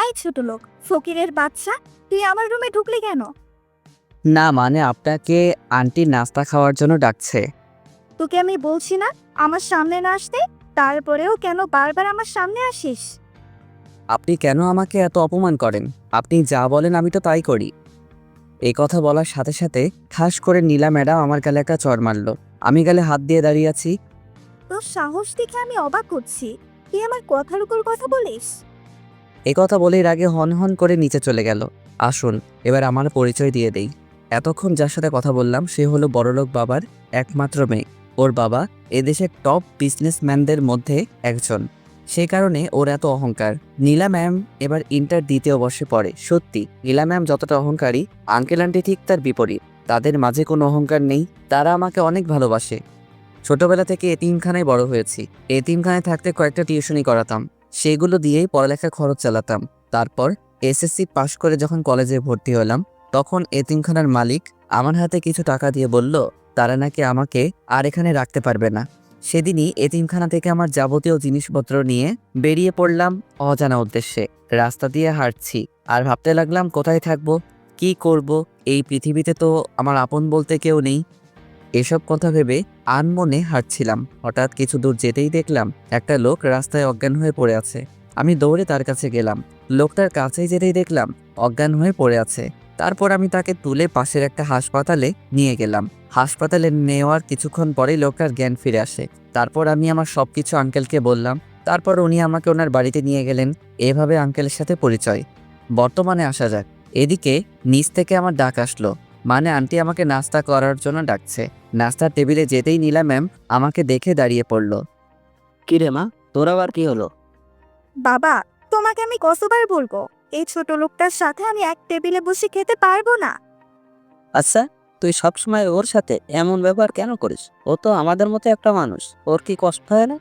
এই ছোট লোক, ফকিরের বাচ্চা, তুই আমার রুমে ঢুকলি কেন? না মানে আপনাকে আন্টি নাস্তা খাওয়ার জন্য ডাকছে। তোকে আমি বলছি না আমার সামনে না আসতে? তারপরেও কেন বারবার আমার সামনে আসিস? আপনি কেন আমাকে এত অপমান করেন? আপনি যা বলেন আমি তো তাই করি। এই কথা বলার সাথে সাথে ঠাস করে নীলা ম্যাডাম আমার গালে একটা চড় মারল। আমি গালে হাত দিয়ে দাঁড়িয়ে আছি। তোর সাহস দেখে আমি অবাক হচ্ছি, তুই আমার কথার উপর কথা বলিস? এই কথা বলেই রাগে হন হন করে নিচে চলে গেল। আসুন এবার আমার পরিচয় দিয়ে দেই। এতক্ষণ যার সাথে কথা বললাম সে হলো বড়লোক বাবার একমাত্র মেয়ে। ওর বাবা এদেশের টপ বিজনেসম্যানদের মধ্যে একজন। সেই কারণে ওর এত অহংকার। নীলা ম্যাম এবার ইন্টার দ্বিতীয় বর্ষে পড়ে। সত্যি নীলা ম্যাম যতটা অহংকারী, আঙ্কেল আন্টি ঠিক তার বিপরীত। তাদের মাঝে কোনো অহংকার নেই, তারা আমাকে অনেক ভালোবাসে। ছোটবেলা থেকে এতিমখানায় বড় হয়েছি। এতিমখানায় থাকতে কয়েকটা টিউশনি করাতাম, সেগুলো দিয়েই পড়ালেখার খরচ চালাতাম। তারপর এসএসসি পাশ করে যখন কলেজে ভর্তি হলাম, তখন এতিমখানার মালিক আমার হাতে কিছু টাকা দিয়ে বলল তারা নাকি আমাকে আর এখানে রাখতে পারবে না। সেদিনই এতিমখানা থেকে আমার যাবতীয় জিনিসপত্র নিয়ে বেরিয়ে পড়লাম অজানা উদ্দেশ্যে। রাস্তা দিয়ে হাঁটছি আর ভাবতে লাগলাম কোথায় থাকবো, কি করব। এই পৃথিবীতে তো আমার আপন বলতে কেউ নেই। এসব কথা ভেবে আনমনে হাঁটছিলাম। হঠাৎ কিছু দূর যেতেই দেখলাম একটা লোক রাস্তায় অজ্ঞান হয়ে পড়ে আছে। আমি দৌড়ে তার কাছে গেলাম। লোকটার কাছেই যেতেই দেখলাম অজ্ঞান হয়ে পড়ে আছে। তারপর আমি তাকে তুলে পাশের একটা হাসপাতালে নিয়ে গেলাম। হাসপাতালে নেওয়ার কিছুক্ষণ পরেই লোকটার জ্ঞান ফিরে আসে। তারপর আমি আমার সবকিছু আঙ্কেলকে বললাম। তারপর উনি আমাকে ওনার বাড়িতে নিয়ে গেলেন। এভাবে আঙ্কেলের সাথে পরিচয়। বর্তমানে আসা যাক। এদিকে নিচ থেকে আমার ডাক আসলো, মানে আন্টি আমাকে নাস্তা করার জন্য ডাকছে। নাস্তার টেবিলে যেতেই নীলা ম্যাম আমাকে দেখে দাঁড়িয়ে পড়ল। কি রে মা, তোর আবার কি হলো? বাবা, তোমাকে আমি কতবার বলবো এই ছোট লোকটার সাথে আমি এক টেবিলে বসে খেতে পারবো না? আচ্ছা, তুই সবসময় ওর সাথে এমন ব্যবহার কেন করিস? ও তো আমাদের মতো একটা মানুষ, ওর কি কষ্ট হয় না?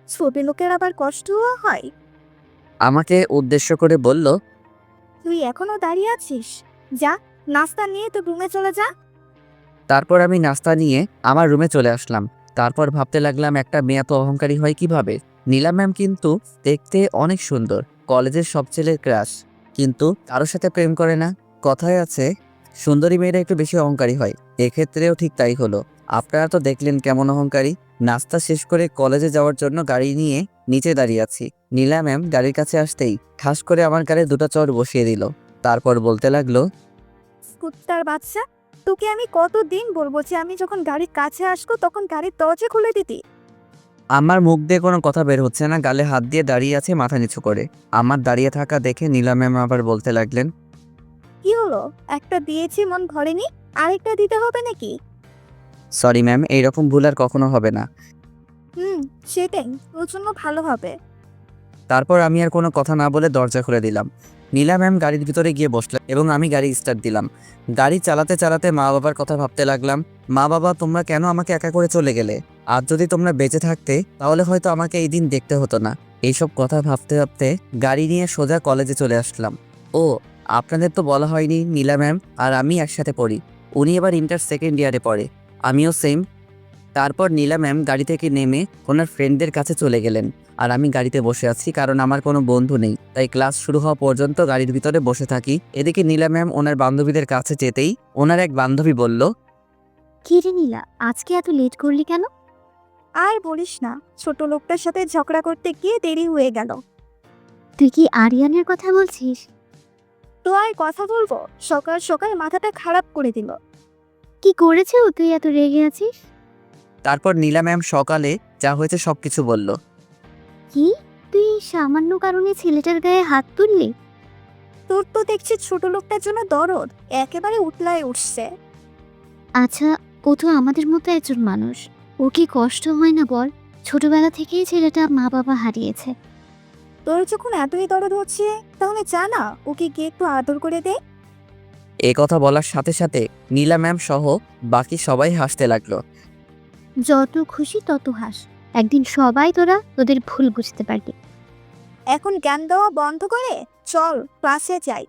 ছোট লোকের আবার কষ্টও হয়? আমাকে উদ্দেশ্য করে বলল, তুই এখনো দাঁড়িয়ে আছিস? যা, নাস্তা নিয়ে তো রুমে চলে যা। তারপর আমি নাস্তা নিয়ে আমার রুমে চলে আসলাম। তারপর ভাবতে লাগলাম একটা মেয়ে এত অহংকারী হয় কিভাবে। নীলা ম্যাম কিন্তু দেখতে অনেক সুন্দর, কলেজের সব ছেলের ক্রাশ, কিন্তু কারোর সাথে প্রেম করে না। কথায় আছে সুন্দরী মেয়েরা একটু বেশি অহংকারী হয়, এক্ষেত্রেও ঠিক তাই হলো। আপনারা তো দেখলেন কেমন অহংকারী। নাস্তা শেষ করে কলেজে যাওয়ার জন্য গাড়ি নিয়ে নিচে দাঁড়িয়ে আছি। নীলা ম্যাম গাড়ির কাছে আসতেই ঠাস করে আমার গাড়ি দুটো চড় বসিয়ে দিল। তারপর বলতে লাগলো, কুত্তার বাচ্চা, তোকে আমি কতদিন বলবো যে আমি যখন গাড়ির কাছে আসবো তখন গাড়ির দরজা খুলে দিতি? আমার মুখ দিয়ে কোনো কথা বের হচ্ছে না, গালে হাত দিয়ে দাঁড়িয়ে আছে মাথা নিচু করে। আমার দাঁড়িয়ে থাকা দেখে নীলা ম্যাম আবার বলতে লাগলেন, কি হলো, একটা দিয়েছি মন ভরেনি, আরেকটা দিতে হবে নাকি? সরি ম্যাম, এইরকম ভুল আর কখনো হবে না। সেটাই ওর জন্য ভালো হবে। তারপর আমি আর কোনো কথা না বলে দরজা খুলে দিলাম। নীলা ম্যাম গাড়ির ভিতরে গিয়ে বসলেন এবং আমি গাড়ি স্টার্ট দিলাম। গাড়ি চালাতে চালাতে মা বাবার কথা ভাবতে লাগলাম। মা বাবা, তোমরা কেন আমাকে একা করে চলে গেলে? আজ যদি তোমরা বেঁচে থাকতে তাহলে হয়তো আমাকে এই দিন দেখতে হতো না। এইসব কথা ভাবতে ভাবতে গাড়ি নিয়ে সোজা কলেজে চলে আসলাম। ও, আপনাদের তো বলা হয়নি, নীলা ম্যাম আর আমি একসাথে পড়ি। উনি এবার ইন্টার সেকেন্ড ইয়ারে পড়ে, আমিও সেম। তারপর নীলা ম্যাম গাড়ি থেকে নেমে ওনার ফ্রেন্ডদের কাছে চলে গেলেন, আর আমি গাড়িতে বসে আছি কারণ আমার কোনো বন্ধু নেই, তাই ক্লাস শুরু হওয়া পর্যন্ত গাড়ির ভিতরে বসে থাকি। এদিকে নীলা ম্যাম ওনার বান্ধবীদের কাছে যেতেই ওনার এক বান্ধবী বলল, কি রে নীলা, আজকে এত লেট করলি কেন? আর বলিস না, ছোট লোকটার সাথে ঝগড়া করতে গিয়ে দেরি হয়ে গেল। তুই কি আরিয়ানের কথা বলছিস? তো আর কথা বলবো, সকাল সকাল মাথাটা খারাপ করে দিল। কি করেছে ও, তুই এত রেগে আছিস? তারপর নীলা ম্যাম সকালে যা হয়েছে সবকিছু বলল। কি, তুই এই সামান্য কারণে ছেলেটার গায়ে হাত তুললি? তোর তো দেখছি ছোট লোকটার জন্য দরদ একেবারে উতলায় উঠছে। আচ্ছা, ও তো আমাদের মতো একজন মানুষ, ও কি কষ্ট হয় না বল? ছোটবেলা থেকেই ছেলেটা মা বাবা হারিয়েছে। তোর যখন এতই দরদ হচ্ছে তাহলে জানা ওকে গিয়ে একটু আদর করে দে। এ কথা বলার সাথে সাথে নীলা ম্যাম সহ বাকি সবাই হাসতে লাগলো। যত খুশি তত হাস, একদিন সবাই তোরা তোদের ভুল বুঝতে পারবি। এখন জ্ঞান দেওয়া বন্ধ করে চল ক্লাসে যাই।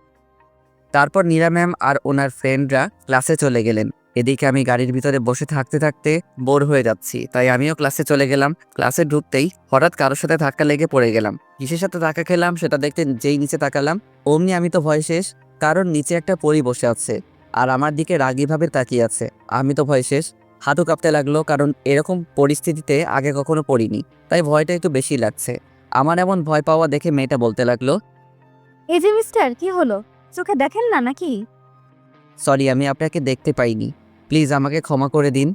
তারপর নীলা ম্যাম আর ওনার ফ্রেন্ডরা ক্লাসে চলে গেলেন। এদিকে আমি গাড়ির ভিতরে বসে থাকতে থাকতে বোর হয়ে যাচ্ছি, তাই আমিও ক্লাসে চলে গেলাম। ক্লাসে ঢুকতেই হঠাৎ কারোর সাথে ধাক্কা লেগে পড়ে গেলাম। কিসের সাথে ধাক্কা খেলাম সেটা দেখতে যেই নিচে তাকালাম, অমনি আমি তো ভয় শেষ, কারণ নিচে একটা পরী বসে আছে আর আমার দিকে রাগীভাবে তাকিয়ে আছে। আমি তো ভয় শেষ, হাঁটু কাঁপতে লাগলো, কারণ এরকম পরিস্থিতিতে আগে কখনো পড়িনি, তাই ভয়টা একটু বেশি লাগছে। আমার এমন ভয় পাওয়া দেখে মেয়েটা বলতে লাগলো, এই যে মিস্টার, কি হলো? চোখে দেখেন না নাকি? সরি, আমি আপনাকে দেখতে পাইনি, প্লিজ আমাকে ক্ষমা করে দিন।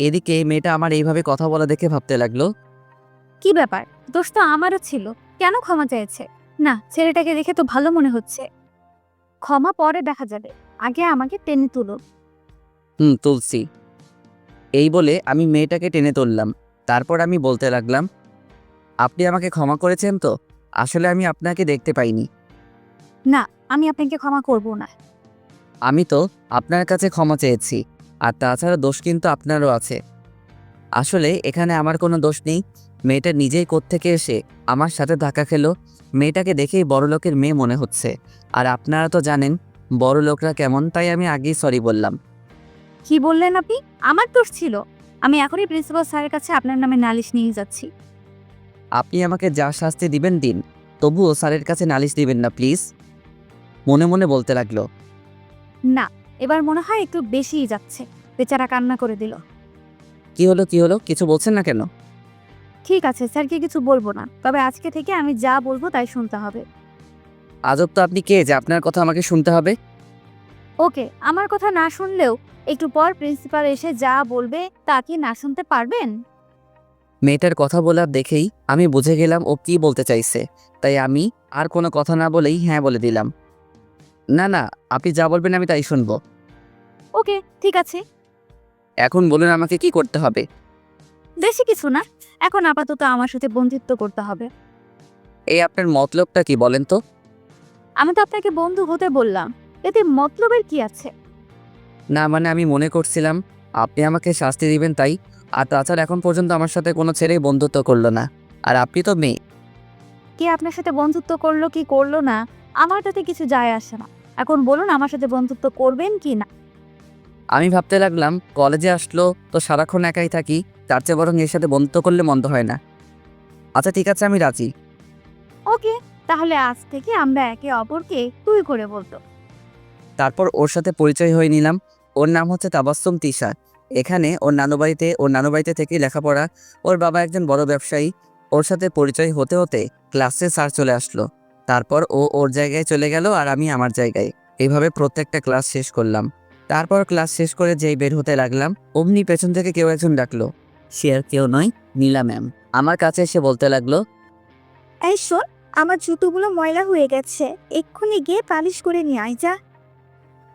এদিকে মেয়েটা আমার এইভাবে কথা বলা দেখে ভাবতে লাগলো, কি ব্যাপার? দোষ তো আমারও ছিল, কেন ক্ষমা চাইছে? না, ছেলেটাকে দেখে তো ভালো মনে হচ্ছে। ক্ষমা পরে দেখা যাবে, আগে আমাকে টেনে তুলো। তুলসী। এই বলে আমি মেয়েটাকে টেনে তুললাম। তারপর আমি বলতে লাগলাম, আপনি আমাকে ক্ষমা করেছেন তো? আসলে আমি আপনাকে দেখতে পাইনি। না, আমি আপনাকে ক্ষমা করব না। আমি তো আপনার কাছে ক্ষমা চেয়েছি, আর তাছাড়া দোষ কিন্তু আপনারও আছে। আসলে এখানে আমার কোনো দোষ নেই, মেয়েটা নিজেই কোত্থেকে এসে আমার সাথে ধাক্কা খেলো। মেয়েটাকে দেখেই বড়লোকের মেয়ে মনে হচ্ছে, আর আপনারা তো জানেন বড়লোকরা কেমন, তাই আমি আগেই সরি বললাম। কি বললেন আপনি? আমার দোষ ছিল? আমি এখনই প্রিন্সিপাল স্যারের কাছে আপনার নামে নালিশ নিয়ে যাচ্ছি। আপনি আমাকে যা শাস্তি দিবেন দিন, তবুও স্যারের কাছে নালিশ দিবেন না প্লিজ, মনে মনে বলতে লাগলো। না, এবার মনে হয় একটু বেশিই যাচ্ছে। বেচারা কান্না করে দিল। কি হলো, কিছু বলছেন না কেন? ঠিক আছে, স্যারকে কিছু বলবো না, তবে আজকে থেকে আমি যা বলবো তাই শুনতে হবে। আজব তো আপনি কে যে আপনার কথা আমাকে শুনতে হবে? ওকে, আমার কথা না শুনলেও একটু পর প্রিন্সিপাল এসে যা বলবে তা কি না শুনতে পারবেন? মেয়েটার কথা বলার দেখেই আমি বুঝে গেলাম ও কি বলতে চাইছে, তাই আমি আর কোনো কথা না বলেই হ্যাঁ বলে দিলাম। না, আপনি যা বলবেন আমি তাই শুনবো। ওকে, ঠিক আছে। এখন বলুন আমাকে কি করতে হবে? বেশি কিছু না, এখন আপাতত আমার সাথে বন্ধুত্ব করতে হবে। এই আপনার মতলবটা কি বলেন তো? আমি তো আপনাকে বন্ধু হতে বললাম, এতে মতলবের কি আছে? না মানে আমি মনে করছিলাম আপনি আমাকে শাস্তি দিবেন তাই, আর তাছাড়া এখন পর্যন্ত আমার সাথে কোনো ছেলেই বন্ধুত্ব করলো না, আর আপনি তো মেয়ে। কে আপনার সাথে বন্ধুত্ব করলো কি করলো না, আমার তাতে কিছু যায় আসে না। এখন বলুন আমার সাথে বন্ধুত্ব করবেন কি না। আমি ভাবতে লাগলাম কলেজে আসলো তো সারাক্ষণ একাই থাকি, তার চেয়ে বরং এর সাথে বন্ধুত্ব করলে মন্দ হয় না। আচ্ছা ঠিক আছে, আমি রাজি। ওকে, তাহলে আজ থেকে আমরা একে অপরকে তুই করে বলতো। তারপর ওর সাথে পরিচয় হয়ে নিলাম। ওর নাম হচ্ছে তাবাসসুম তিশা। এখানে ওর নানুবাড়িতে থেকেই লেখাপড়া। ওর বাবা একজন বড় ব্যবসায়ী। ওর সাথে পরিচয় হতে হতে ক্লাসে স্যার চলে আসলো। তারপর ও ওর জায়গায় চলে গেল আর আমি আমার জায়গায়। এইভাবে প্রত্যেকটা ক্লাস শেষ করলাম। তারপর ক্লাস শেষ করে যেই বের হতে লাগলাম, অমনি পেছন থেকে কেউ একজন ডাকলো। সে আর কেউ নয়, নীলা ম্যাম। আমার কাছে এসে বলতে লাগলো, এই শোন, আমার জুতোগুলো ময়লা হয়ে গেছে, এক্ষুনি গিয়ে পালিশ করে নিয়ে আয় যা।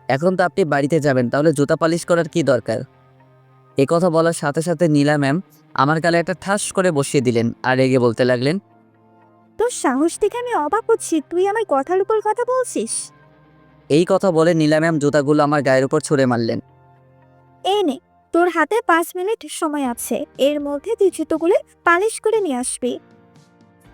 এখন তো আপনি বাড়িতে যাবেন, তাহলে জুতা পালিশ করার কি দরকার? এ কথা বলার সাথে সাথে নীলা ম্যাম আমার গালে একটা ঠাস করে বসিয়ে দিলেন আর রেগে বলতে লাগলেন, তোর সাহস দেখে আমি অবাক হচ্ছি, তুই আমার কথার উপর কথা বলছিস। এই কথা বলে নীলা ম্যাম জুতাগুলো আমার গায়ের উপর ছুঁড়ে মারলেন। এই নে, তোর হাতে 5 মিনিট সময় আছে, এর মধ্যে তুই জুতোগুলো পালিশ করে নিয়ে আসবি।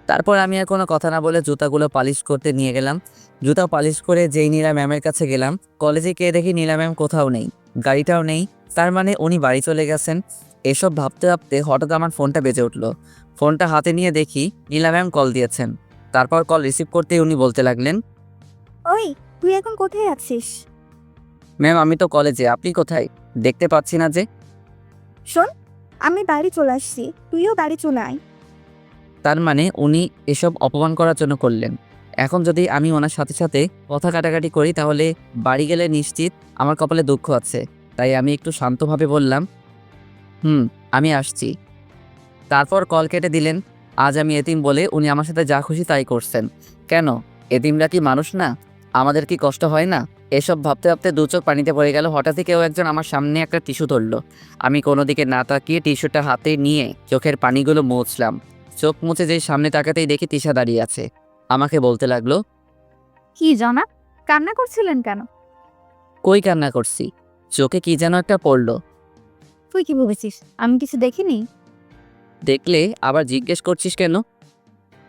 তারপর আমি আর কোনো কথা না বলে জুতাগুলো পালিশ করতে নিয়ে গেলাম। জুতা পালিশ করে যেই নীলা ম্যামের কাছে গেলাম, কলেজে গিয়ে দেখি নীলা ম্যাম কোথাও নেই, গাড়িটাও নেই। তার মানে উনি বাড়ি চলে গেছেন। এসব ভাবতে ভাবতে হঠাৎ আমার ফোনটা বেজে উঠলো। ফোনটা হাতে নিয়ে দেখি নীলা ম্যাম কল দিয়েছেন। তারপর কল রিসিভ করতেই উনি বলতে লাগলেন, ওই, তুই এখন কোথায় আছিস? ম্যাম আমি তো কলেজে, আপনি কোথায়? দেখতে পাচ্ছি না যে। শোন, আমি বাড়ি চলে আসছি, তুইও বাড়ি চলে আয়। তার মানে উনি এসব অপমান করার জন্য করলেন। এখন যদি আমি ওনার সাথে সাথে কথা কাটাকাটি করি তাহলে বাড়ি গেলে নিশ্চিত আমার কপালে দুঃখ আছে। তাই আমি একটু শান্তভাবে বললাম, আমি আসছি। তারপর কল কেটে দিলেন। আজ আমি এতিম বলে উনি আমার সাথে যা খুশি তাই করছেন। কেন, এতিমরা কি মানুষ না? আমাদের কি কষ্ট হয় না? এসব ভাবতে ভাবতে দু চোখ পানিতে পড়ে গেল। হঠাৎই কেউ একজন আমার সামনে একটা টিস্যু ধরলো। আমি কোনো দিকে না তাকিয়ে টিস্যুটা হাতে নিয়ে চোখের পানিগুলো মুছলাম। চোখ মুছে যেই সামনে তাকাতেই দেখি তিশা দাঁড়িয়ে আছে। আমাকে বলতে লাগলো, কি জনাব, কান্না করছিলেন কেন? কই কান্না করছি, চোখে কি যেন একটা পড়লো। তুই কি ভেবেছিস আমি কিছু দেখিনি? দেখলে আবার জিজ্ঞেস করছিস কেন?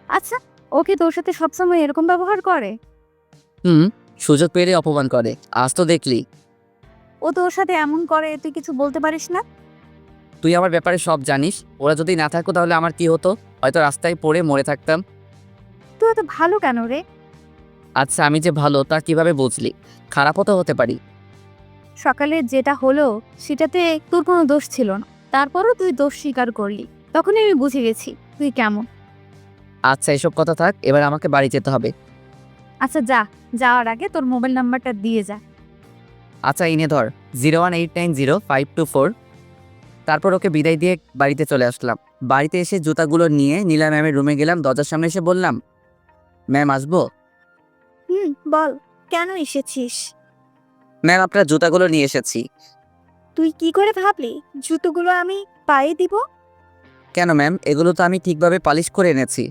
আচ্ছা, ওকে তোর সাথে সবসময় এরকম ব্যবহার করে? সুযোগ পেলে অপমান করে, আজ তো দেখলি। ও তো ওর সাথে এমন করে, তুই কিছু বলতে পারিস না? তুই আমার ব্যাপারে সব জানিস। ওরা যদি না থাকতো তাহলে আমার কি হতো? হয়তো রাস্তায় পড়ে মরে থাকতাম। তুই এত ভালো কেন রে? আচ্ছা, আমি যে ভালো তা কিভাবে বুঝলি? খারাপও তো হতে পারি। সকালে যেটা হলো সেটাতে তোর কোনো দোষ ছিল না, তারপরও তুই দোষ স্বীকার করলি। তখনই আমি বুঝে গেছি তুই কেমন। আচ্ছা, এসব কথা থাক, এবার আমাকে বাড়ি যেতে হবে। আচ্ছা যা, যাওয়ার আগে তোর মোবাইল নাম্বারটা দিয়ে যা। আচ্ছা, ইনে ধর 018905224। তারপর ওকে বিদায় দিয়ে বাড়িতে চলে আসলাম। বাড়িতে এসে জুতাগুলো নিয়ে নীলা ম্যামের রুমে গেলাম। দরজার সামনে এসে বললাম, ম্যাম আসবো? বল, কেন এসেছিস? ম্যাম, আপনার জুতাগুলো নিয়ে এসেছি। তুই কি করে ভাবলি জুতোগুলো আমি পায়ে দিব? কেন ম্যাম, এগুলো তো আমি ঠিকভাবে পালিশ করে এনেছি।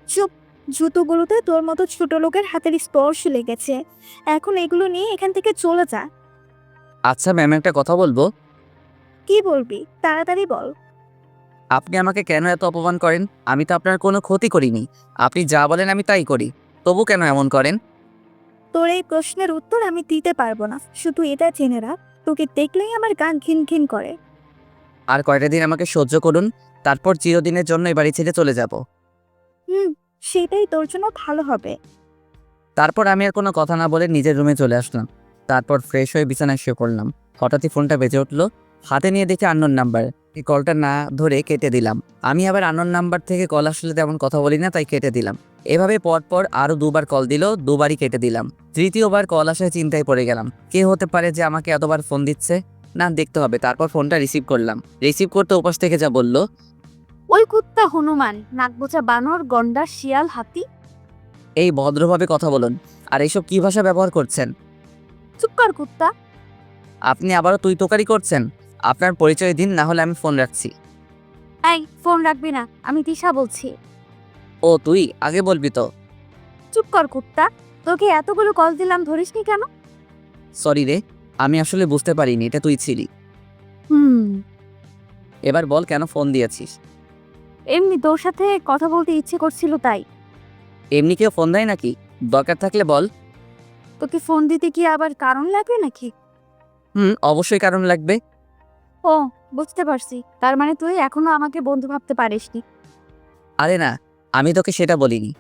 চুপ, জুতোগুলোতে তোর মতো ছোট লোকের হাতের স্পর্শ লেগেছে। এখন এগুলো নিয়ে এখান থেকে চলে যা। আচ্ছা ম্যাম, একটা কথা বলবো। কি বলবি তাড়াতাড়ি বল। আপনি আমাকে কেন এত অপমান করেন? আমি তো আপনার কোনো ক্ষতি করিনি। আপনি যা বলেন আমি তাই করি, তবু কেন এমন করেন? তোর এই প্রশ্নের উত্তর আমি দিতে পারবো না। শুধু এটা জেনে রাখ, তোকে দেখলেই আমার গান ঘিন ঘিন করে। আর কয়টা দিন আমাকে সহ্য করুন, তারপর চিরদিনের জন্য এই বাড়ি ছেড়ে চলে যাব। সেটাই তোর জন্য ভালো হবে। তারপর আমি আর কোনো কথা না বলে নিজের রুমে চলে আসলাম। তারপর ফ্রেশ হয়ে বিছানায় শুয়ে পড়লাম। হঠাৎই ফোনটা বেজে উঠলো। হাতে নিয়ে দেখি আননোন নাম্বার। এই কলটা না ধরে কেটে দিলাম। আমি আবার আননোন নাম্বার থেকে কল আসলে তেমন কথা বলি না, তাই কেটে দিলাম। এভাবে পরপর আরও দুবার কল দিল, দুবারই কেটে দিলাম। তৃতীয়বার কল আসায় চিন্তায় পড়ে গেলাম, কে হতে পারে যে আমাকে এতবার ফোন দিচ্ছে। না, দেখতে হবে। তারপর ফোনটা রিসিভ করলাম। রিসিভ করতে উপাস থেকে যা বলল, ওই কুত্তা হনুমান, নাকবোচা বানর, গন্ডার, শিয়াল, হাতি। এই ভদ্রভাবে কথা বলুন। আর এইসব কী ভাষা ব্যবহার করছেন? চুপ কর কুত্তা। আপনি আবারও তুই তোকারি করছেন। আপনার পরিচয় দিন, না হলে আমি ফোন রাখছি। এই ফোন রাখবি না, আমি তিশা বলছি। ও তুই, আগে বলবি তো। চুপ কর কুত্তা। তোকে এতগুলো কল দিলাম, ধরিসনি কেন? সরি রে, আমি আসলে বুঝতে পারিনি এটা তুই ছিলি। এবার বল, কেন ফোন দিয়েছিস? এমনি তোর সাথে কথা বলতে ইচ্ছে করছিল তাই। এমনি কেউ ফোন দেয় নাকি? দরকার থাকলে বল। তোকে ফোন দিতে কি আবার কারণ লাগবে নাকি? অবশ্যই কারণ লাগবে। ও, বুঝতে পারছি। তার মানে তুই এখনো আমাকে বন্ধু ভাবতে পারিসনি। আরে না, আমি তোকে সেটা বলিনি।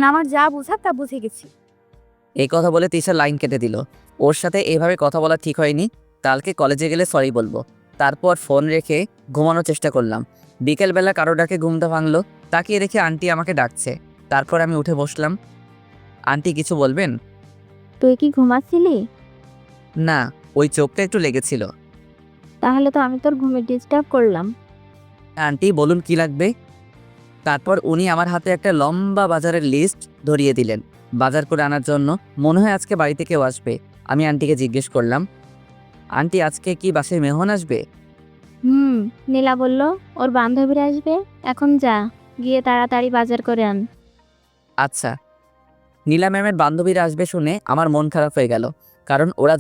আমার যা বোঝার তা বুঝে গেছি। এই কথা বলে তিশা লাইন কেটে দিল। ওর সাথে এভাবে কথা বলা ঠিক হয়নি। কালকে কলেজে গেলে সরি বলবো। তারপর ফোন রেখে ঘুমানোর চেষ্টা করলাম। বিকেলবেলা কারো ডাকে ঘুমটা ভাঙলো। তাকিয়ে দেখে আন্টি আমাকে ডাকছে। তারপর আমি উঠে বসলাম। আন্টি, কিছু বলবেন? তুই কি ঘুমাচ্ছিলি? না, ওই চোখটা একটু লেগেছিল। তাহলে তো আমি তোর ঘুমে ডিস্টার্ব করলাম। আন্টি বলুন, কি লাগবে? তারপর উনি আমার হাতে একটা লম্বা বাজারের লিস্ট ধরিয়ে দিলেন বাজার করে আনার জন্য। মনে হয় আজকে বাড়িতে কেউ আসবে। আমি আন্টিকে জিজ্ঞেস করলাম, আন্টি আজকে কি বাসায় মেহমান আসবে? নীলা বলল ওর বান্ধবীরা আসবে। এখন যা, গিয়ে তাড়াতাড়ি বাজার করে আন। আচ্ছা। নীলা ম্যামের বান্ধবীরা আসবে শুনে আমার মন খারাপ হয়ে গেল, কারণ ওরা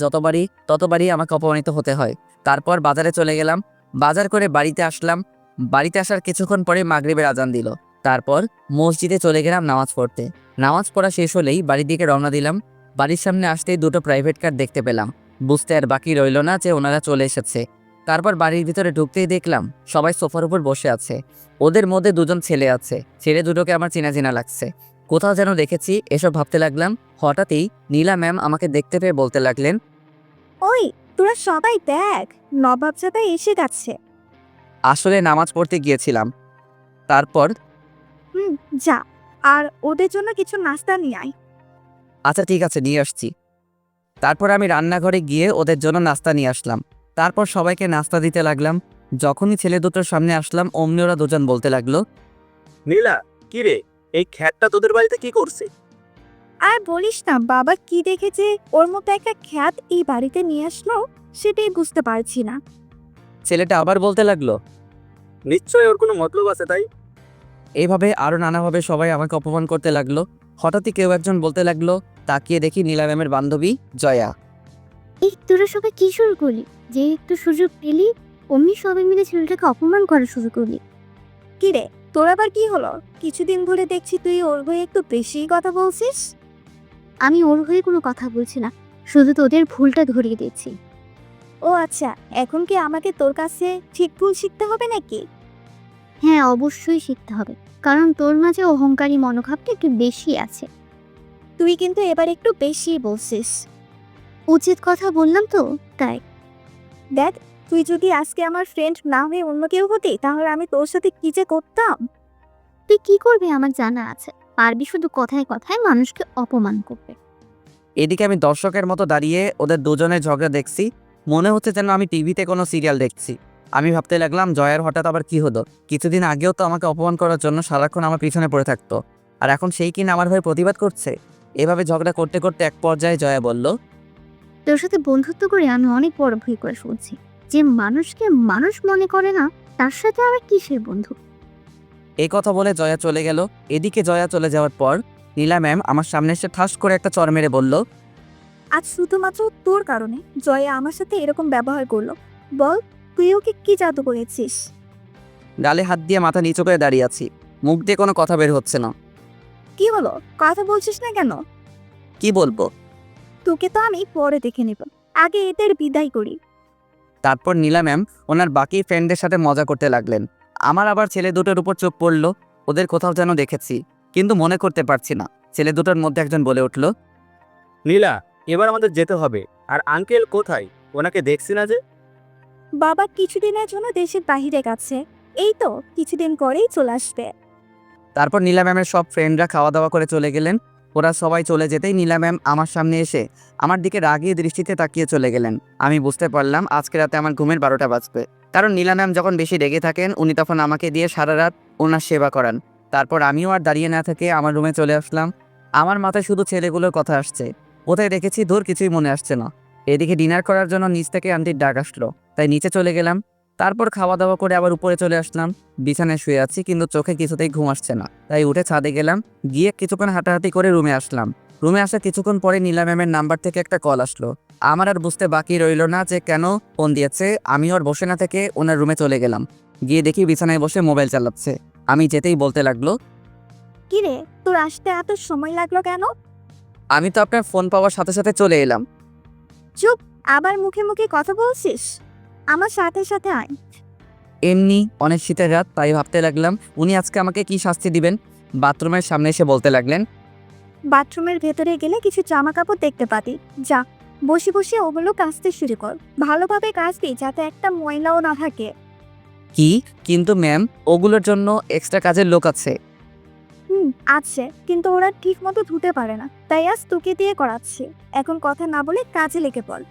ততবারই আমাকে অপমানিত হতে হয়। তারপর বাজারে চলে গেলাম। বাজার করে বাড়িতে আসলাম। বাড়িতে আসার কিছুক্ষণ পরে মাগরিবের আজান দিল। তারপর মসজিদে চলে গেলাম নামাজ পড়তে। নামাজ পড়া শেষ হলেই বাড়ির দিকে রওনা দিলাম। বাড়ির সামনে আসতেই দুটো প্রাইভেট কার দেখতে পেলাম। বুঝতে আর বাকি রইল না যে ওনারা চলে এসেছে। তারপর বাড়ির ভিতরে ঢুকতেই দেখলাম সবাই সোফার উপর বসে আছে। ওদের মধ্যে দুজন ছেলে আছে। ছেলে দুটোকে আমার চেনা চেনা লাগছে, কোথাও যেন দেখেছি। এসব ভাবতে লাগলাম। হঠাৎই নীলা ম্যাম আমাকে দেখতে পেয়ে বলতে লাগলেন, ওই তোরা সবাই দেখ, নবাবজাদা এসে গেছে। আসলে নামাজ পড়তে গিয়েছিলাম। তারপর যা, আর ওদের জন্য কিছু নাস্তা নিয়ে আয়। আচ্ছা ঠিক আছে, নিয়ে আসছি। তারপর আমি রান্নাঘরে গিয়ে ওদের জন্য নাস্তা নিয়ে আসলাম। তারপর সবাইকে নাস্তা দিতে লাগলাম। যখনই ছেলে দুটোর সামনে আসলাম অমনি ওরা দুজন বলতে লাগলো, নীলা, কি রে, এই খ্যাতটা তোদের বাড়িতে কি করছে? আর বলিস না, বাবা কি দেখেছে ওর মতো একটা খ্যাত এই বাড়িতে নিয়ে আসলো, সেটাই বুঝতে পারছি না। ছেলেটা আবার বলতে লাগলো। নিশ্চয়ই ওর কোনো মতলব আছে তাই। এইভাবে আরও নানাভাবে সবাই আমাকে অপমান করতে লাগলো। হঠাৎই কেউ একজন বলতে লাগলো। তাকিয়ে দেখি নীলা ম্যামের বান্ধবী জয়া। এই তোরা সবাই কি শুরু করলি? যে একটু সুযোগ পেলি অমনি সবাই মিলে ছেলেটাকে অপমান করা শুরু করলি। কি রে, তোর আবার কি হলো? কিছুদিন ধরে দেখছি তুই ওর হয়ে একটু বেশিই কথা বলছিস। আমি ওর হয়ে কোনো কথা বলছি না, শুধু তোদের ভুলটা ধরিয়ে দিচ্ছি। ও আচ্ছা, এখন কি আমাকে তোর কাছে ঠিক ভুল শিখতে হবে নাকি? হ্যাঁ, অবশ্যই শিখতে হবে, কারণ তোর মাঝে অহংকারী মনোভাবটা একটু বেশি আছে। তুই কিন্তু এবার একটু বেশি বলছিস। উচিত কথা বললাম তো, তাই। দেখ, তুই যদি আজকে আমার ফ্রেন্ড না হয়ে অন্য কেউ হতি, তাহলে আমি তোর সাথে কি যে করতাম। তুই কি করবি আমার জানা আছে, পারবি শুধু কথায় কথায় মানুষকে অপমান করবে। এদিকে আমি দর্শকের মতো দাঁড়িয়ে ওদের দুজনের ঝগড়া দেখছি। মনে হচ্ছে যেন আমি টিভিতে কোনো সিরিয়াল দেখছি। আমি ভাবতে লাগলাম জয়ের হঠাৎ আবার কি হলো। কিছুদিন আগেও তো আমাকে অপমান করার জন্য সারাক্ষণ আমার পিছনে পড়ে থাকতো, আর এখন সেই কিনা আমার হয়ে প্রতিবাদ করছে। এভাবে ঝগড়া করতে করতে এক পর্যায়ে জয়া বলল, তোর সাথে বন্ধুত্ব করে আমি অনেক বড় ভুল করে শুনছি। যে মানুষকে মানুষ মনে করে না, তার সাথে আবার কিসের বন্ধু? এই কথা বলে জয়া চলে গেল। এদিকে জয়া চলে যাওয়ার পর নীলা ম্যাম আমার সামনে এসে ঠাস করে একটা চড় মেরে বলল, আজ শুধুমাত্র তোর কারণে জয়া আমার সাথে এরকম ব্যবহার করলো। বল, তুই ওকে কি জাদু করেছিস? গালে হাত দিয়ে মাথা নিচু করে দাঁড়িয়ে আছি, মুখ দিয়ে কোনো কথা বের হচ্ছে না। কি হলো, কথা বলছিস না কেন? কি বলবো? তোকে তো আমি পরে দেখে নেব, আগে এদের বিদায় করি। তারপর নীলা ম্যাম ওনার বাকি ফ্রেন্ডদের সাথে মজা করতে লাগলেন। আমার আবার ছেলে দুটোর উপর চোখ পড়ল। ওদের কোথাও যেন দেখেছি, কিন্তু মনে করতে পারছি না। ছেলে দুটোর মধ্যে একজন বলে উঠল, নীলা, এবার আমাদের যেতে হবে। আর আঙ্কেল কোথায়? ওনাকে দেখছি না যে। বাবা কিছুদিনের জন্য দেশের বাহিরে গেছে, এই তো কিছুদিন পরেই চলে আসবে। তারপর নীলা ম্যামের সব ফ্রেন্ডরা খাওয়া দাওয়া করে চলে গেলেন। ওরা সবাই চলে যেতেই নীলা ম্যাম আমার সামনে এসে আমার দিকে রাগিয়ে দৃষ্টিতে তাকিয়ে চলে গেলেন। আমি বুঝতে পারলাম আজকে রাতে আমার ঘুমের 12টা বাজবে, কারণ নীলা ম্যাম যখন বেশি রেগে থাকেন উনি তখন আমাকে দিয়ে সারা রাত ওনার সেবা করান। তারপর আমিও আর দাঁড়িয়ে না থেকে আমার রুমে চলে আসলাম। আমার মাথায় শুধু ছেলেগুলোর কথা আসছে। কোথায় রেখেছি দূর কিছুই মনে আসছে না। এদিকে ডিনার করার জন্য নিচ থেকে আন্টির ডাক আসলো, তাই নিচে চলে গেলাম। তারপর খাওয়া দাওয়া করে আবার উপরে চলে আসলাম। বিছানায় শুয়ে আছি, কিন্তু চোখে কিছুতেই ঘুম আসছে না, তাই উঠে ছাদে গেলাম। গিয়ে কিছুক্ষণ হাঁটাহাঁটি করে রুমে আসলাম। রুমে আসা কিছুক্ষণ পরে নীলা ম্যামের নাম্বার থেকে একটা কল আসলো। আমার আর বুঝতে বাকি রইল না যে কেন ফোন দিয়েছে। আমি ওর বসে না থেকে ওনার রুমে চলে গেলাম। গিয়ে দেখি বিছানায় বসে মোবাইল চালাচ্ছে। আমি যেতেই বলতে লাগলো, কি রে, তোর আসতে এত সময় লাগলো কেন? আমি তো আপনার ফোন পাওয়ার সাথে সাথে চলে এলাম। চুপ, আবার মুখে মুখে কথা বলছিস? আমার সাথে সাথে আয়। এমনি অনেক শীতের রাত, তাই ভাবতে লাগলাম উনি আজকে আমাকে কি শাস্তি দিবেন। বাথরুমের সামনে এসে বলতে লাগলেন, বাথরুমের ভেতরে গেলে কিছু জামা কাপড় দেখতে পাতি, যা বসে বসে ওগুলো কাচতে শুরু কর। ভালোভাবে কাচবি যাতে একটা ময়লাও না থাকে। কি? কিন্তু ম্যাম, ওগুলোর জন্য এক্সট্রা কাজের লোক আছে। আছে, কিন্তু ওরা ঠিক মতো ধুতে পারে না, তাই আজ তোকে দিয়ে করাচ্ছি। এখন কথা না বলে কাজে লেগে পড়।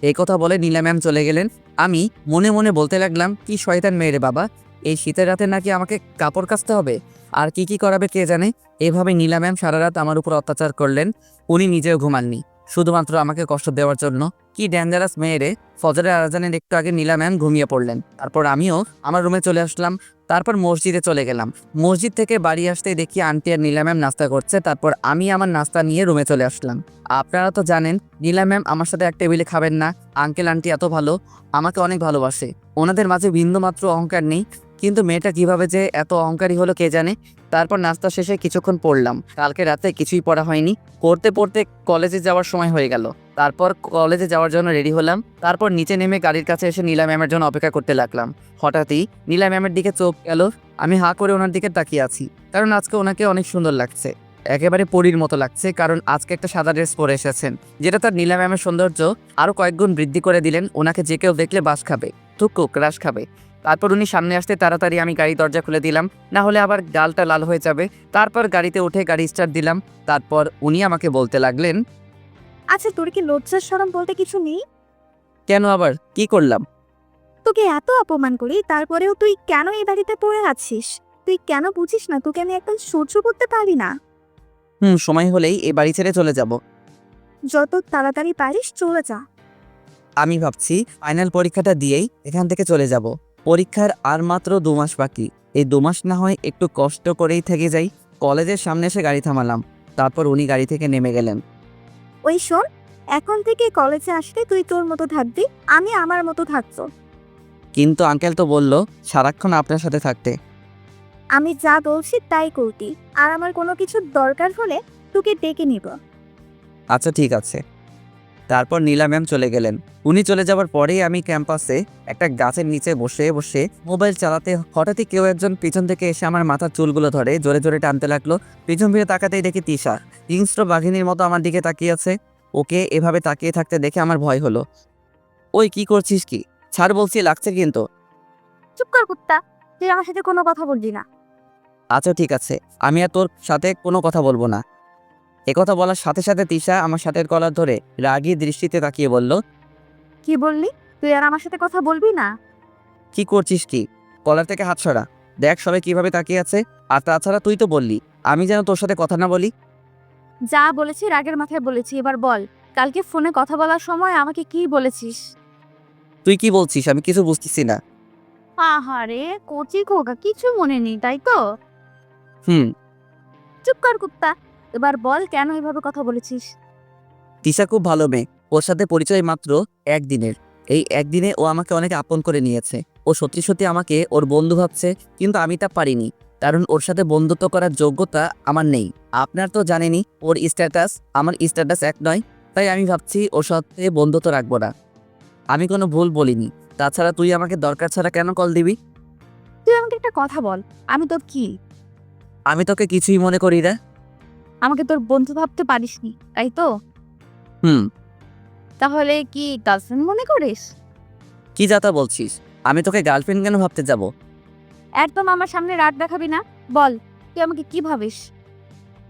এই কথা বলে নীলা ম্যাম চলে গেলেন। আমি মনে মনে বলতে লাগলাম, কি শয়তান মেয়ে রে বাবা, এই শীতের রাতে নাকি আমাকে কাপড় কাচতে হবে, আর কি কি করাবে কে জানে। এভাবে নীলা ম্যাম সারা রাত আমার উপর অত্যাচার করলেন। উনি নিজেও ঘুমাননি, শুধুমাত্র আমাকে কষ্ট দেওয়ার জন্য। কি ডেঞ্জারাস মেয়ে রে। ফজরের আজানের একটু আগে নীলা ম্যাম ঘুমিয়ে পড়লেন। তারপর আমিও আমার রুমে চলে আসলাম। তারপর মসজিদে চলে গেলাম। মসজিদ থেকে বাড়ি আসতেই দেখি আন্টি আর নীলা ম্যাম নাস্তা করছে। তারপর আমি আমার নাস্তা নিয়ে রুমে চলে আসলাম। আপনারা তো জানেন নীলা ম্যাম আমার সাথে এক টেবিলে খাবেন না। আঙ্কেল আন্টি এত ভালো, আমাকে অনেক ভালোবাসে। ওনাদের মাঝে বিন্দুমাত্র অহংকার নেই, কিন্তু মেয়েটা কিভাবে যে এত অহংকারী হলো কে জানে। তারপর নাস্তা শেষে কিছুক্ষণ পড়লাম। কালকে রাতে কিছুই পড়া হয়নি। পড়তে পড়তে কলেজে যাওয়ার সময় হয়ে গেল। তারপর কলেজে যাওয়ার জন্য রেডি হলাম। তারপর নিচে নেমে গাড়ির কাছে এসে নীলা ম্যামের জন্য অপেক্ষা করতে লাগলাম। হঠাৎই নীলা ম্যামের দিকে চোখ গেল। আমি হাঁ করে ওনার দিকে তাকিয়ে আছি, কারণ আজকে ওনাকে অনেক সুন্দর লাগছে, একেবারে পরীর মতো লাগছে। কারণ আজকে একটা সাদা ড্রেস পরে এসেছেন, যেটা তার নীলা ম্যামের সৌন্দর্য আরও কয়েক গুণ বৃদ্ধি করে দিলেন। ওনাকে যে কেউ দেখলে বাস খাবে, থুকু ক্রাশ খাবে। তারপর উনি সামনে আসতে তাড়াতাড়ি আমি গাড়ি দরজা খুলে দিলাম, না হলে আবার গালটা লাল হয়ে যাবে। তারপর গাড়িতে উঠে গাড়ি স্টার্ট দিলাম। তারপর উনি আমাকে বলতে লাগলেন, আচ্ছা, তোর কি লজ্জা শরম বলতে কিছু নেই? কেন আবার কি করলাম? তোকে এত অপমান করি, তারপরেও তুই কেন এই বাড়িতে পড়ে আছিস? তুই কেন বুঝিস না তোকে আমি একদম সহ্য করতে পারি না? সময় হলেই এই বাড়ি ছেড়ে চলে যাব। যত তাড়াতাড়ি পারিস চলে যা। আমি ভাবছি ফাইনাল পরীক্ষাটা দিয়েই এখান থেকে চলে যাব। পরীক্ষার আর মাত্র 2 মাস বাকি। এই 2 মাস না হয় একটু কষ্ট করেই থেকে যাই। কলেজের সামনে এসে গাড়ি থামালাম। তারপর উনি গাড়ি থেকে নেমে গেলেন। ওই শোন, এখন থেকে কলেজে আসলে তুই তোর মতো থাকবি, আমি আমার মতো থাকবো। কিন্তু আঙ্কেল তো বলল সারাক্ষণ আপনার সাথে থাকতে। আমি যা বলছি তাই করতি, আর আমার কোনো কিছু দরকার হলে তোকে ডেকে নিব। আচ্ছা ঠিক আছে। তারপর নীলা ম্যাম চলে গেলেন। উনি চলে যাওয়ার পরেই আমি ক্যাম্পাসে একটা গাছের নিচে বসে বসে মোবাইল চালাতে হঠাৎই কেউ একজন পিছন থেকে এসে আমার মাথার চুলগুলো ধরে জোরে জোরে টানতে লাগলো। পিছন ফিরে তাকাতেই দেখি তিশা হিংস্র বাঘিনীর মতো আমার দিকে তাকিয়ে আছে। ওকে এভাবে তাকিয়ে থাকতে দেখে আমার ভয় হলো। ওই কি করছিস কি? ছাড় বলছি, লাগছে কিন্তু। চুপ কর কুত্তা, তুই আমার সাথে কোনো কথা বলবি না। আচ্ছা ঠিক আছে, আমি আর তোর সাথে কোনো কথা বলবো না। একথা বলার সাথে সাথে তিশা আমার সাথের কলার ধরে রাগী দৃষ্টিতে তাকিয়ে বলল, কি বললি? তুই আর আমার সাথে কথা বলবি না? কি করছিস কি? কলার থেকে হাত সরা। দেখ সবাই কিভাবে তাকিয়ে আছে। আর তাছাড়া তুই তো বললি আমি যেন তোর সাথে কথা না বলি। যা বলেছি রাগের মাথায় বলেছি, এবার বল কালকে ফোনে কথা বলার সময় আমাকে কি বলেছিস? তুই কি বলছিস আমি কিছু বুঝতেছি না। আহারে কচি খোকা, কিছু মনে নেই তাই তো? হুম। চুপ কর কুত্তা, এবার বল কেন এভাবে কথা বলেছিস? তিশা খুব ভালো মেয়ে। ওর সাথে পরিচয় মাত্র একদিনের। এই একদিনে ও আমাকে অনেক আপন করে নিয়েছে। ও সত্যি সত্যি আমাকে ওর বন্ধু ভাবছে, কিন্তু আমি তা পারিনি, কারণ ওর সাথে বন্ধুত্ব করার যোগ্যতা আমার নেই। আপনার তো জানেনই ওর স্ট্যাটাস আমার স্ট্যাটাস এক নয়, তাই আমি ভাবছি ওর সাথে বন্ধুত্ব রাখবো না। আমি কোনো ভুল বলিনি। তাছাড়া তুই আমাকে দরকার ছাড়া কেন কল দিবি? তুই আমাকে একটা কথা বল, আমি তোর কি? আমি তোকে কিছুই মনে করি না। আমাকে তোর বন্ধু ভাবতে পারিসনি তাই তো? হুম। তাহলে কি গার্লফ্রেন্ড মনে করিস? কি যাতা বলছিস? আমি তোকে গার্লফ্রেন্ড কেন ভাবতে যাব? একদম আমার সামনে রাগ দেখাবি না। বল তুই আমাকে কি ভাবিস?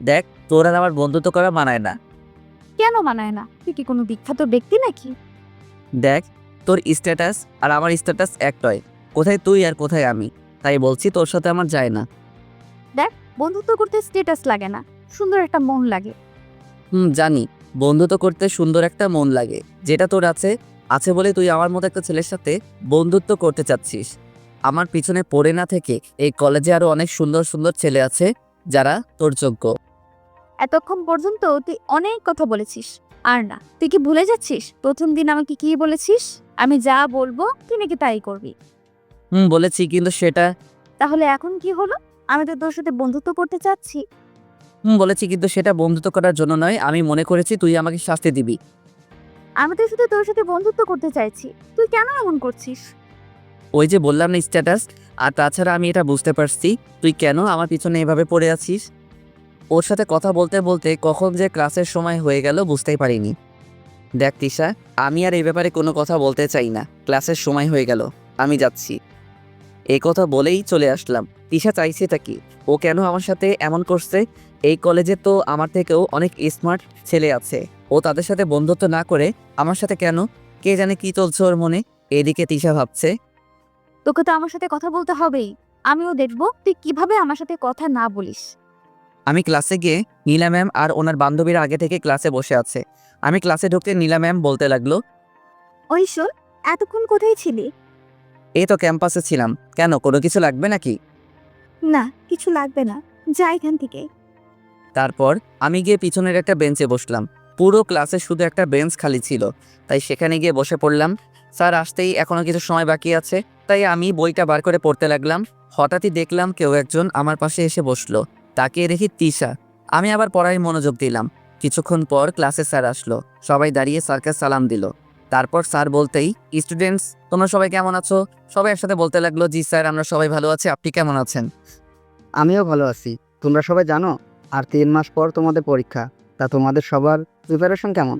দেখ তোর আর আমার বন্ধুত্ব করা মানায় না। কেন মানায় না? তুই কি কোনো বিখ্যাত ব্যক্তি নাকি? দেখ তোর স্ট্যাটাস আর আমার স্ট্যাটাস এক নয়। কোথায় তুই আর কোথায় আমি, তাই বলছি তোর সাথে আমার যায় না। বন্ধুত্ব করতে স্ট্যাটাস লাগে না, সুন্দর একটা মন লাগে। জানি বন্ধুত্ব করতে সুন্দর একটা মন লাগে, যেটা তোর আছে। আছে বলে তুই আমার মতো একটা ছেলের সাথে বন্ধুত্ব করতে চাচ্ছিস। আমার পিছনে পড়ে না থেকে এই কলেজে আরো অনেক সুন্দর সুন্দর ছেলে আছে যারা তোর যোগ্য। এতক্ষণ পর্যন্ত তুই অনেক কথা বলেছিস, আর না তুই কি ভুলে যাচ্ছিস প্রথম দিন আমাকে কি বলেছিস? আমি যা বলবো তুই নাকি তাই করবি। বলেছি, কিন্তু সেটা তাহলে এখন কি হলো? আমি তো তোর সাথে বন্ধুত্ব করতে চাচ্ছি। বলেছি, কিন্তু সেটা বন্ধুত্ব করার জন্য নয়। আমি মনে করেছি তুই আমাকে শাস্তি দিবি। আমি তো শুধু তোর সাথে বন্ধুত্ব করতে চাইছি, তুই কেন এমন করছিস? ওই যে বললাম না স্ট্যাটাস। আর তাছাড়া আমি এটা বুঝতে পারছি তুই কেন আমার পিছনে এভাবে পড়ে আছিস। ওর সাথে কথা বলতে বলতে কখন যে ক্লাসের সময় হয়ে গেল বুঝতেই পারিনি। দেখ তিশা, আমি আর এই ব্যাপারে কোনো কথা বলতে চাই না। ক্লাসের সময় হয়ে গেল, আমি যাচ্ছি। এই কথা বলেই চলে আসলাম। তিশা চাইছেটা কি? ও কেন আমার সাথে এমন করছে? এই কলেজে তো আমার থেকেও অনেক স্মার্ট ছেলে আছে। ও তাদের সাথে বন্ধুত্ব না করে আমার সাথে কেন? কে জানে কি চলছে ওর মনে। এদিকে তিশা ভাবছে, তোকে তো আমার সাথে কথা বলতে হবেই, আমিও দেখবো তুই কিভাবে আমার সাথে কথা না বলিস। আমি ক্লাসে গিয়ে নীলা ম্যাম আর ওনার বান্ধবীরা আগে থেকে ক্লাসে বসে আছে। আমি ক্লাসে ঢুকতে নীলা ম্যাম বলতে লাগলো, ওই শোন, এতক্ষণ কোথায় ছিলি? এই তো ক্যাম্পাসে ছিলাম। কেন, কোনো কিছু লাগবে নাকি? না কিছু লাগবে না, যা এখান থেকে। তারপর আমি গিয়ে পিছনের একটা বেঞ্চে বসলাম। পুরো ক্লাসে শুধু একটা বেঞ্চ খালি ছিল, তাই সেখানে গিয়ে বসে পড়লাম। স্যার আসতেই এখনো কিছু সময় বাকি আছে, তাই আমি বইটা বার করে পড়তে লাগলাম। হঠাৎই দেখলাম কেউ একজন আমার পাশে এসে বসলো। তাকিয়ে দেখি তিশা। আমি আবার পড়ায় মনোযোগ দিলাম। কিছুক্ষণ পর ক্লাসে স্যার আসলো। সবাই দাঁড়িয়ে স্যারকে সালাম দিল। তারপর স্যার বলতেই, স্টুডেন্টস তোমরা সবাই কেমন আছো? সবাই একসাথে বলতে লাগলো, জি স্যার আমরা সবাই ভালো আছি, আপনি কেমন আছেন? আমিও ভালো আছি। তোমরা সবাই জানো আর 3 মাস পর তোমাদের পরীক্ষা। তা তোমাদের সবার প্রিপারেশন কেমন?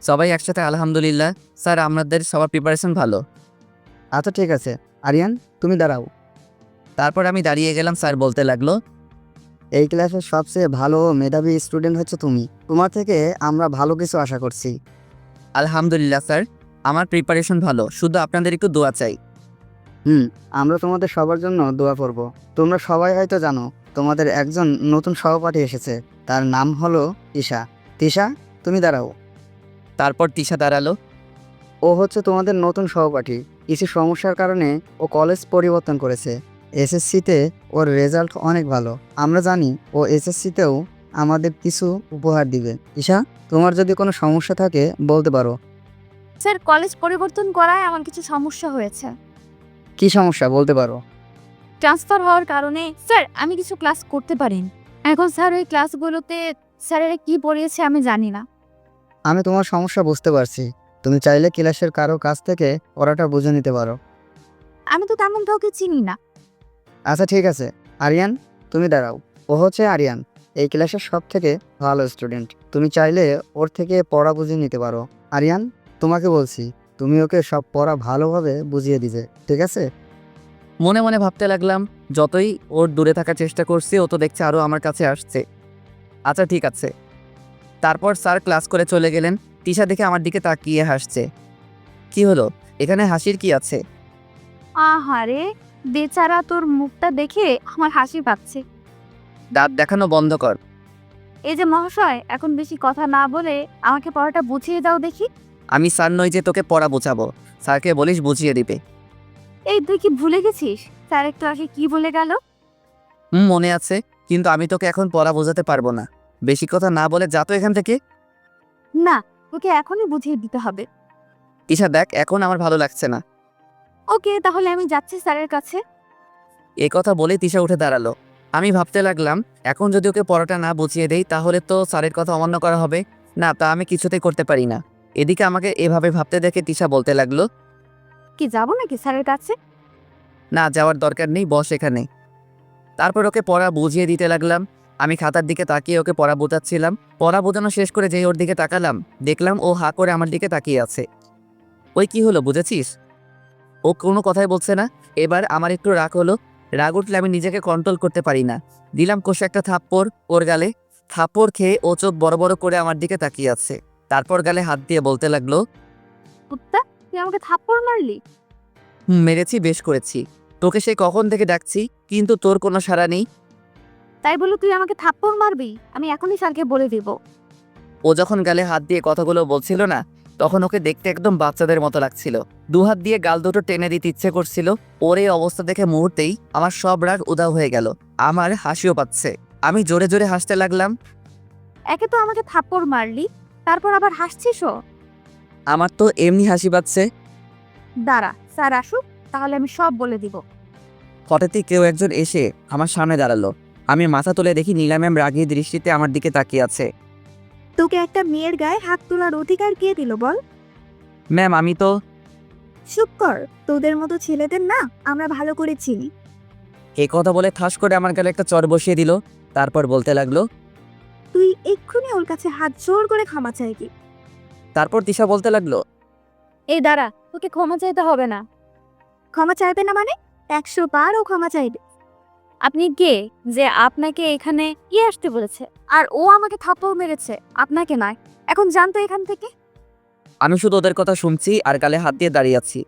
সবাই একসাথে আলহামদুলিল্লাহ স্যার, আমাদের সবার প্রিপারেশন ভালো। আচ্ছা ঠিক আছে, আরিয়ান তুমি দাঁড়াও। তারপর আমি দাঁড়িয়ে গেলাম। স্যার বলতে লাগলো, এই ক্লাসের সবচেয়ে ভালো ও মেধাবী স্টুডেন্ট হচ্ছে তুমি। তোমার থেকে আমরা ভালো কিছু আশা করছি। আলহামদুলিল্লাহ স্যার, আমার প্রিপারেশন ভালো, শুধু আপনাদের একটু দোয়া চাই। আমরা তোমাদের সবার জন্য দোয়া করব। তোমরা সবাই হয়তো জানো তোমাদের একজন নতুন সহপাঠী এসেছে, তার নাম হলো তিশা। তিশা তুমি দাঁড়াও। তারপর তিশা দাঁড়ালো। ও হচ্ছে তোমাদের নতুন সহপাঠী। কিছু সমস্যার কারণে ও কলেজ পরিবর্তন করেছে। এসএসসিতে ওর রেজাল্ট অনেক ভালো। আমরা জানি ও এসএসসিতেও আমাদের কিছু উপহার দিবে। ঈশা, তোমার যদি কোনো সমস্যা থাকে বলতে পারো। স্যার কলেজ পরিবর্তন করায় আমার কিছু সমস্যা হয়েছে। কি সমস্যা বলতে পারো? ট্রান্সফার হওয়ার কারণে স্যার আমি কিছু ক্লাস করতে পারিনি। এখন স্যার ওই ক্লাসগুলোতে স্যারেরা কি পড়িয়েছে আমি জানি না। আমি তোমার সমস্যা বুঝতে পারছি। তুমি চাইলে ক্লাসের কারো কাছ থেকে পড়াটা বুঝে নিতে পারো। আমি তো তেমন কাউকে চিনি না। আচ্ছা ঠিক আছে, আরিয়ান তুমি দাঁড়াও। ও হচ্ছে আরিয়ান, এই ক্লাসের সব থেকে ভালো স্টুডেন্ট। তুমি চাইলে ওর থেকে পড়া বুঝিয়ে নিতে পারো। আরিয়ান, তোমাকে বলছি, তুমি ওকে সব পড়া ভালোভাবে বুঝিয়ে দিবে, ঠিক আছে? মনে মনে ভাবতে লাগলাম, যতই ওর দূরে থাকার চেষ্টা করছি ও তো দেখছে আরও আমার কাছে আসছে। আচ্ছা ঠিক আছে। তারপর স্যার ক্লাস করে চলে গেলেন। তিশা দেখে আমার দিকে তাকিয়ে হাসছে। কি হলো, এখানে হাসির কি আছে? আহারে, বেচারা, তোর মুখটা দেখে আমার হাসি পাচ্ছে। দাঁত দেখানো বন্ধ কর। এই যে মহাশয়, এখন বেশি কথা না বলে আমাকে পড়াটা বুঝিয়ে দাও দেখি। আমি স্যার নই যে তোকে পড়া বোঝাবো। স্যারকে বলিস বুঝিয়ে দিবে। এই তুই কি ভুলে গেছিস স্যার একটু আগে কি বলে গেল? মনে আছে, কিন্তু আমি তোকে এখন পড়া বোঝাতে পারবো না। বেশি কথা না বলে যা তো এখান থেকে। না, তোকে এখনই বুঝিয়ে দিতে হবে। তিশা দেখ, এখন আমার ভালো লাগছে না। ওকে, তাহলে আমি যাচ্ছি স্যারের কাছে। এ কথা বলে তিশা উঠে দাঁড়ালো। আমি ভাবতে লাগলাম, এখন যদি ওকে পড়াটা না বুঝিয়ে দেই তাহলে তো স্যারের কথা অমান্য করা হবে। না, তা আমি কিছুতেই করতে পারি না। এদিকে আমাকে এভাবে ভাবতে দেখে তিশা বলতে লাগলো, কি যাবো নাকি স্যারের কাছে? না যাওয়ার দরকার নেই, বস এখানে। তারপর ওকে পড়া বুঝিয়ে দিতে লাগলাম। আমি খাতার দিকে তাকিয়ে ওকে পড়া বোঝাচ্ছিলাম। পড়া বোঝানো শেষ করে যেই ওর দিকে তাকালাম, দেখলাম ও হা করে আমার দিকে তাকিয়ে আছে। ওই কি হলো বুঝেছিস? ও কোনো কথাই বলছে না। এবার আমার একটু রাগ হলো। রাগ উঠলে আমি নিজেকে কন্ট্রোল করতে পারি না। দিলাম কষে একটা থাপ্পড় ওর গালে। থাপ্পড় খেয়ে ও চোখ বড় বড় করে আমার দিকে তাকিয়ে আছে। তারপর গালে হাত দিয়ে বলতে লাগলো, কুত্তা, তুই আমাকে থাপ্পড় মারলি? মেরেছি, বেশ করেছি। তোকে সেই কখন থেকে ডাকছি, কিন্তু তোর কোনো সাড়া নেই। তাই বলে তুই আমাকে থাপ্পড় মারবি? আমি এখনই স্যারকে বলে দিব। ও যখন গালে হাত দিয়ে কথাগুলো বলছিল না, তখন ওকে দেখতে একদম বাচ্চাদের মতো লাগছিল। দুহাত দিয়ে গাল দুটো টেনে দিতে ইচ্ছে করছিল। ওর এই অবস্থা দেখে মুহূর্তেই আমার সব রাগ উধাও হয়ে গেল। আমার হাসিও পাচ্ছে। আমি জোরে জোরে হাসতে লাগলাম। একে তো আমাকে থাপ্পড় মারলি, তারপর আবার হাসছিসও। আমার তো এমনি হাসি পাচ্ছে। দাঁড়া, স্যার আসুক, তাহলে আমি সব বলে দিব। হঠাৎই কেউ একজন এসে আমার সামনে দাঁড়ালো। আমি মাথা তুলে দেখি নীলা ম্যাম রাগী দৃষ্টিতে আমার দিকে তাকিয়ে আছে। তোকে একটা মেয়ের গায়ে হাত তোলার অধিকার কে দিল বল? ম্যাম আমি তো। চুপ কর, তোদের মতো ছেলেদের না আমরা ভালো করে চিনি। এই কথা বলে ঠাস করে আমার গালে একটা চড় বসিয়ে দিল। তারপর বলতে লাগলো, তুই এক্ষুনি ওর কাছে হাত জোর করে ক্ষমা চাইবি। তারপর দিশা বলতে লাগলো, এই দাঁড়া, তোকে ক্ষমা চাইতে হবে না। ক্ষমা চাইবে না মানে? 100 বার ও ক্ষমা চাইবে। আপনি কে যে আপনাকে এখানে কি আসতে বলেছে? আর ও আমাকে থাপ্পড় মেরেছে, আপনাকে নয়। এখন জানতো এখান থেকে। আমি শুধু ওদের কথা শুনছি আর গালে হাত দিয়ে দাঁড়িয়ে আছি।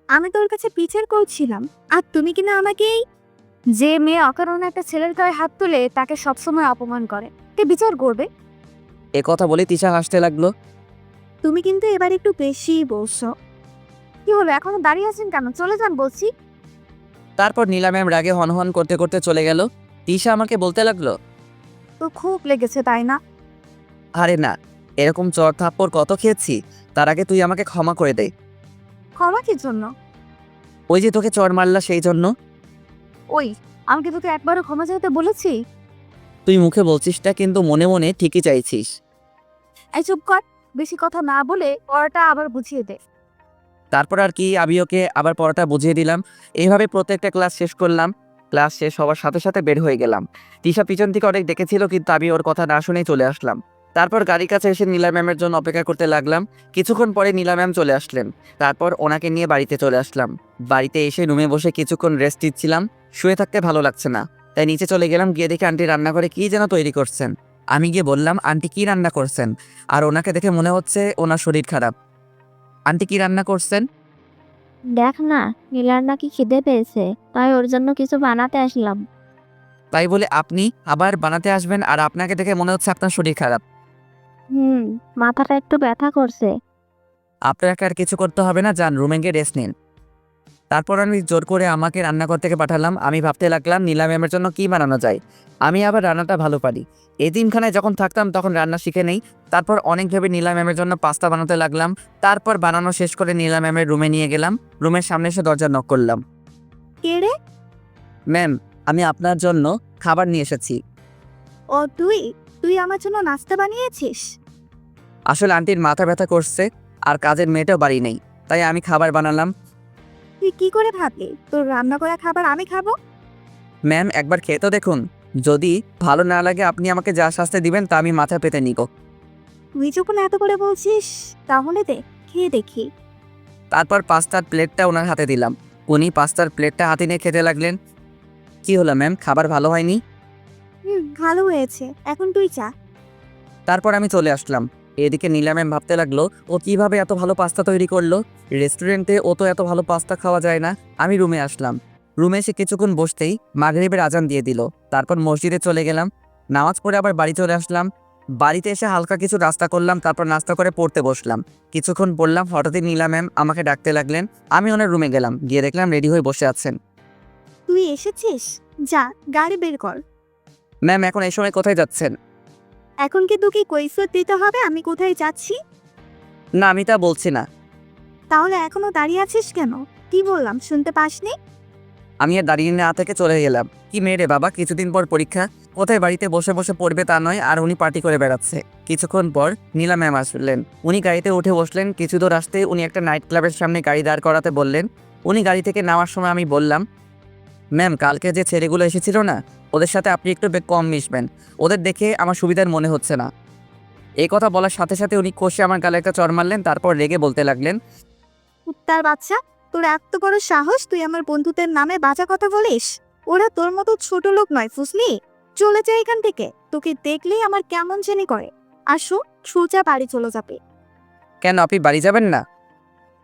আমি তোর কাছে পিছের করছিলাম, আর তুমি কিনা আমাকেই। যে মেয়ে অকারণে একটা ছেলের গায়ে হাত তুলে তাকে সবসময় অপমান করে, কে বিচার করবে? এ কথা বলে তিশা হাসতে লাগলো। তুমি কিন্তু এবার একটু বেশি বলছো। কি হলো, এখনো দাঁড়িয়ে আছেন কেন? চলে যান বলছি। তারপর নীলা ম্যাম রাগে হনহন করতে করতে চলে গেল। তিশা আমাকে বলতে লাগলো, তো খুব লেগেছে তাই না? আরে না, এরকম চড় থাপ্পড় কত খেয়েছি। তার আগে তুই আমাকে ক্ষমা করে দে। ক্ষমা কি জন্য? ওই যে তোকে চড় মারলা সেই জন্য। ওই, আমাকে তোকে একবারও ক্ষমা চাইতে বলেছি? তুই মুখে বলছিসটা, কিন্তু মনে মনে ঠিকই চাইছিস। এই চুপ কর, বেশি কথা না বলে পড়াটা আবার বুঝিয়ে দে। তারপর আর কি, আমি ওকে আবার পড়াটা বুঝিয়ে দিলাম। এইভাবে প্রত্যেকটা ক্লাস শেষ করলাম। ক্লাস শেষ হওয়ার সাথে সাথে বের হয়ে গেলাম। তিশা পিছন থেকে অনেক ডেকেছিল, কিন্তু আমি ওর কথা না শুনেই চলে আসলাম। তারপর গাড়ির কাছে এসে নীলা ম্যামের জন্য অপেক্ষা করতে লাগলাম। কিছুক্ষণ পরে নীলা ম্যাম চলে আসলেন। তারপর ওনাকে নিয়ে বাড়িতে চলে আসলাম। বাড়িতে এসে রুমে বসে কিছুক্ষণ রেস্ট নিচ্ছিলাম। শুয়ে থাকতে ভালো লাগছে না, তাই নিচে চলে গেলাম। গিয়ে দেখি আন্টি রান্নাঘরে কী যেন তৈরি করছেন। আমি গিয়ে বললাম, আন্টি কী রান্না করছেন? আর ওনাকে দেখে মনে হচ্ছে ওনার শরীর খারাপ। আন্টি কী রান্না করছেন? দেখ না, নীলার নাকি খিদে পেয়েছে, তাই ওর জন্য কিছু বানাতে আসলাম। তাই বলে আপনি আবার বানাতে আসবেন, আর আপনাকে দেখে মনে হচ্ছে আপনার শরীর খারাপ। মাথাটা একটু ব্যথা করছে। আপনাকে আর কিছু করতে হবে না, যান রুমে গিয়ে রেস্ট নিন। তারপর আমি জোর করে আমাকে রান্নাঘর থেকে পাঠালাম। আমি ভাবতে লাগলাম নীলা ম্যামের জন্য কী বানানো যায়। আমি আবার রান্নাটা ভালো পারি। এতিমখানায় যখন থাকতাম তখন রান্না শিখে নেই। তারপর অনেক ভেবে নীলা ম্যামের জন্য পাস্তা বানাতে লাগলাম। তারপর বানানো শেষ করে নীলা ম্যামের রুমে নিয়ে গেলাম। রুমের সামনে এসে দরজা নক করলাম। কে রে? ম্যাম, আমি আপনার জন্য খাবার নিয়ে এসেছি। ও তুই তুই আমার জন্য নাস্তা বানিয়েছিস? আসলে আন্টির মাথা ব্যথা করছে আর কাজের মেয়েটাও বাড়ি নেই, তাই আমি খাবার বানালাম। তুই কি করে ভাবলি তোর রান্না করা খাবার আমি খাবো? ম্যাম একবার খেয়ে তো দেখুন, যদি ভালো না লাগে আপনি আমাকে যা শাস্তি দিবেন তা আমি মাথা পেতে নিব। তুই যখন এত করে বলছিস তাহলে দে, খেয়ে দেখি। তারপর পাস্তার প্লেটটা ওনার হাতে দিলাম। উনি পাস্তার প্লেটটা হাতে নিয়ে খেতে লাগলেন। কি হলো ম্যাম, খাবার ভালো হয়নি? ভালো হয়েছে, এখন তুই চা। তারপর আমি চলে আসলাম। এদিকে নীলা ম্যাম ভাবতে লাগলো ও কিভাবে এত ভালো পাস্তা তৈরি করলো। রেস্টুরেন্টে ও তো এত ভালো পাস্তা খাওয়া যায় না। আমি রুমে আসলাম। রুমে এসে কিছুক্ষণ বসতেই মাগরিবের আজান দিয়ে দিল। তারপর মসজিদে চলে গেলাম, নামাজ পড়ে আবার বাড়ি চলে আসলাম। বাড়িতে এসে হালকা কিছু নাস্তা করলাম, তারপর নাস্তা করে পড়তে বসলাম। কিছুক্ষণ পড়লাম, হঠাৎই নীলা ম্যাম আমাকে ডাকতে লাগলেন। আমি ওনার রুমে গেলাম, গিয়ে দেখলাম রেডি হয়ে বসে আছেন। তুই এসেছিস, যা গাড়ি বের কর। ম্যাম এখন এই সময় কোথায় যাচ্ছেন? এখন কি তোকে কৈফিয়ত দিতে হবে আমি কোথায় যাচ্ছি? না আমি তা বলছি না। তাহলে এখনো দাঁড়িয়ে আছিস কেন? কি বললাম শুনতে পাসনি? আমি আর দাঁড়িয়ে না থেকে চলে গেলাম। কি মেয়ে রে বাবা, কিছুদিন পর পরীক্ষা, কোথায় বাড়িতে বসে বসে পড়বে তা নয়, আর উনি পার্টি করে বেড়াচ্ছে। কিছুক্ষণ পর নীলা ম্যাম আসলেন। উনি গাড়িতে উঠে বসলেন। কিছু দূর আসতে উনি একটা নাইট ক্লাবের সামনে গাড়ি দাঁড় করাতে বললেন। উনি গাড়ি থেকে নামার সময় আমি বললাম, ম্যাম কালকে যে ছেলেগুলো এসেছিল না, ওদের সাথে আপনি একটু কম মিশবেন, ওদের দেখে আমার সুবিধার মনে হচ্ছে না। এই কথা বলার সাথে সাথে উনি কষে আমার গালে একটা চড় মারলেন। তারপর রেগে বলতে লাগলেন, কুত্তার বাচ্চা, তোর এত বড় সাহস তুই আমার বন্ধুদের নামে বাজে কথা বলিস? ওরা তোর মতো ছোট লোক নয়, বুঝলি? চলে যা এখান থেকে, তোকে দেখলেই আমার কেমন জানি করে। আসো, সোজা বাড়ি চলে যাবে। কেন আপনি বাড়ি যাবেন না?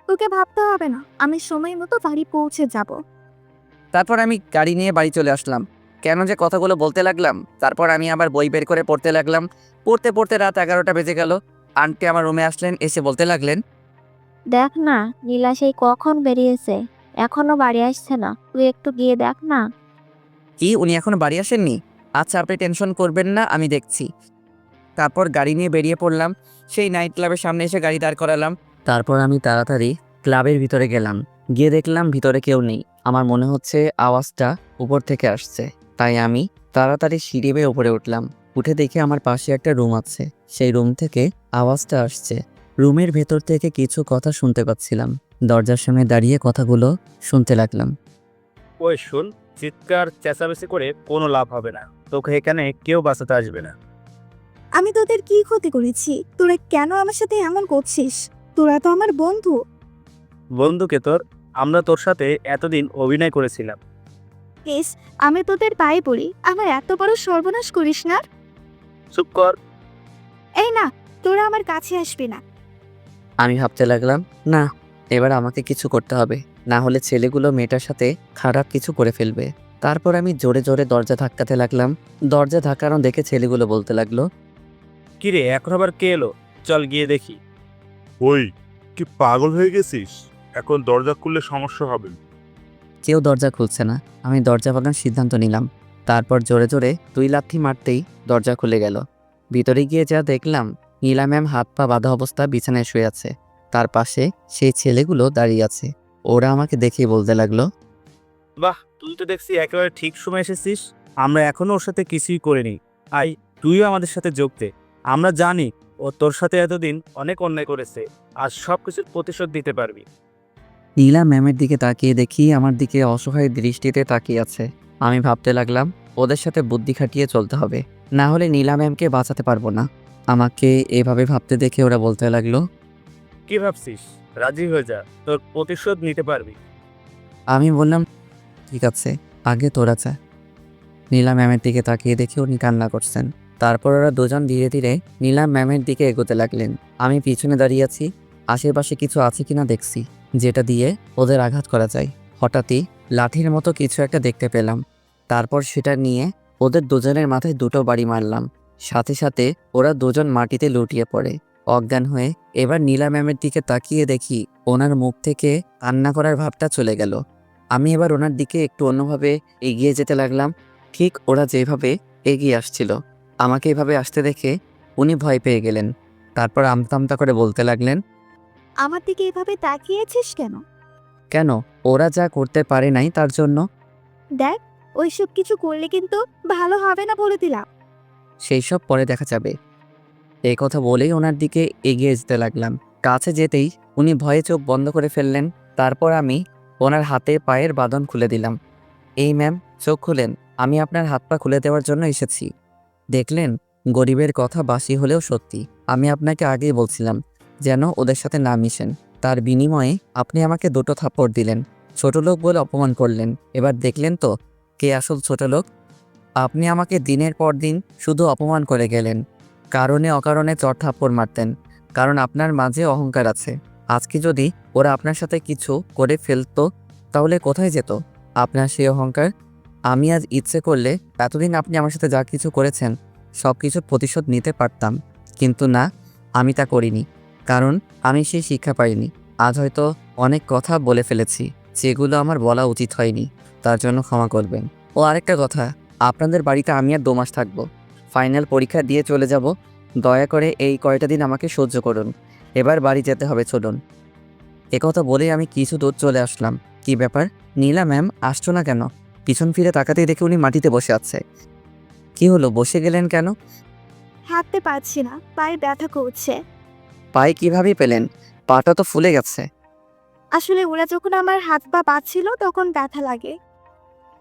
তোকে ভাবতে হবে না, আমি সময় মতো বাড়ি পৌঁছে যাব। তারপর আমি গাড়ি নিয়ে বাড়ি চলে আসলাম। কেন যে কথাগুলো বলতে লাগলাম। তারপর আমি আবার বই বের করে পড়তে লাগলাম। পড়তে পড়তে রাত 11টা বেজে গেল। আন্টি আমার রুমে আসলেন, এসে বলতে লাগলেন, দেখ না, নীলা সেই কখন বেরিয়েছে, এখনো বাড়ি আসছে না, তুই একটু গিয়ে দেখ না। কি উনি এখনো বাড়ি আসেননি? আচ্ছা আপনি টেনশন করবেন না, আমি দেখছি। তারপর গাড়ি নিয়ে বেরিয়ে পড়লাম। সেই নাইট ক্লাবের সামনে এসে গাড়ি দাঁড় করালাম। তারপর আমি তাড়াতাড়ি ক্লাবের ভিতরে গেলাম। গিয়ে দেখলাম ভিতরে কেউ নেই। আমার মনে হচ্ছে আওয়াজটা উপর থেকে আসছে, তাই আমি তাড়াতাড়ি সিঁড়ি বেয়ে উপরে উঠলাম। উঠে দেখে আমার পাশে একটা রুম আছে। সেই রুম থেকে আওয়াজটা আসছে। রুমের ভেতর থেকে কিছু কথা শুনতে পাচ্ছিলাম। দরজার সামনে দাঁড়িয়ে কথাগুলো শুনতে লাগলাম। ওই শুন, চিৎকার চেঁচামেচি করে কোনো লাভ হবে না, তোকে এখানে কেউ বাঁচাতে আসবে না। আমি তোদের কি ক্ষতি করেছি? তোরা কেন আমার সাথে এমন করছিস? তোরা তো আমার বন্ধু। বন্ধুকে তোর, আমরা তোর সাথে এতদিন অভিনয় করেছিলাম। প্লিজ, আমি তোদের পায়ে পড়ি, আমার এত বড় সর্বনাশ করিস না। চুপ কর। এই না, তোরা আমার কাছে আসবি না। আমি ভাবতে লাগলাম, না এবার আমাকে কিছু করতে হবে, না হলে ছেলেগুলো মেয়েটার সাথে খারাপ কিছু করে ফেলবে। তারপর আমি জোরে জোরে দরজা ধাক্কাতে লাগলাম। দরজা ধাক্কানো দেখে ছেলেগুলো বলতে লাগলো, কিরে এখন আবার কে এলো? চল গিয়ে দেখি। ওই, কি পাগল হয়ে গেছিস? এখন দরজা খুললে সমস্যা হবে। কেউ দরজা খুলছে না। আমি দরজা ভাঙার সিদ্ধান্ত নিলাম। তারপর জোরে জোরে 2 লাথি মারতেই দরজা খুলে গেল। ভিতরে গিয়ে যা দেখলাম, নীলা ম্যাম হাত পা বাঁধা অবস্থা বিছানায় শুয়ে আছে। তার পাশে সেই ছেলেগুলো দাঁড়িয়ে আছে। ওরা আমাকে দেখেই বলতে লাগলো, বাহ, তুই তো দেখছি একেবারে ঠিক সময় এসেছিস। আমরা এখনো ওর সাথে কিছুই করিনি। আই, তুইও আমাদের সাথে যোগ দে। আমরা জানি ও তোর সাথে এতদিন অনেক অন্যায় করেছে, আর সব কিছুর প্রতিশোধ দিতে পারবি। নীলা ম্যামের দিকে তাকিয়ে দেখি আমার দিকে অসহায় দৃষ্টিতে তাকিয়ে আছে। আমি ভাবতে লাগলাম ওদের সাথে বুদ্ধি খাটিয়ে চলতে হবে, না হলে নীলা ম্যামকে বাঁচাতে পারবো না। আমাকে এভাবে ভাবতে দেখে ওরা বলতে লাগলো, কি ভাবছিস? রাজি হয়ে যা, তোর প্রতিশোধ নিতে পারবি। আমি বললাম ঠিক আছে, আগে তোরা চা। নীলা ম্যামের দিকে তাকিয়ে দেখে উনি কান্না করছেন। তারপর ওরা দুজন ধীরে ধীরে নীলা ম্যামের দিকে এগোতে লাগলেন। আমি পিছনে দাঁড়িয়ে আছি, আশেপাশে কিছু আছে কিনা দেখছি, যেটা দিয়ে ওদের আঘাত করা যায়। হঠাৎই লাঠির মতো কিছু একটা দেখতে পেলাম। তারপর সেটা নিয়ে ওদের দুজনের মাথায় 2টো বাড়ি মারলাম। সাথে সাথে ওরা দুজন মাটিতে লুটিয়ে পড়ে অজ্ঞান হয়ে। এবার নীলা ম্যামের দিকে তাকিয়ে দেখি ওনার মুখ থেকে কান্না করার ভাবটা চলে গেল। আমি এবার ওনার দিকে একটু অন্যভাবে এগিয়ে যেতে লাগলাম, ঠিক ওরা যেভাবে এগিয়ে আসছিল। আমাকে এভাবে আসতে দেখে উনি ভয় পেয়ে গেলেন। তারপর আমতা আমতা করে বলতে লাগলেন, আমার দিকে এভাবে তাকিয়েছিস কেন? কেন? ওরা যা করতে পারে নাই তার জন্য। দেখ, ওইসব কিছু করলে কিন্তু ভালো হবে না বলে দিলাম। সেই সব পরে দেখা যাবে। এই কথা বলেই ওনার দিকে এগিয়ে যেতে লাগলাম। কাছে যেতেই উনি ভয়ে চোখ বন্ধ করে ফেললেন। তারপর আমি ওনার হাতে পায়ের বাঁধন খুলে দিলাম। এই ম্যাম, চোখ খুলেন, আমি আপনার হাত পা খুলে দেওয়ার জন্য এসেছি। দেখলেন, গরিবের কথা বাসি হলেও সত্যি। আমি আপনাকে আগেই বলছিলাম যেন ওদের সাথে না মিশেন। তার বিনিময়ে আপনি আমাকে 2টো থাপ্পড় দিলেন, ছোটলোক বলে অপমান করলেন। এবার দেখলেন তো কে আসল ছোটলোক। আপনি আমাকে দিনের পর দিন শুধু অপমান করে গেলেন, কারণে অকারণে চড় থাপ্পড় মারতেন, কারণ আপনার মাঝে অহংকার আছে। আজকে যদি ওরা আপনার সাথে কিছু করে ফেলতো তাহলে কোথায় যেত আপনার সেই অহংকার? আমি আজ ইচ্ছে করলে এতদিন আপনি আমার সাথে যা কিছু করেছেন সব কিছুর প্রতিশোধ নিতে পারতাম, কিন্তু না, আমি তা করিনি, কারণ আমি সেই শিক্ষা পাইনি। আজ হয়তো অনেক কথা বলে ফেলেছি যেগুলো আমার বলা উচিত হয়নি, তার জন্য ক্ষমা করবেন। ও আরেকটা কথা, আপনাদের বাড়িতে আমি আর 2 মাস থাকবো, ফাইনাল পরীক্ষা দিয়ে চলে যাব। দয়া করে এই কয়টা দিন আমাকে সহ্য করুন, এবার বাড়ি যেতে হবে, চলুন। একথা বলেই আমি কিছু দূর চলে আসলাম। কি ব্যাপার, নীলা ম্যাম আসছো না কেন? পিছন ফিরে তাকাতেই দেখে উনি মাটিতে বসে আছে। কি হলো, বসে গেলেন কেন? হাঁটতে পারছি না, পায়ে ব্যথা করছে। পায়ে কিভাবে পেলেন? পাটা তো ফুলে গেছে। আসলে ওরা যখন আমার হাত পা বাঁধছিল তখন ব্যথা লাগে।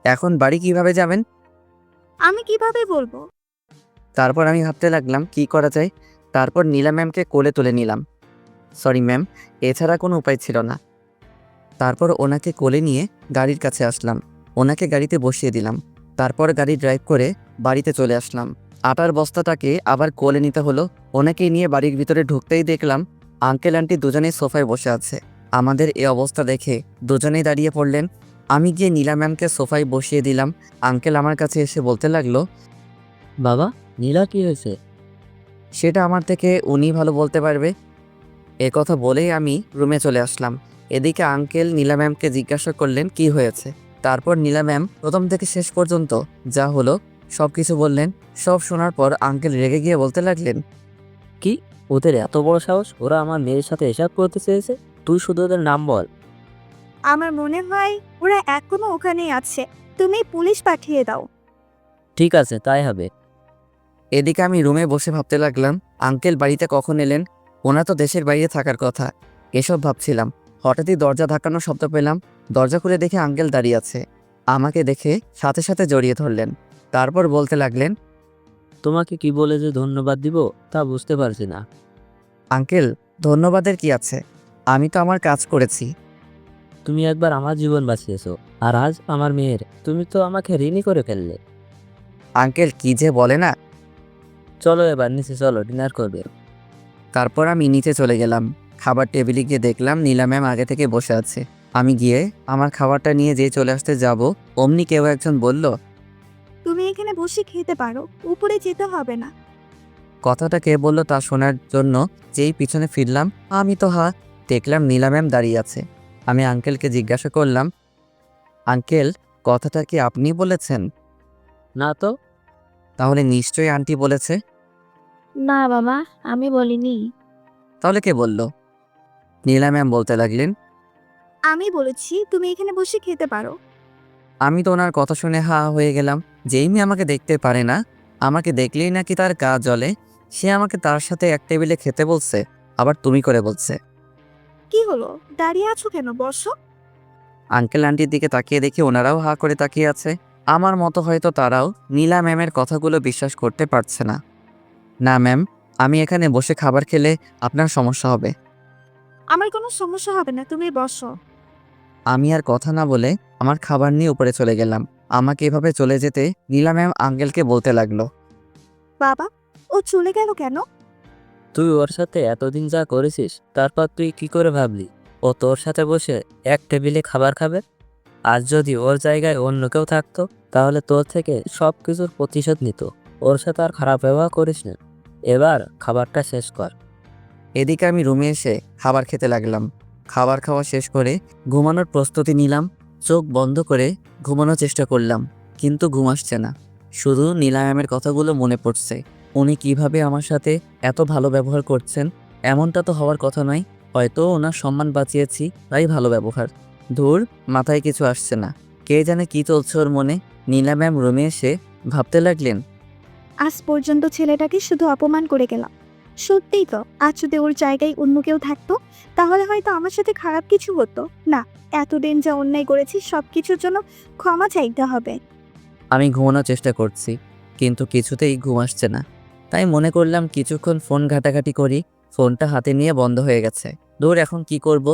এখন বাড়ি কিভাবে যাবেন? আমি কিভাবে বলবো? তারপর আমি ভাবতে লাগলাম কি করা যায়। তারপর নীলা ম্যামকে কোলে তুলে নিলাম। সরি ম্যাম, এছাড়া কোনো উপায় ছিল না। তারপর ওনাকে কোলে নিয়ে গাড়ির কাছে আসলাম, ওনাকে গাড়িতে বসিয়ে দিলাম। তারপর গাড়ি ড্রাইভ করে বাড়িতে চলে আসলাম। আটার বস্তাটাকে আবার কোলে নিতে হলো। ওনাকে নিয়ে বাড়ির ভিতরে ঢুকতেই দেখলাম আঙ্কেল আন্টি দুজনেই সোফায় বসে আছে। আমাদের এই অবস্থা দেখে দুজনেই দাঁড়িয়ে পড়লেন। আমি গিয়ে নীলা ম্যামকে সোফায় বসিয়ে দিলাম। আঙ্কেল আমার কাছে এসে বলতে লাগলো, বাবা, নীলা কি হয়েছে? সেটা আমার থেকে উনি ভালো বলতে পারবে। এ কথা বলেই আমি রুমে চলে আসলাম। এদিকে আঙ্কেল নীলা ম্যামকে জিজ্ঞাসা করলেন কি হয়েছে। তারপর নীলা ম্যাম প্রথম থেকে শেষ পর্যন্ত যা হলো সব কিছু বললেন। সব শোনার পর আঙ্কেল রেগে গিয়ে বলতে লাগলেন, কি, ওদের এত বড় সাহস? ওরা আমার মেয়ের সাথে এসব করতে চেয়েছে? তুই শুধু ওদের নাম বল। আমার মনে হয় ওরা এখনো ওখানেই আছে, তুমি পুলিশ পাঠিয়ে দাও। ঠিক আছে, তাই হবে। এদিকে আমি রুমে বসে ভাবতে লাগলাম আঙ্কেল বাড়িতে কখন এলেন, ওনা তো দেশের বাইরে থাকার কথা। এসব ভাবছিলাম, হঠাৎই দরজা ধাক্কানোর শব্দ পেলাম। দরজা খুলে দেখে আঙ্কেল দাঁড়িয়ে আছে। আমাকে দেখে সাথে সাথে জড়িয়ে ধরলেন। তারপর বলতে লাগলেন, তোমাকে কি বলে যে ধন্যবাদ দিব তা বুঝতে পারছি না। আঙ্কেল, ধন্যবাদের কি আছে, আমি তো আমার কাজ করেছি। তুমি একবার আমার জীবন বাঁচিয়েছো, আর আজ আমার মেয়ের। তুমি তো আমাকে ঋণী করে ফেললে। আঙ্কেল কি যে বলে না। চলো এবার নিচে চলো, ডিনার করবে। তারপর আমি নিচে চলে গেলাম। খাবার টেবিলে গিয়ে দেখলাম নীলা ম্যাম আগে থেকে বসে আছে। আমি গিয়ে আমার খাবারটা নিয়ে যেয়ে চলে আসতে যাব, অমনি কেউ একজন বলল, তুমি এখানে বসে খেতে পারো, উপরে যেতে হবে না। কথাটা কে বলল তা শোনার জন্য যেই পিছনে ফিরলাম, আমি তো দেখলাম নীলা ম্যাম দাঁড়িয়ে আছে। আমি আঙ্কেলকে জিজ্ঞাসা করলাম, আঙ্কেল, কথাটা কি আপনি বলেছেন? না তো। তাহলে নিশ্চয়ই আন্টি বলেছে। না বাবা, আমি বলিনি। তাহলে কে বলল? নীলা ম্যাম বলতে লাগলেন, আমি বলেছি তুমি এখানে বসে খেতে পারো। আমি তো ওনার কথা শুনে হয়ে গেলাম। যেই মেয়ে আমাকে দেখতে পারে না, আমাকে দেখলেই নাকি তার গা জ্বলে, সে আমাকে তার সাথে এক টেবিলে খেতে বলছে, আবার তুমি করে বলছে। কি হলো, দাঁড়িয়ে আছো কেন, বসো। আঙ্কেল আন্টির দিকে তাকিয়ে দেখি ওনারাও করে তাকিয়ে আছে। আমার মতো হয়তো তারাও নীলা ম্যামের কথাগুলো বিশ্বাস করতে পারছে না। না ম্যাম, আমি এখানে বসে খাবার খেলে আপনার সমস্যা হবে। আমার কোনো সমস্যা হবে না, তুমি বসো। আমি আর কথা না বলে আমার খাবার নিয়ে উপরে চলে গেলাম। আমাকে এভাবে চলে যেতে নীলা ম্যাম আঙ্কেলকে বলতে লাগলো, বাবা, ও চলে গেল কেন? তুই ওর সাথে এতদিন যা করেছিস, তারপর তুই কি করে ভাবলি ও তোর সাথে বসে এক টেবিলে খাবার খাবে? আজ যদি ওর জায়গায় অন্য কেউ থাকতো তাহলে তোর থেকে সব কিছুর প্রতিশোধ নিত। ওর সাথে আর খারাপ ব্যবহার করিস না। এবার খাবারটা শেষ কর। এদিকে আমি রুমে এসে খাবার খেতে লাগলাম। খাবার খাওয়া শেষ করে ঘুমানোর প্রস্তুতি নিলাম। চোখ বন্ধ করে ঘুমানোর চেষ্টা করলাম, কিন্তু ঘুম আসছে না। শুধু নীলা ম্যামের কথাগুলো মনে পড়ছে। উনি কিভাবে আমার সাথে এত ভালো ব্যবহার করছেন, এমনটা তো হওয়ার কথা নয়। হয়তো ওনার সম্মান বাঁচিয়েছি, তাই ভালো ব্যবহার। ধুর, মাথায় কিছু আসছে না। কে জানে কি চলছে ওর মনে। নীলা ম্যাম রুমে এসে ভাবতে লাগলেন, আজ পর্যন্ত ছেলেটাকে শুধু অপমান করে গেলাম, সত্যিই তো, আজ যদি ওর জায়গায় অন্য কেউ থাকতো তাহলে হয়তো আমার সাথে খারাপ কিছু হতো না। এতদিন যা অন্যায় করেছি সবকিছুর জন্য ক্ষমা চাইতে হবে। আমি ঘুমানোর চেষ্টা করছি, কিন্তু কিছুতেই ঘুম আসছে না। তাই মনে করলাম কিছুক্ষণ ফোন ঘাটাঘাটি করি। ফোনটা হাতে নিয়ে বন্ধ হয়ে গেছে। দূর, এখন কি করব?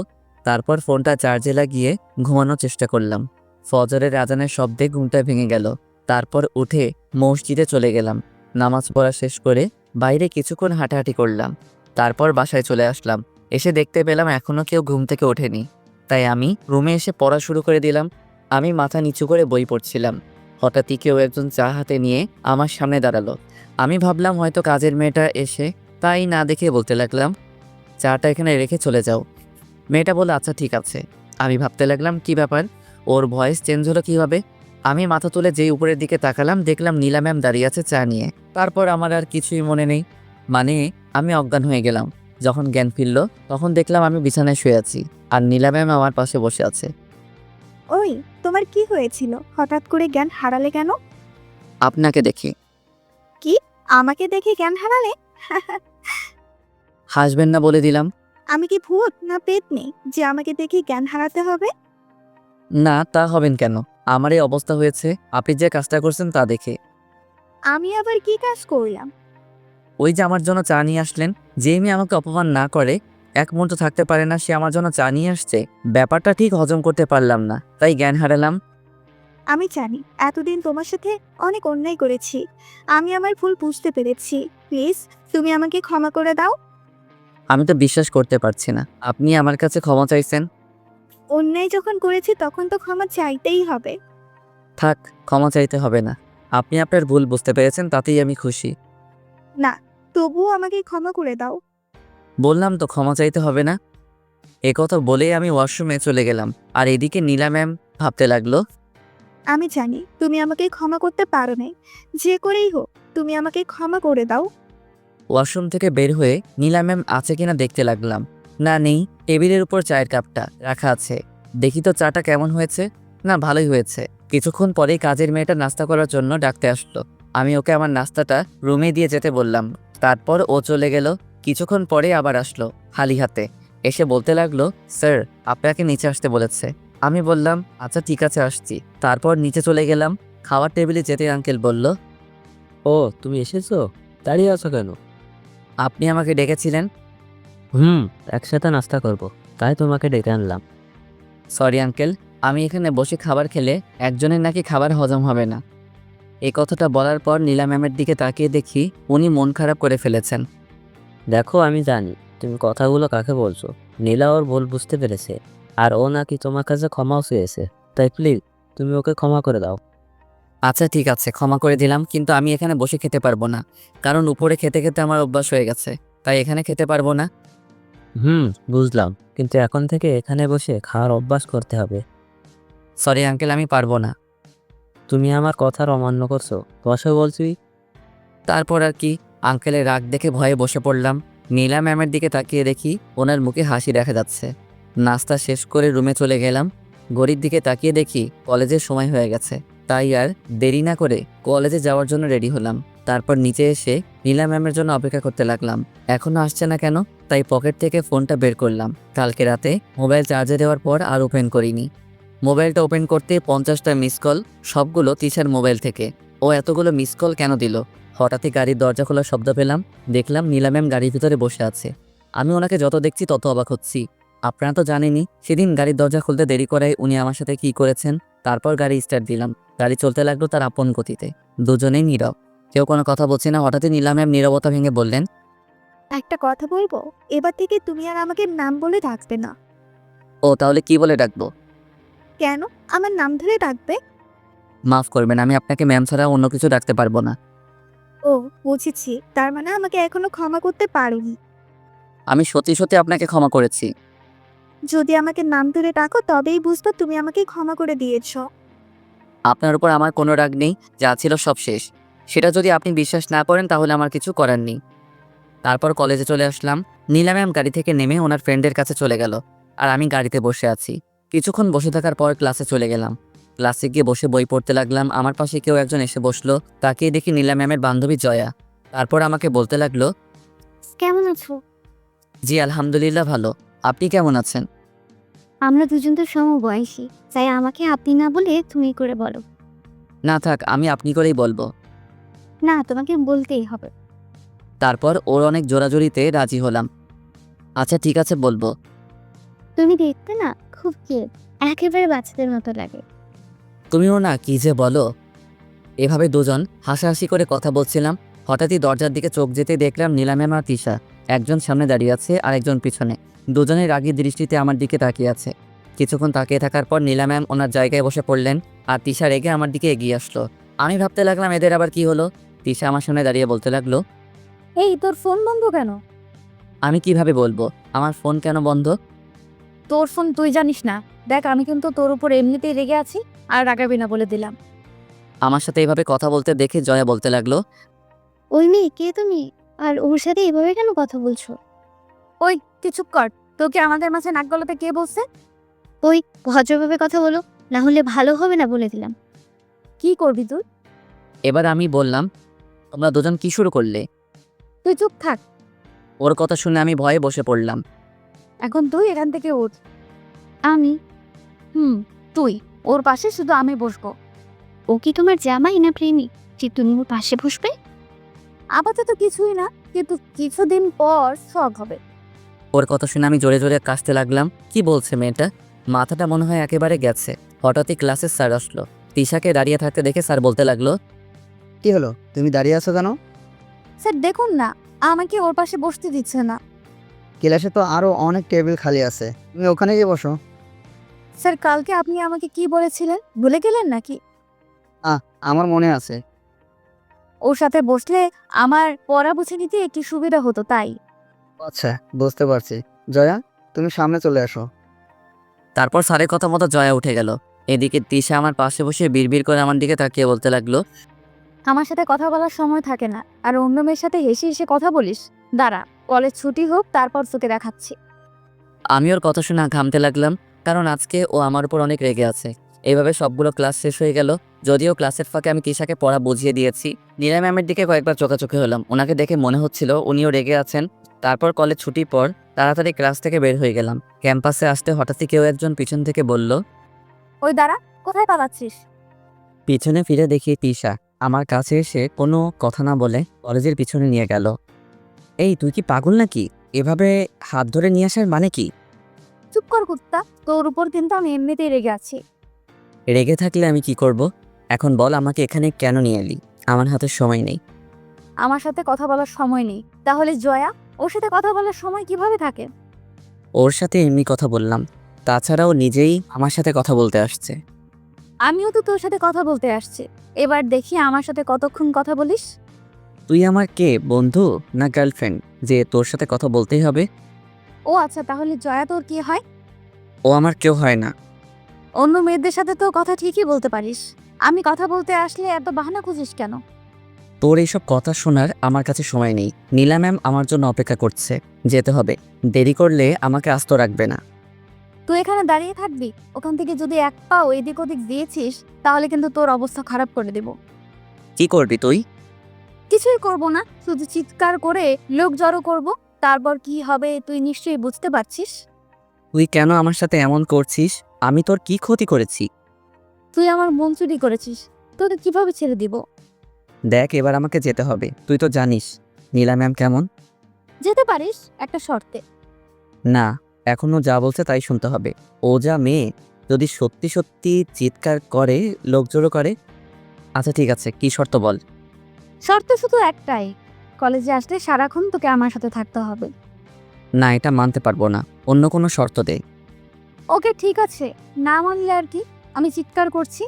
তারপর ফোনটা চার্জে লাগিয়ে ঘুমানোর চেষ্টা করলাম। ফজরের আজানের শব্দে ঘুমটা ভেঙে গেল। তারপর উঠে মসজিদে চলে গেলাম। নামাজ পড়া শেষ করে বাইরে কিছুক্ষণ হাঁটাহাঁটি করলাম। তারপর বাসায় চলে আসলাম। এসে দেখতে পেলাম এখনও কেউ ঘুম থেকে ওঠেনি। তাই আমি রুমে এসে পড়া শুরু করে দিলাম। আমি মাথা নিচু করে বই পড়ছিলাম। হঠাৎই কেউ একজন চা হাতে নিয়ে আমার সামনে দাঁড়ালো। আমি ভাবলাম হয়তো কাজের মেয়েটা এসে, তাই না দেখে বলতে লাগলাম, চাটা এখানে রেখে চলে যাও। মেয়েটা বলল, আচ্ছা ঠিক আছে। আমি ভাবতে লাগলাম কি ব্যাপার, ওর ভয়েস চেঞ্জ হলো কীভাবে। আমি মাথা তুলে যেই উপরের দিকে তাকালাম, দেখলাম নীলা ম্যাম দাঁড়িয়ে আছে চা নিয়ে। তারপর আমার আর কিছুই মনে নেই, মানে আমি অজ্ঞান হয়ে গেলাম। যখন জ্ঞান ফিরল তখন দেখলাম আমি বিছানায় শুয়ে আছি, আর নীলা ম্যাম আমার পাশে বসে আছে। ওই, তোমার কি হয়েছিল? হঠাৎ করে জ্ঞান হারালে কেন? আপনাকে দেখি। আমাকে দেখে জ্ঞান হারালে? হাসবেন না বলে দিলাম। আমি কি ভূত না পেতনি যে আমাকে দেখে জ্ঞান হারাতে হবে? না, তা হবেন কেন? আমার এই অবস্থা হয়েছে আপনি যে কাজটা করছেন তা দেখে। আমি আবার কি কাজ করলাম? ওই যে আমার জন্য চা নিয়ে আসলেন, যে মেয়ে আমাকে অপমান না করে, এক মুহূর্ত থাকতে পারে না, সে আমার জন্য চা নিয়ে আসছে। ব্যাপারটা ঠিক হজম করতে পারলাম না, তাই জ্ঞান হারালাম। আমি জানি এতদিন তোমার সাথে অনেক অন্যায় করেছি। আমি আমার ভুল বুঝতে পেরেছি। প্লিজ তুমি আমাকে ক্ষমা করে দাও। আমি তো বিশ্বাস করতে পারছি না আপনি আমার কাছে ক্ষমা চাইছেন। অন্যায় যখন করেছি তখন তো ক্ষমা চাইতেই হবে। থাক, ক্ষমা চাইতে হবে না। আপনি আপনার ভুল বুঝতে পেরেছেন, তাতেই আমি খুশি। না, তবুও আমাকে ক্ষমা করে দাও। বললাম তো ক্ষমা চাইতে হবে না। কথা বলেই আমি ওয়াশরুমে চলে গেলাম। আর এদিকে নীলা ম্যাম ভাবতে লাগলো, আমি জানি তুমি আমাকে ক্ষমা করতে পারো না, যে করেই হোক তুমি আমাকে ক্ষমা করে দাও। ওয়াশরুম থেকে বের হয়ে নীলা ম্যাম আছে কিনা দেখতে লাগলাম। না, নেই। টেবিলের উপর চায়ের কাপটা রাখা আছে। দেখি তো চাটা কেমন হয়েছে। না, ভালোই হয়েছে। কিছুক্ষণ পরেই কাজের মেয়েটা নাস্তা করার জন্য ডাকতে আসলো। আমি ওকে আমার নাস্তাটা রুমে দিয়ে যেতে বললাম। তারপর ও চলে গেল। কিছুক্ষণ পরে আবার আসলো খালি হাতে। এসে বলতে লাগলো, স্যার আপনাকে নিচে আসতে বলেছে। আমি বললাম, আচ্ছা ঠিক আছে আসছি। তারপর নিচে চলে গেলাম। খাওয়ার টেবিলে যেতে আঙ্কেল বলল, ও তুমি এসেছো? দাঁড়িয়ে আছো কেন? আপনি আমাকে ডেকেছিলেন। একসাথে নাস্তা করব, তাই তোমাকে ডেকে আনলাম। সরি আঙ্কেল, আমি এখানে বসে খাবার খেলে একজনের নাকি খাবার হজম হবে না। এই কথাটা বলার পর নীলা ম্যামের দিকে তাকিয়ে দেখি উনি মন খারাপ করে ফেলেছেন। দেখো আমি জানি তুমি কথাগুলো কাকে বলছো। নীলা ওর ভুল বুঝতে পেরেছে, আর ও নাকি তোমার কাছে ক্ষমাও চেয়েছে। তাই প্লিজ তুমি ওকে ক্ষমা করে দাও। আচ্ছা ঠিক আছে, ক্ষমা করে দিলাম, কিন্তু আমি এখানে বসে খেতে পারবো না। কারণ উপরে খেতে খেতে আমার অভ্যাস হয়ে গেছে, তাই এখানে খেতে পারবো না। বুঝলাম, কিন্তু এখন থেকে এখানে বসে খাওয়ার অভ্যাস করতে হবে। সরি আঙ্কেল, আমি পারবো না। তুমি আমার কথার অমান্য করছো, বসো বলছি। তারপর আর কি, আঙ্কেলের রাগ দেখে ভয়ে বসে পড়লাম। নীলা ম্যামের দিকে তাকিয়ে দেখি ওনার মুখে হাসি দেখা যাচ্ছে। নাস্তা শেষ করে রুমে চলে গেলাম। ঘড়ির দিকে তাকিয়ে দেখি কলেজের সময় হয়ে গেছে। তাই আর দেরি না করে কলেজে যাওয়ার জন্য রেডি হলাম। তারপর নিচে এসে নীলা ম্যামের জন্য অপেক্ষা করতে লাগলাম। এখনও আসছে না কেন, তাই পকেট থেকে ফোনটা বের করলাম। কালকে রাতে মোবাইল চার্জে দেওয়ার পর আর ওপেন করিনি। মোবাইলটা ওপেন করতে 50টা মিস কল, সবগুলো তিশার মোবাইল থেকে। ও এতগুলো মিস কল কেন দিল? হঠাৎই গাড়ির দরজা খোলার শব্দ পেলাম। দেখলাম নীলা ম্যাম গাড়ির ভিতরে বসে আছে। আমি ওনাকে যত দেখছি তত অবাক হচ্ছি। আপনারা তো জানেনই সেদিন গাড়ির দরজা খুলতে দেরি করায় উনি আমার সাথে কি করেছেন। তারপর গাড়ি স্টার্ট দিলাম। গাড়ি চলতে লাগলো তার আপন গতিতে। দুজনেই নীরব, কেউ কোনো কথা বলছে না। হঠাৎই নীলা ম্যাম নীরবতা ভেঙে বললেন, একটা কথা বলবো, এবার থেকে তুমি আর আমাকে নাম বলে ডাকবে না। ও তাহলে কি বলে ডাকবো? কেন আমার নাম ধরে ডাকবে? মাফ করবেন, আমি আপনাকে ম্যাম ছাড়া অন্য কিছু ডাকতে পারবো না। ও, বুঝেছি, তার মানে আমাকে এখনো ক্ষমা করতে পারোনি। আমি সত্যি সত্যি আপনাকে ক্ষমা করেছি। যদি আমাকে নাম ধরে ডাকো তবেই বুঝবো তুমি আমাকে ক্ষমা করে দিয়েছো। আপনার উপর আমার কোনো রাগ নেই, যা ছিল সব শেষ। সেটা যদি আপনি বিশ্বাস না করেন তাহলে আমার কিছু করার নেই। তারপর কলেজে চলে আসলাম। নীলা ম্যাম গাড়ি থেকে নেমে ওনার ফ্রেন্ডের কাছে চলে গেল, আর আমি গাড়িতে বসে আছি। কিছুক্ষণ বসে থাকার পর ক্লাসে চলে গেলাম। ক্লাসে গিয়ে বসে বই পড়তে লাগলাম। আমার পাশে কেউ একজন এসে বসলো। তাকিয়ে দেখি নীলা ম্যামের বান্ধবী জয়া। তারপর আমাকে বলতে লাগলো, কেমন আছো? জি আলহামদুলিল্লাহ ভালো। আপনি কেমন আছেন? আমরা দুজন তো সমবয়সী, তাই আমাকে আপনি না বলে তুমি করে বলো। না থাক, আমি আপনি করেই বলবো। না, তোমাকে বলতেই হবে। তারপর ওর অনেক জোরাজুরিতে রাজি হলাম। আচ্ছা ঠিক আছে বলবো। তুমি দেখতে না খুব কিউট, একেবারে বাচ্চাদের মতো লাগে। তুমিও না কি যে বলো। এভাবে দুজন হাসাহাসি করে কথা বলছিলাম, হঠাৎই দরজার দিকে চোখ যেতে দেখলাম নীলা ম্যাম আর তিশা, একজন সামনে দাঁড়িয়ে আছে আর একজন পিছনে। দুজনের রাগী দৃষ্টিতে আমার দিকে তাকিয়ে আছে। কিছুক্ষণ তাকিয়ে থাকার পর নীলা ম্যাম ওনার জায়গায় বসে পড়লেন আর তিশা রেগে আমার দিকে এগিয়ে আসলো। আমি ভাবতে লাগলাম এদের আবার কি হলো। তিশা আমার সামনে দাঁড়িয়ে বলতে লাগলো, এই তোর ফোন বন্ধ কেন? আমি কিভাবে বলবো আমার ফোন কেন বন্ধ? তোর ফোন তুই জানিস না। দেখ, আমি কিন্তু তোর উপর এমনিতেই রেগে আছি, আর রাগাবি না বলে দিলাম। আমার সাথে এইভাবে কথা বলতে দেখে জয়া বলতে লাগলো, ওই মেয়ে কে তুমি? আর ওর সাথে এভাবে কেন কথা বলছো? ওই তুই চুপ কর। তোকে আমাদের মাঝে নাক গলাতে কে বলছে? ওই ভদ্রভাবে কথা বলো, না হলে ভালো হবে না বলে দিলাম। কি করবি তুই? এবার আমি বললাম, তোমরা দুজন কি শুরু করলে? তুই চুপ থাক। ওর কথা শুনে আমি ভয়ে বসে পড়লাম। এখন তুই এখান থেকে উঠ। আমি? তুই। ওর পাশে শুধু আমি বসবো। ও কি তোমার জামাই না প্রেমিক যে তুমি ওর পাশে বসবে? আপাতত কিছুই না, কিন্তু কিছুদিন পর শখ হবে। ওর কথা শুনে আমি জোরে জোরে কাশতে লাগলাম। কি বলছে মেয়েটা? মাথাটা মনে হয় একেবারে গেছে। হঠাৎই ক্লাসের স্যার আসলো। তিশাকে দাঁড়িয়ে থাকতে দেখে স্যার বলতে লাগলো, কি হলো, তুমি দাঁড়িয়ে আছো কেন? স্যার দেখুন না, আমাকে ওর পাশে বসতে দিচ্ছে না। ক্লাসে তো আরো অনেক টেবিল খালি আছে, তুমি ওখানে গিয়ে বসো। স্যার, কালকে আপনি আমাকে কি বলেছিলেন, ভুলে গেলেন নাকি? আমার মনে আছে। ওর সাথে বসলে আমার পড়া বুঝে নিতে একটু সুবিধা হতো, তাই। আচ্ছা, বুঝতে পারছি। জয়া, তুমি সামনে চলে আসো। তারপর স্যারের কথা মতো জয়া উঠে গেল। এদিকে তিশা আমার পাশে বসে বিড়বিড় করে আমার দিকে তাকিয়ে বলতে লাগলো, আমার সাথে কথা বলার সময় থাকে না, আর অন্য মেয়ের সাথে হেসে হেসে কথা বলিস। দাঁড়া, কলেজ ছুটি হোক, তারপর তোকে দেখাচ্ছি। আমি ওর কথা শুনে ঘামতে লাগলাম, কারণ আজকে ও আমার উপর অনেক রেগে আছে। এইভাবে সবগুলো ক্লাস শেষ হয়ে গেল। যদিও ক্লাসের ফাঁকে আমি তিশাকে পড়া বুঝিয়ে দিয়েছি। নীলা ম্যামের দিকে কয়েকবার চোখাচোখি হলাম, ওনাকে দেখে মনে হচ্ছিল উনিও রেগে আছেন। তারপর কলেজ ছুটির পর তাড়াতাড়ি ক্লাস থেকে বের হয়ে গেলাম। ক্যাম্পাসে আসতে হঠাৎই কেউ একজন পিছন থেকে বলল, ওই দাঁড়া, কোথায় পালাচ্ছিস? পিছনে ফিরে দেখি তিশা আমার কাছে এসে কোনো কথা না বলে কলেজের পিছনে নিয়ে গেল। এই তুই কি পাগল নাকি? এভাবে হাত ধরে নিয়ে আসার মানে কি? চুপ কর কুত্তা, তোর উপর কিন্তু আমি এমনিতেই রেগে আছি। রেগে থাকলে আমি কি করব? এখন বল আমাকে এখানে কেন নিয়ে এলি? আমার হাতে সময় নেই। আমার সাথে কথা বলার সময় নেই? তাহলে জয়া, ওর সাথে কথা বলার সময় কিভাবে থাকে? ওর সাথে এমনি কথা বললাম, তাছাড়াও নিজেই আমার সাথে কথা বলতে আসছে। আমিও তো তোর সাথে কথা বলতে আসছি। এবার দেখি আমার সাথে কতক্ষণ কথা বলিস। তুই আমার কে, বন্ধু না গার্লফ্রেন্ড যে তোর সাথে কথা বলতেই হবে? ও আচ্ছা, তাহলে জয়া তোর কি হয়? ও আমার কেউ হয় না। অন্য মেয়েদের সাথে তো কথা ঠিকই বলতে পারিস। আমি কথা বলতে আসলে এত বাহানা খুঁজিস কেন? তোর এইসব কথা শোনার আমার কাছে সময় নেই। নীলা ম্যাম আমার জন্য অপেক্ষা করছে, যেতে হবে। দেরি করলে আমাকে আস্ত রাখবে না। তুই এখানে দাঁড়িয়ে থাকবি? ওখান থেকে যদি এক পাও এদিক ওদিক দিয়েছিস, তাহলে কিন্তু তোর অবস্থা খারাপ করে দেব। কি করবি তুই? কিছুই করব না, শুধু চিৎকার করে লোক জড়ো করব। তারপর কি হবে তুই নিশ্চয়ই বুঝতে পারছিস। তুই কেন আমার সাথে এমন করছিস? আমি তোর কি ক্ষতি করেছি? তুই আমার মন চুরি করেছিস, তোকে কিভাবে ছেড়ে দিব? দেখ এবার আমাকে যেতে হবে। তুই তো জানিস নীলা ম্যাম কেমন। যেতে পারিস একটা শর্তে। না, এখনো যা বলছে তাই শুনতে হবে। ও যা মেয়ে, যদি সত্যি সত্যি চিৎকার করে, লোক জড়ো করে। আচ্ছা ঠিক আছে, কি শর্ত বল। শর্ত শুধু একটাই, কলেজে আসলে সারাক্ষণ তোকে আমার সাথে থাকতে হবে। না, এটা মানতে পারবো না, অন্য কোনো শর্ত দে। ওকে ঠিক আছে, না মানলে আর কি, আমি চিৎকার করছি।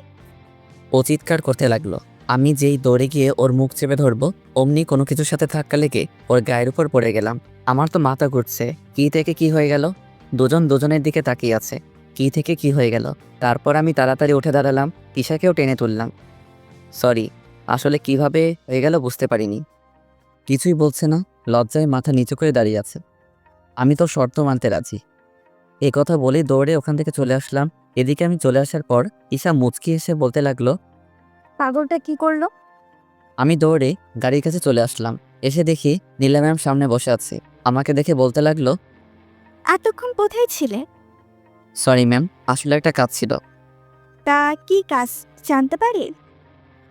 ও চিৎকার করতে লাগলো। আমি যেই দৌড়ে গিয়ে ওর মুখ চেপে ধরবো, অমনি কোনো কিছুর সাথে ধাক্কা লেগে ওর গায়ের উপর পড়ে গেলাম। আমার তো মাথা ঘুরছে, কি থেকে কি হয়ে গেল। দুজন দুজনের দিকে তাকিয়ে আছে, কি থেকে কি হয়ে গেল। তারপর আমি তাড়াতাড়ি উঠে দাঁড়ালাম, তিশাকেও টেনে তুললাম। সরি, আসলে কিভাবে হয়ে গেল বুঝতে পারিনি। কিছুই বলছে না, লজ্জায় মাথা নিচু করে দাঁড়িয়ে আছে। আমি তো শর্ত মানতে রাজি। এ কথা বলে দৌড়ে ওখান থেকে চলে আসলাম। এদিকে আমি চলে আসার পর ঈশা মুচকি এসে বলতে লাগলো, পাগলটা কি করলো? আমি দৌড়ে গাড়ির কাছে চলে আসলাম। এসে দেখি নীলা ম্যাম সামনে বসে আছে। আমাকে দেখে বলতে লাগলো, এতক্ষণ কোথায় ছিলে? সরি ম্যাম, আসলে একটা কাজ ছিল। তা কি কাজ জানতে পারি?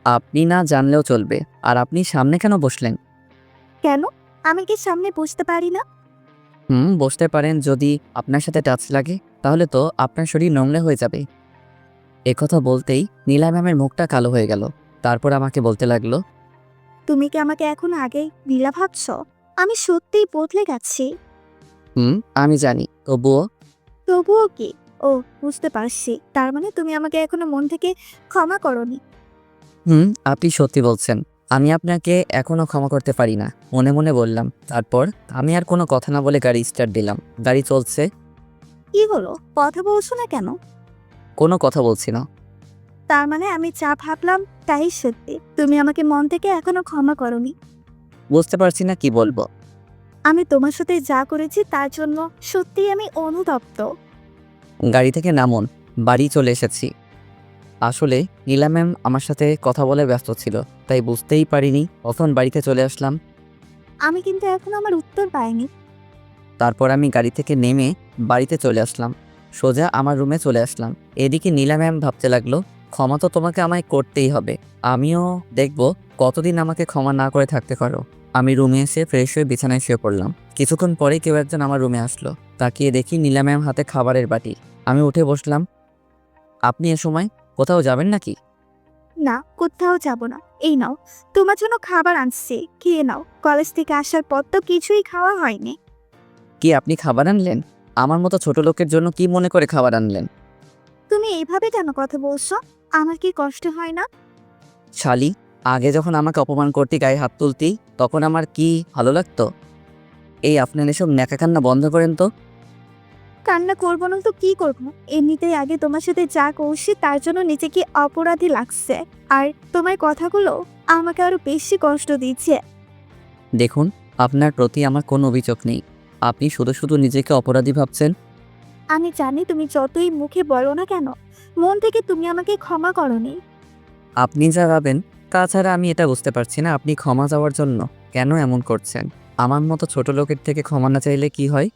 আপনি না জানলেও চলবে। আর আপনি সামনে কেন বসলেন? কেন, আমি কি সামনে বসতে পারি না? বসতে পারেন, যদি আপনার সাথে টাচ লাগে তাহলে তো আপনার শরীর নোংরা হয়ে যাবে। একথা বলতেই নীলা ম্যামের মুখটা কালো হয়ে গেল। তারপর আমাকে বলতে লাগলো, তুমি কি আমাকে এখন আগেই নীলা ভাবছ? আমি সত্যিই বদলে গেছি। আমি জানি, তবুও কি? ও, বুঝতে পারছি, তার মানে তুমি আমাকে এখনো মন থেকে ক্ষমা করনি। আপনি সত্যি বলছেন। আমি আপনাকে এখনো ক্ষমা করতে পারি না, মনে মনে বললাম। তারপর আমি আর কোনো কথা না বলে গাড়ি স্টার্ট দিলাম। গাড়ি চলছে। কি হলো, কথা বলছো না কেন? কোনো কথা বলছি না। তার মানে আমি যা ভাবলাম তাই সত্যি, তুমি আমাকে মন থেকে এখনো ক্ষমা করনি। বুঝতে পারছি না কি বলবো। আমি তোমার সাথে যা করেছি তার জন্য সত্যিই আমি অনুতপ্ত। গাড়ি থেকে নামুন, বাড়ি চলে এসেছি। আসলে নীলা ম্যাম আমার সাথে কথা বলে ব্যস্ত ছিল, তাই বুঝতেই পারিনি। কখন বাড়িতে চলে আসলাম। আমি কিন্তু এখনো আমার উত্তর পাইনি। তারপর আমি গাড়ি থেকে নেমে বাড়িতে চলে আসলাম। সোজা আমার রুমে চলে আসলাম। এদিকে নীলা ম্যাম ভাবতে লাগলো, ক্ষমা তো তোমাকে আমায় করতেই হবে। আমিও দেখব কতদিন আমাকে ক্ষমা না করে থাকতে পারো। আমি রুমে এসে ফ্রেশ হয়ে বিছানায় শুয়ে পড়লাম। কিছুক্ষণ পরেই কেউ একজন আমার রুমে আসলো। তাকিয়ে দেখি নীলা ম্যাম হাতে খাবারের বাটি। আমি উঠে বসলাম। আপনি এ সময় কোথাও যাবেন নাকি? না, কোথাও যাব না। এই নাও, তোমার জন্য খাবার আনছি, খেয়ে নাও। কলেজ থেকে আসার পর তো কিছুই খাওয়া হয়নি। কি আপনি খাবার আনলেন? আমার মতো ছোট লোকের জন্য কি মনে করে খাবার আনলেন? তুমি এইভাবে কেন কথা বলছো? আমার কি কষ্ট হয় না? শালি, আগে যখন আমাকে অপমান করতি, গায়ে হাত তুলতি, তখন আমার কি ভালো লাগতো? এই আপনার এসব ন্যাকা কান্না বন্ধ করেন তো। কান্না করবো না তো কি করবো? এমনিতেই আগে তোমার সাথে যা করছি তার জন্য নিজেকে অপরাধী লাগছে, আর তোমার কথাগুলো আমাকে আরো বেশি কষ্ট দিচ্ছে। দেখুন, আপনার প্রতি আমার কোনো অভিযোগ নেই। আপনি শুধু শুধু নিজেকে অপরাধী ভাবছেন। আমি জানি তুমি যতই মুখে বলো না কেন, মন থেকে তুমি আমাকে ক্ষমা করনি। আপনি যা ভাবেন, তাছাড়া আমি এটা বুঝতে পারছি না আপনি ক্ষমা চাওয়ার জন্য কেন এমন করছেন। আমার মতো ছোট লোকের থেকে ক্ষমা না চাইলে কি হয়?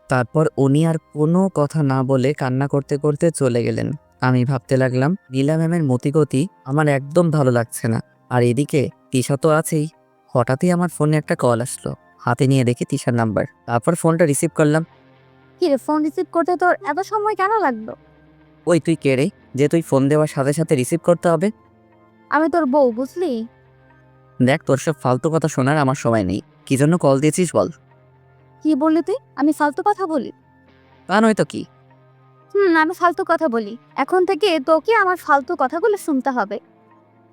তারপর উনি আর কোনো কথা না বলে কান্না করতে করতে চলে গেলেন। আমি ভাবতে লাগলাম, নীলা ম্যামের মতিগতি আমার একদম ভালো লাগছে না। আর এদিকে তিশা তো আছেই। হঠাৎই আমার ফোনে একটা কল আসলো। হাতে নিয়ে দেখি তিশার নাম্বার। তারপর ফোনটা রিসিভ করলাম। কি রে, ফোন রিসিভ করতে তোর এত সময় কেন লাগলো? ওই তুই কে রে, যে তুই ফোন দেওয়ার সাথে সাথে রিসিভ করতে হবে? আমি তোর বউ, বুঝলি? দেখ, তোর সব ফালতু কথা শোনার আমার সময় নেই। কি জন্য কল দিয়েছিস বল? কি বললি তুই? আমি ফালতু কথা বলি? তা নয় তো কি। আমি ফালতু কথা বলি। এখন থেকে তোকে আমার ফালতু কথাগুলো শুনতে হবে।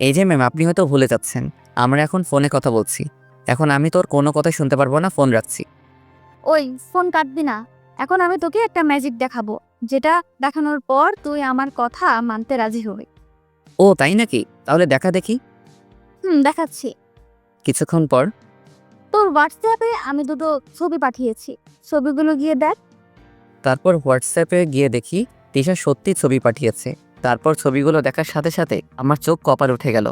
এই যে ম্যাম, আপনি হয়তো ভুলে যাচ্ছেন, আমরা এখন ফোনে কথা বলছি। এখন আমি তোর কোনো কথাই শুনতে পারবো না, ফোন রাখছি। ওই, ফোন কাটবি না। এখন আমি তোকে একটা ম্যাজিক দেখাবো, যেটা দেখানোর পর তুই আমার কথা মানতে রাজি হবি। ও তাই নাকি? তাহলে দেখা দেখি। দেখাচ্ছি। কিছুক্ষণ পর তোর হোয়াটসঅ্যাপে আমি দুটো ছবি পাঠিয়েছি, ছবিগুলো গিয়ে দেখ। তারপর হোয়াটসঅ্যাপে গিয়ে দেখি তিশা সত্যি ছবি পাঠিয়েছে। তারপর ছবিগুলো দেখার সাথে সাথে আমার চোখ কপাল উঠে গেল।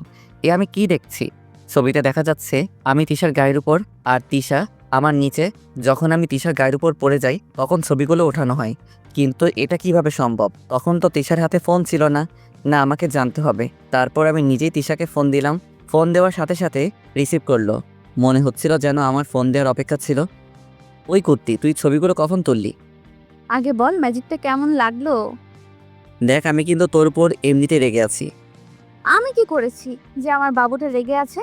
আমি কি দেখছি? ছবিতে দেখা যাচ্ছে আমি তিশার গায়ের উপর, আর তিশা আমার নিচে। যখন আমি তিশার গায়ের উপর পড়ে যাই তখন ছবিগুলো ওঠানো হয়। কিন্তু এটা কিভাবে সম্ভব? তখন তো তিশার হাতে ফোন ছিল না। না, আমাকে জানতে হবে। তারপর আমি নিজেই তিশাকে ফোন দিলাম। ফোন দেওয়ার সাথে সাথে রিসিভ করলো। মনে হচ্ছিল যেন আমার ফোন দেওয়ার অপেক্ষা ছিল। ওই কুত্তি, তুই ছবিগুলো কখন তুললি? আগে বল ম্যাজিকটা কেমন লাগলো? দেখ, আমি কিন্তু তোর উপর এমনিতে রেগে আছি। আমি কি করেছি যে আমার বাবুটা রেগে আছে?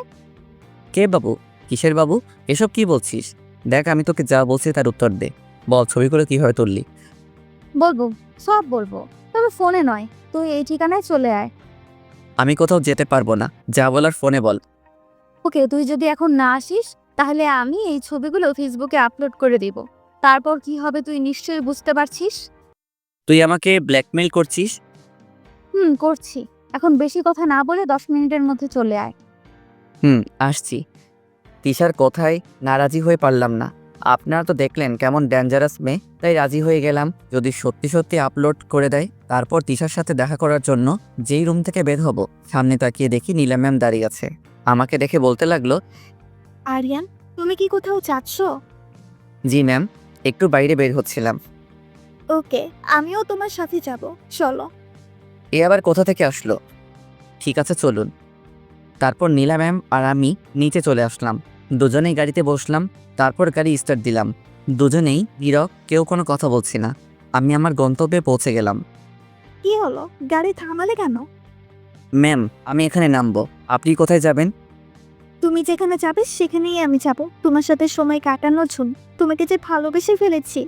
কে বাবু? কিসের বাবু? এসব কি বলছিস? দেখ, আমি তোকে যা বলছি তার উত্তর দে। বল, ছবিগুলো কিভাবে তুললি? বলবো, সব বলবো, তবে ফোনে নয়। তুই এই ঠিকানায় চলে আয়। আমি কোথাও যেতে পারবো না, যা বলার ফোনে বল। ওকে, তুই যদি এখন না আসিস তাহলে আমি এই ছবিগুলো ফেসবুকে আপলোড করে দিব। তারপর কি হবে তুই নিশ্চয়ই বুঝতে পারছিস। তুই আমাকে ব্ল্যাকমেইল করছিস? করছি। এখন বেশি কথা না বলে 10 মিনিটের মধ্যে চলে আয়। আসছি। তিশার কথায় নারাজি হয়ে পারলাম না। আপনারা তো দেখলেন কেমন ডেঞ্জারাস মেয়ে, তাই রাজি হয়ে গেলাম যদি সত্যি সত্যি আপলোড করে দেয়। তারপর তিশার সাথে দেখা করার জন্য যেই রুম থেকে বের হব, সামনে তাকিয়ে দেখি নীলা ম্যাম দাঁড়িয়ে আছে। আমাকে দেখে বলতে লাগলো, আরিয়ান, তুমি কি কোথাও যাচ্ছ? জি ম্যাম, একটু বাইরে বের হচ্ছিলাম। ওকে, আমিও তোমার সাথে যাব, চলো। এ আবার কোথা থেকে আসলো? ঠিক আছে চলুন। তারপর নীলা ম্যাম আর আমি নিচে চলে আসলাম। দুজনেই গাড়িতে বসলাম। তারপর গাড়ি স্টার্ট দিলাম। দুজনেই নীরব, কেউ কোনো কথা বলছি না। আমি আমার গন্তব্যে পৌঁছে গেলাম। কি হলো, গাড়ি থামালে কেন? ম্যাম, আমি এখানে নামবো। আপনি কোথায় যাবেন? তুমি যেখানে যাবে সেখানেই আমি যাব। তোমার সাথে সময় কাটানোর জন্য। তোমাকে যে ভালোবেসে ফেলেছি।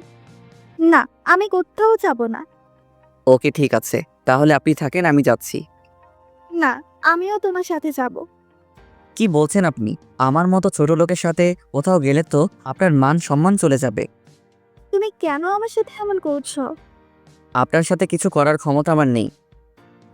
না, আমি কোথাও যাব না। ওকে ঠিক আছে, তাহলে আপনি থাকেন, আমি যাচ্ছি। না, আমিও তোমার সাথে যাব। কি বলছেন আপনি? আমার মতো ছোট লোকের সাথে কোথাও গেলে তো আপনার মান সম্মান চলে যাবে। তুমি কেন আমার সাথে এমন করছো? আপনার সাথে কিছু করার ক্ষমতা আমার নেই।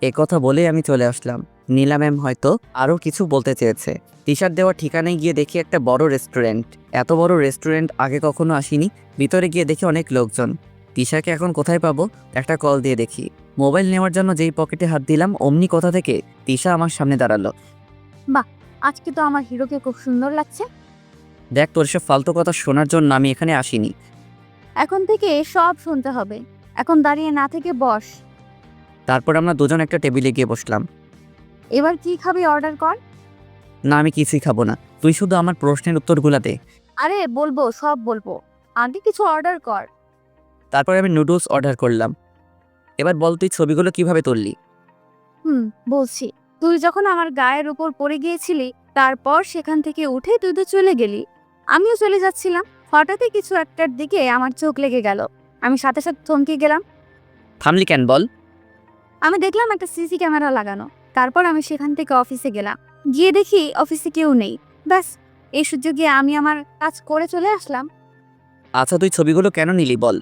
এ কথা বলে আমি চলে আসলাম। নীলা ম্যাম হয়তো আরও কিছু বলতে চেয়েছে। টি-শার্ট দেওয়া ঠিকানায় গিয়ে দেখি একটা বড় রেস্টুরেন্ট। এত বড় রেস্টুরেন্ট আগে কখনো আসিনি। ভিতরে গিয়ে দেখি অনেক লোকজন। তিশাকে এখন কোথায় পাবো? একটা কল দিয়ে দেখি। মোবাইল নেওয়ার জন্য যেই পকেটে হাত দিলাম, অমনি কোথা থেকে তিশা আমার সামনে দাঁড়ালো। আজকে তো আমার হিরোকে খুব সুন্দর লাগছে। দেখ, তোর সব ফালতু কথা শোনার জন্য আমি এখানে আসিনি। এখন থেকে সব শুনতে হবে। এখন দাঁড়িয়ে না থেকে বস। তারপর আমরা দুজন একটা টেবিলে গিয়ে বসলাম। এবার কি খাবি অর্ডার কর। না, আমি কিছুই খাবো না। তুই শুধু আমার প্রশ্নের উত্তরগুলা দে। আরে বলবো, সব বলবো। আগে কিছু অর্ডার কর। তারপর আমি নুডলস অর্ডার করলাম। এবার বল, তুই ছবিগুলো কিভাবে তুললি? বলছি। তুই যখন আমার গায়ের উপর পড়ে গিয়েছিলি, তারপর সেখান থেকে উঠে তুই তো চলে গেলি। আমিও চলে যাচ্ছিলাম। হঠাৎই কিছু একটার দিকে আমার চোখ লেগে গেল। আমি সাথে সাথে থমকে গেলাম। থামলি কেন বল? আমি দেখলাম একটা সিসি ক্যামেরা লাগানো। তারপর আমি সেখান থেকে অফিসে গেলাম। গিয়ে দেখি অফিসে কেউ নেই। ব্যাস, এই সুযোগে আমি আমার কাজ করে চলে আসলাম। আচ্ছা, তুই ছবিগুলো কেন নিলি বল?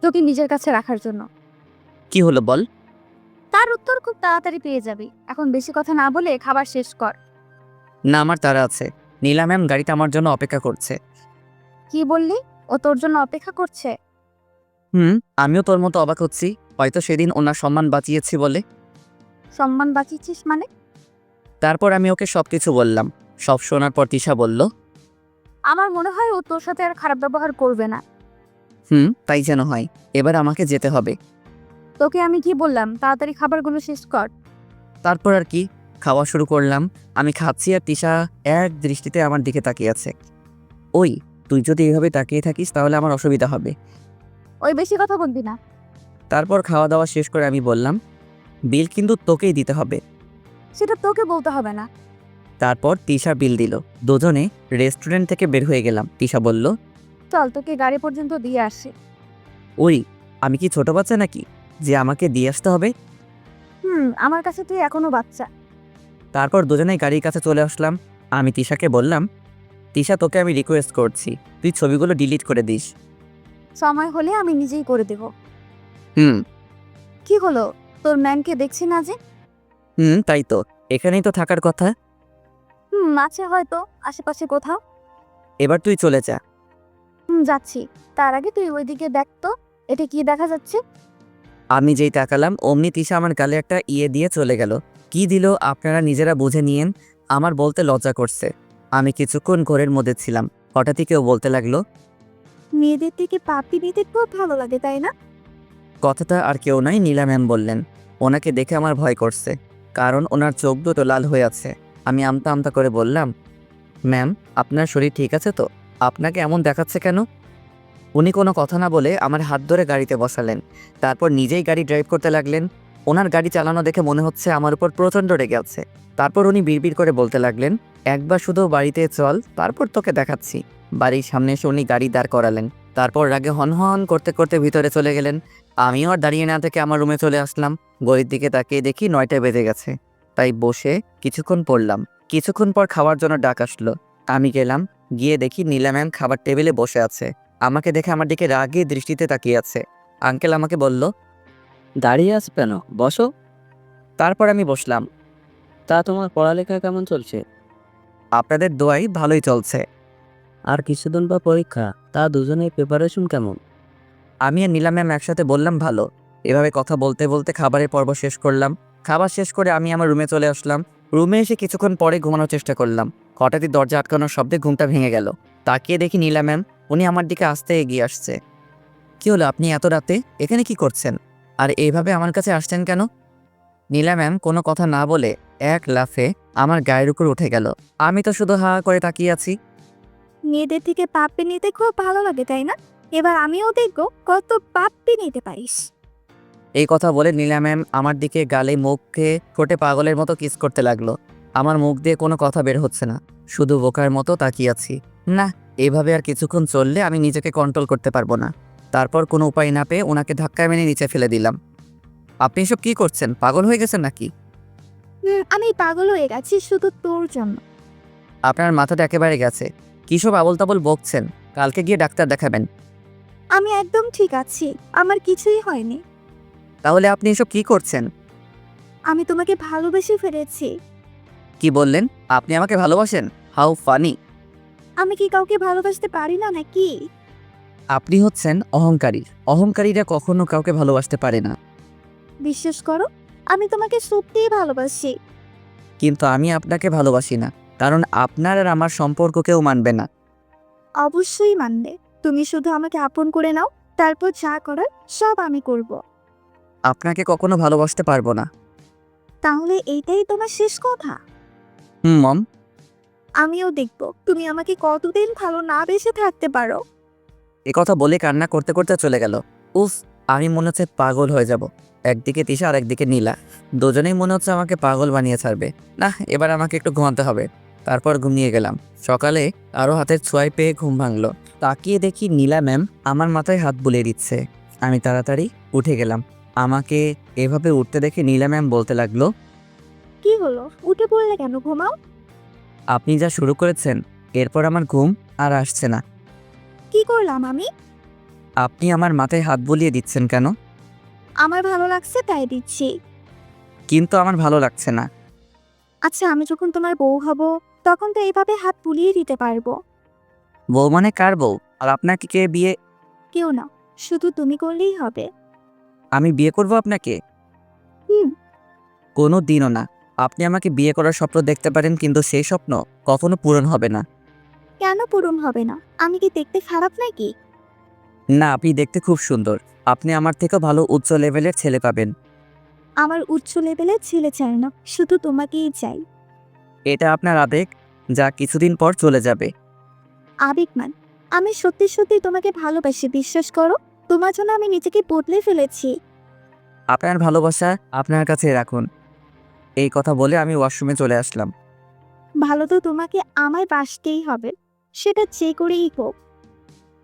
তোকে নিজের কাছে রাখার জন্য। কি হলো বল? তার উত্তর খুব তাড়াতাড়ি পেয়ে যাবি। এখন বেশি কথা না বলে খাবার শেষ কর। না, আমার তাড়া আছে। নীলা ম্যাম গাড়িতে আমার জন্য অপেক্ষা করছে। কি বললি? ও তোর জন্য অপেক্ষা করছে? আমিও তোর মতো অবাক হচ্ছি। হয়তো সেদিন ওনার সম্মান বাঁচিয়েছি বলে। সম্মান বাঁচিয়েছিস মানে? তারপর আমি ওকে সবকিছু বললাম। সব শোনার পর তিশা বলল, আমার মনে হয় ও তোর সাথে আর খারাপ ব্যবহার করবে না। তাই যেন হয়। এবার আমাকে যেতে হবে। তোকে আমি কি বললাম, তাড়াতাড়ি খাবারগুলো শেষ কর। তারপর আর কি, খাওয়া শুরু করলাম। আমি খাচ্ছি আর তিশা এক দৃষ্টিতে আমার দিকে তাকিয়ে আছে। ওই, তুই যদি এইভাবে তাকিয়ে থাকিস তাহলে আমার অসুবিধা হবে। ওই বেশি কথা বলবি না। তারপর খাওয়া দাওয়া শেষ করে আমি বললাম, বিল কিন্তু তোকেই দিতে হবে। সেটা তোকে বলতে হবে না। তারপর তিশা বিল দিল। দুজনে রেস্টুরেন্ট থেকে বের হয়ে গেলাম। তিশা বলল, চল তোকে গাড়ি পর্যন্ত দিয়ে আসি। ওই, আমি কি ছোট বাচ্চা নাকি যে আমাকে দিয়ে আসতে হবে? আমার কাছে তুই এখনো বাচ্চা। তারপর দুজনেই গাড়ির কাছে চলে আসলাম। আমি তিশাকে বললাম, তিশা, তোকে আমি রিকোয়েস্ট করছি, তুই ছবিগুলো ডিলিট করে দিস। সময় হলে আমি নিজেই করে দেব। হুম কি হলো, তোর ম্যামকে দেখছি না যে? তাই তো, এখানেই তো থাকার কথা। আছে হয়তো আশেপাশে কোথাও। এবার তুই চলে যা। যাচ্ছি। তার আগে তুই ওইদিকে দেখ তো, এটা কি দেখা যাচ্ছে? আমি যেই তাকালাম অমনি তিশা আমার গালে একটা ইয়ে দিয়ে চলে গেল। কি দিল আপনারা নিজেরা বুঝে নিয়েন। আমার বলতে লজ্জা করছে। আমি কিছুক্ষণ ঘোরের মধ্যে ছিলাম। হঠাৎই কেউ বলতে লাগলো, মেয়েদের থেকে পাপি নিতে খুব ভালো লাগে, তাই না? কথাটা আর কেউ নয়, নীলা ম্যাম বললেন। ওনাকে দেখে আমার ভয় করছে, কারণ ওনার চোখ দুটো লাল হয়ে আছে। আমি আমতা আমতা করে বললাম, ম্যাম, আপনার শরীর ঠিক আছে তো? আপনাকে এমন দেখাচ্ছে কেন? উনি কোনো কথা না বলে আমার হাত ধরে গাড়িতে বসালেন। তারপর নিজেই গাড়ি ড্রাইভ করতে লাগলেন। ওনার গাড়ি চালানো দেখে মনে হচ্ছে আমার উপর প্রচণ্ড রেগে আছে। তারপর উনি বিড়বিড় করে বলতে লাগলেন, একবার শুধু বাড়িতে চল, তারপর তোকে দেখাচ্ছি। বাড়ির সামনে এসে উনি গাড়ি দাঁড় করালেন। তারপর রাগে হনহন করতে করতে ভিতরে চলে গেলেন। আমিও আর দাঁড়িয়ে না থেকে আমার রুমে চলে আসলাম। ঘড়ির দিকে তাকিয়ে দেখি 9টা বেজে গেছে। তাই বসে কিছুক্ষণ পড়লাম। কিছুক্ষণ পর খাওয়ার জন্য ডাক আসলো। আমি গেলাম। গিয়ে দেখি নীলা ম্যাম খাবার টেবিলে বসে আছে। আমাকে দেখে আমার দিকে রাগী দৃষ্টিতে তাকিয়ে আছে। আঙ্কেল আমাকে বলল, দাঁড়িয়ে আছো কেন? বসো। তারপর আমি বসলাম। তা তোমার পড়ালেখা কেমন চলছে? আপনাদের দোয়াই ভালোই চলছে। আর কিছুদিন বা পরীক্ষা, তা দুজনেই প্রিপারেশন কেমন? আমি আর নীলা ম্যাম একসাথে বললাম, ভালো। এভাবে কথা বলতে বলতে খাবারের পর্ব শেষ করলাম। খাবার শেষ করে আমি আমার রুমে চলে আসলাম। রুমে এসে কিছুক্ষণ পরে ঘুমানোর চেষ্টা করলাম। হঠাৎই দরজা আটকানোর শব্দে ঘুমটা ভেঙে গেল। তাকিয়ে দেখি নীলা ম্যাম, উনি আমার দিকে আসতে এগিয়ে আসছে। কি হলো, আপনি এত রাতে এখানে কি করছেন? আর এইভাবে আমার কাছে আসছেন কেন? নীলা ম্যাম কোনো কথা না বলে এক লাফে আমার গায়ের উপর উঠে গেল। আমি তো শুধু হা করে তাকিয়ে আছি। মেয়েদের থেকে পাপ্পি নিতে খুব ভালো লাগে, তাই না? এবার আমিও দেখবো কত পাপ্পি নিতে পারিস। এই কথা বলে নীলা ম্যাম আমার দিকে গালে মুখে ঠোঁটে পাগলের মতো কিস করতে লাগলো। আমার মুখ দিয়ে কোনো কথা বের হচ্ছে না, শুধু বোকার মতো তাকিয়ে আছি। না, এইভাবে আর কিছুক্ষণ চললে আমি নিজেকে কন্ট্রোল করতে পারবো না। তারপর কোনো উপায় না পেয়ে ওনাকে ধাক্কা মেরে নিচে ফেলে দিলাম। আপনি এসব কি করছেন? পাগল হয়ে গেছেন নাকি? আমি পাগল হয়ে গেছি শুধু তোর জন্য। আপনার মাথাটা একেবারে গেছে। কী সব আবল তাবল বকছেন? কালকে গিয়ে ডাক্তার দেখাবেন। আমি একদম ঠিক আছি, আমার কিছুই হয়নি। তাহলে আপনি এসব কি করছেন? আমি তোমাকে ভালোবেসে ফেলেছি। কি বললেন? আপনি আমাকে ভালোবাসেন? How funny! আমি কি কাউকে ভালোবাসতে পারি না নাকি? আপনি হচ্ছেন অহংকারী। অহংকারীরা কখনো কাউকে ভালোবাসতে পারে না। বিশ্বাস করো, আমি তোমাকে সত্যিই ভালোবাসি। কিন্তু আমি আপনাকে ভালোবাসি না, কারণ আপনার আর আমার সম্পর্ক কেউ মানবে না। অবশ্যই মানবে। তুমি শুধু আমাকে আপন করে নাও, তারপর যা করার সব আমি করব। আপনাকে কখনো ভালোবাসতে পারবো না। তাহলে এইটাই তোমার শেষ কথা? মম। আমিও দেখব তুমি আমাকে কতদিন ভালো না বেসে থাকতে পারো। কথা বলে কান্না করতে করতে চলে গেল। উফ, আমি মনে হচ্ছে পাগল হয়ে যাব। একদিকে তিশা আর একদিকে নীলা, দুজনেই মনে হচ্ছে আমাকে পাগল বানিয়ে ছাড়বে। না, এবার আমাকে একটু ঘুমাতে হবে। তারপর ঘুমিয়ে গেলাম। সকালে আরও হাতের ছোঁয়ায় পেয়ে ঘুম ভাঙলো। তাকিয়ে দেখি নীলা ম্যাম আমার মাথায় হাত বুলিয়ে দিচ্ছে। আমি তাড়াতাড়ি উঠে গেলাম। আমাকে এভাবে উঠতে দেখে নীলা ম্যাম বলতে লাগলো, কি হলো, উঠে পড়লে কেন? ঘুমাও। আপনি যা শুরু করেছেন, এরপর আমার ঘুম আর আসছে না। কি করলাম আমি? আপনি আমার মাথায় হাত বুলিয়ে দিচ্ছেন কেন? আমার ভালো লাগছে তাই দিচ্ছি। কিন্তু আমার ভালো লাগছে না। আচ্ছা, আমি যখন তোমার বউ হব তখন তো এইভাবে হাত বুলিয়ে দিতে পারবো। বউ মানে কার বউ? আর আপনাকে কে বিয়ে? কেউ না, শুধু তুমি করলেই হবে। আমি বিয়ে করব আপনাকে? হুম। কোনো দিনও না। আপনি আমাকে বিয়ে করার স্বপ্ন দেখতে পারেন, কিন্তু সেই স্বপ্ন কখনো পূরণ হবে না। কেন পূরণ হবে না? আমি কি দেখতে খারাপ নাকি? না, আপনি দেখতে খুব সুন্দর। আপনি আমার থেকেও ভালো উচ্চ লেভেলের ছেলে পাবেন। আমার উচ্চ লেভেলের ছেলে চাই না, শুধু তোমাকেই চাই। এটা আপনার আবেগ, যা কিছুদিন পর চলে যাবে। আবেগ মান, আমি সত্যি সত্যি তোমাকে ভালোবাসি, বিশ্বাস করো। তোমার জন্য আমি নিজেকে বদলে ফেলেছি। আপনার ভালোবাসা আপনার কাছে রাখুন। এই কথা বলে আমি ওয়াশরুমে চলে আসলাম। ভালো তো তোমাকে আমায় বাসতেই হবে, সেটা যে করেই হোক।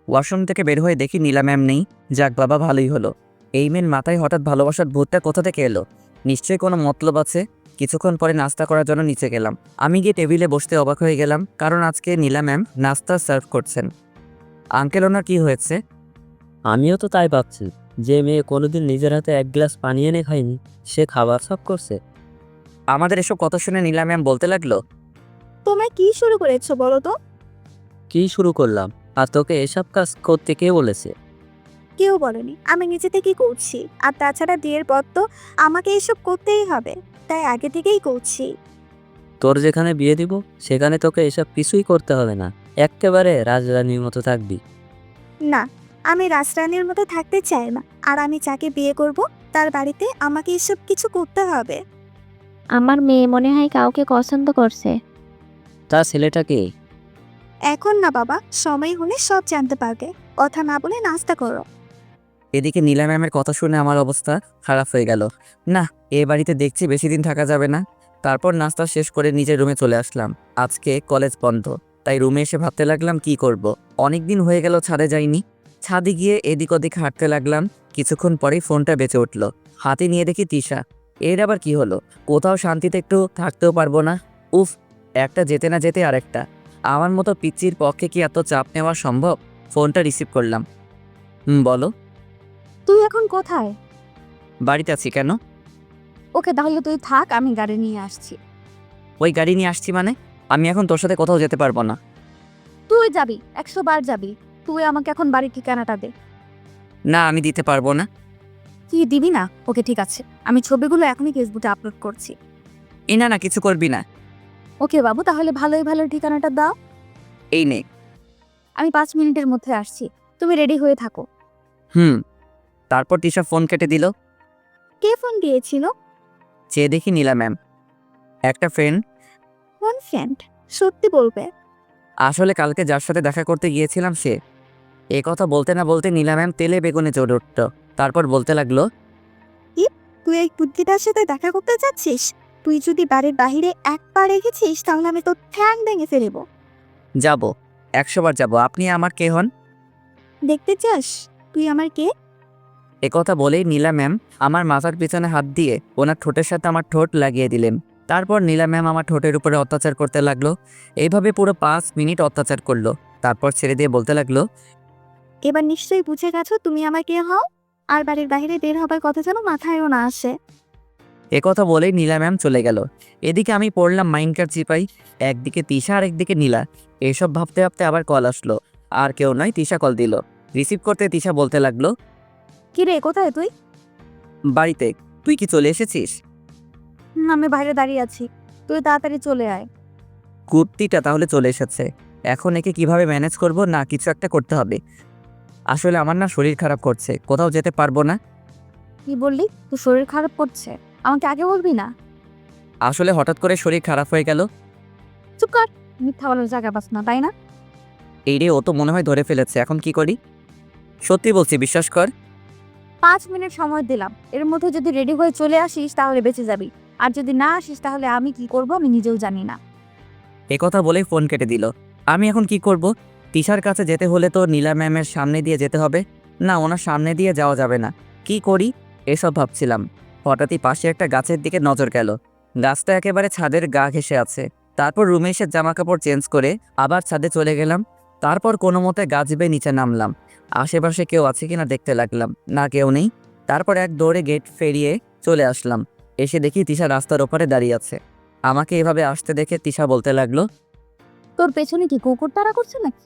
ওয়াশরুম থেকে বের হয়ে দেখি নীলা ম্যাম নেই। যাক বাবা, ভালোই হলো। এই মেয়ের মাথায় হঠাৎ ভালোবাসার ভূতটা কোথা থেকে এলো? নিশ্চয়ই কোনো মতলব আছে। কিছুক্ষণ পরে নাস্তা করার জন্য নিচে গেলাম। আমি গিয়ে টেবিলে বসতে অবাক হয়ে গেলাম, কারণ আজকে নীলা ম্যাম নাস্তা সার্ভ করছেন। আঙ্কেল, ওনার কি হয়েছে? আমিও তো তাই ভাবছি, যে মেয়ে কোনোদিন নিজের হাতে এক গ্লাস পানি এনে খায়নি, সে খাবার সব করছে। আমাদের এসব কথা শুনে নীলা ম্যাম বলতে লাগলো, তোমরা কি শুরু করেছো বলো তো? কি শুরু করলাম? আর তোকে এসব কাজ করতে কে বলেছে? কেউ বলেনি, আমি নিজে থেকেই করছি। আর তাছাড়া বিয়ের পর তো আমাকে এসব করতেই হবে, তাই আগে থেকেই করছি। তোর যেখানে বিয়ে দিব সেখানে তোকে এসব কিছুই করতে হবে না, একেবারে রাজরানীর মতো থাকবি। না, আমি রাজরানীর মতো থাকতে চাই না। আর আমি যাকে বিয়ে করব তার বাড়িতে আমাকে এসব কিছু করতে হবে। আমার মেয়ে মনে হয় কাউকে পছন্দ করছে। তার ছেলেটাকে এখন না বাবা, সময় হলে সব জানতে পারবে। কথা না বলে নাস্তা করো। এদিকে নীলা ম্যামের কথা শুনে আমার অবস্থা খারাপ হয়ে গেল। না, এ বাড়িতে দেখছি বেশি দিন থাকা যাবে না। তারপর নাস্তা শেষ করে নিজের রুমে চলে আসলাম। আজকে কলেজ বন্ধ, তাই রুমে এসে ভাবতে লাগলাম কি করব। অনেক দিন হয়ে গেল ছাদে যাইনি। ছাদে গিয়ে এদিক ওদিক হাঁটতে লাগলাম। কিছুক্ষণ পরেই ফোনটা বেঁচে উঠলো। হাতে নিয়ে দেখি তিশা। এর আবার কি হলো? কোথাও শান্তিতে একটু থাকতেও পারবো না। উফ, একটা যেতে না যেতে আরেকটা। আমার মতো পিচ্চির পক্ষে কি এত চাপ নেওয়া সম্ভব? ফোনটা রিসিভ করলাম। বলো। তুই এখন কোথায়? বাড়িতে আছি। কেন? ওকে, তাহলে তুই থাক, আমি গাড়ি নিয়ে আসছি। ওই গাড়ি নিয়ে আসছি মানে? আমি এখন তোর সাথে কোথাও যেতে পারবো না। তুই যাবি, 100 বার যাবি। তুই আমাকে এখন বাড়ির ঠিকানাটা দে। না, আমি দিতে পারবো না। কি দিবি না? ওকে ঠিক আছে, আমি ছবিগুলো এখনই ফেসবুকে আপলোড করছি। এই না না কিছু করবি না। ওকে বাবু, তাহলে ভালোই ভালো ঠিকানাটা দাও। এই নে। আমি 5 মিনিটের মধ্যে আসছি, তুমি রেডি হয়ে থাকো। তারপর তিশা ফোন কেটে দিল। কে ফোন দিয়েছিল? চেয়ে দেখি নীলা ম্যাম। একটা ফ্রেন্ড। কোন ফ্রেন্ড? সত্যি বলবে? আসলে কালকে যার সাথে দেখা করতে গিয়েছিলাম সে। এ কথা বলতে না বলতে নীলা ম্যাম তেলে বেগুনে চড়ে উঠল। তারপর বলতে লাগলো, তুই এই বুদ্ধিটার সাথে দেখা করতে যাচ্ছিস? তুই যদি বাড়ির বাহিরে এক পা রেখেছিস তাহলে আমি তোর ঠ্যাং ভেঙে ফেলবো। যাব 100 বার যাব। আপনি আমার কে হন? দেখতে চাস তুই আমার কে? এ কথা বলেই নীলা ম্যাম আমার মাথার পিছনে হাত দিয়ে ওনার ঠোঁটের সাথে আমার ঠোঁট লাগিয়ে দিলেন। তারপর নীলা ম্যাম আমার ঠোঁটের উপরে অত্যাচার করতে লাগলো। এইভাবে পুরো 5 মিনিট অত্যাচার করলো। তারপর ছেড়ে দিয়ে বলতে লাগলো, এবার নিশ্চয়ই বুঝে গেছো তুমি আমার কে হও। আর বাড়ির বাইরে বের হবার কথা যেন মাথায়ও না আসে। এ কথা বলেই নীলা ম্যাম চলে গেল। এদিকে আমি পড়লাম মাইন্ডকার চিপাই। একদিকে তিশা আর একদিকে নীলা। এসব ভাবতে ভাবতে আবার কল আসলো। আর কেউ নয়, তিশা কল দিল। রিসিভ করতে তিশা বলতে লাগলো, কি রে, কোথায় তুই? বাড়িতে। তুই কি চলে এসেছিস? আমি বাইরে দাঁড়িয়ে আছি, তুই তাড়াতাড়ি চলে আয়। কুর্তিটা তাহলে চলে এসেছে। এখন একে কিভাবে ম্যানেজ করব, না কিছু একটা করতে হবে। আসলে আমার না শরীর খারাপ করছে, কোথাও যেতে পারবো না। কি বললি? তোর শরীর খারাপ করছে? আমাকে আগে বলবি না? আসলে হঠাৎ করে শরীর খারাপ হয়ে গেল। চুপ কর, মিথ্যা বলার জায়গা পাস না, তাই না? এই রে, ও তো মনে হয় ধরে ফেলেছে। এখন কি করি? সত্যি বলছি, বিশ্বাস কর। 5 মিনিট সময় দিলাম, এর মধ্যে যদি রেডি হয়ে চলে আসিস তাহলে বেঁচে যাবি, আর যদি না আসিস তাহলে আমি কি করব আমি নিজেও জানি না। এ কথা বলেই ফোন কেটে দিল। আমি এখন কি করব? তিশার কাছে যেতে হলে তো নীলা ম্যামের সামনে দিয়ে যেতে হবে। না, ওনার সামনে দিয়ে যাওয়া যাবে না। কি করি এসব ভাবছিলাম। হঠাৎই পাশে একটা গাছের দিকে নজর গেল। গাছটা একেবারে ছাদের গা ঘেঁষে আছে। তারপর রুমে এসে জামা কাপড় চেঞ্জ করে আবার ছাদে চলে গেলাম। তারপর কোনো মতে গাছ বেয়ে নিচে নামলাম। আশেপাশে কেউ আছে কিনা দেখতে লাগলাম। না, কেউ নেই। তারপর এক দৌড়ে গেট ফেরিয়ে চলে আসলাম। এসে দেখি তিশা রাস্তার ওপারে দাঁড়িয়ে আছে। আমাকে এভাবে আসতে দেখে তিশা বলতে লাগলো, তোর পেছনে কি কুকুর তাড়া করছে নাকি?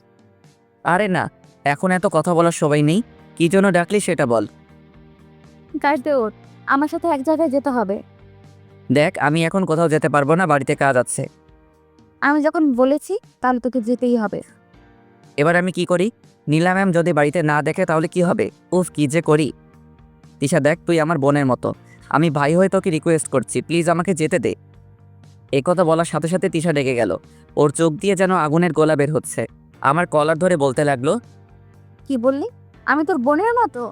আরে না, এখন এত কথা বলার সবাই নেই। কি জন্য ডাকলি সেটা বল। কাটতে ওর, আমার সাথে এক জায়গায় যেতে হবে। দেখ, আমি এখন কোথাও যেতে পারবো না, বাড়িতে কাজ আছে। আমি যখন বলেছি তাহলে তোকে যেতেই হবে। এবার আমি কি করি? নীলা ম্যাম যদি বাড়িতে না দেখে তাহলে কি হবে? উফ, কি যে করি। তিশা দেখ, তুই আমার বোনের মতো। আমি ভাই হয়ে তোকে রিকোয়েস্ট করছি, প্লিজ আমাকে যেতে দে। এই কথা বলার সাথে সাথে তিশা ডেকে গেল। ওর চোখ দিয়ে যেন আগুনের গোলা বের হচ্ছে। আমার কলার ধরে বলতে লাগলো, কি বললি? আমি তোর বোনের মতো?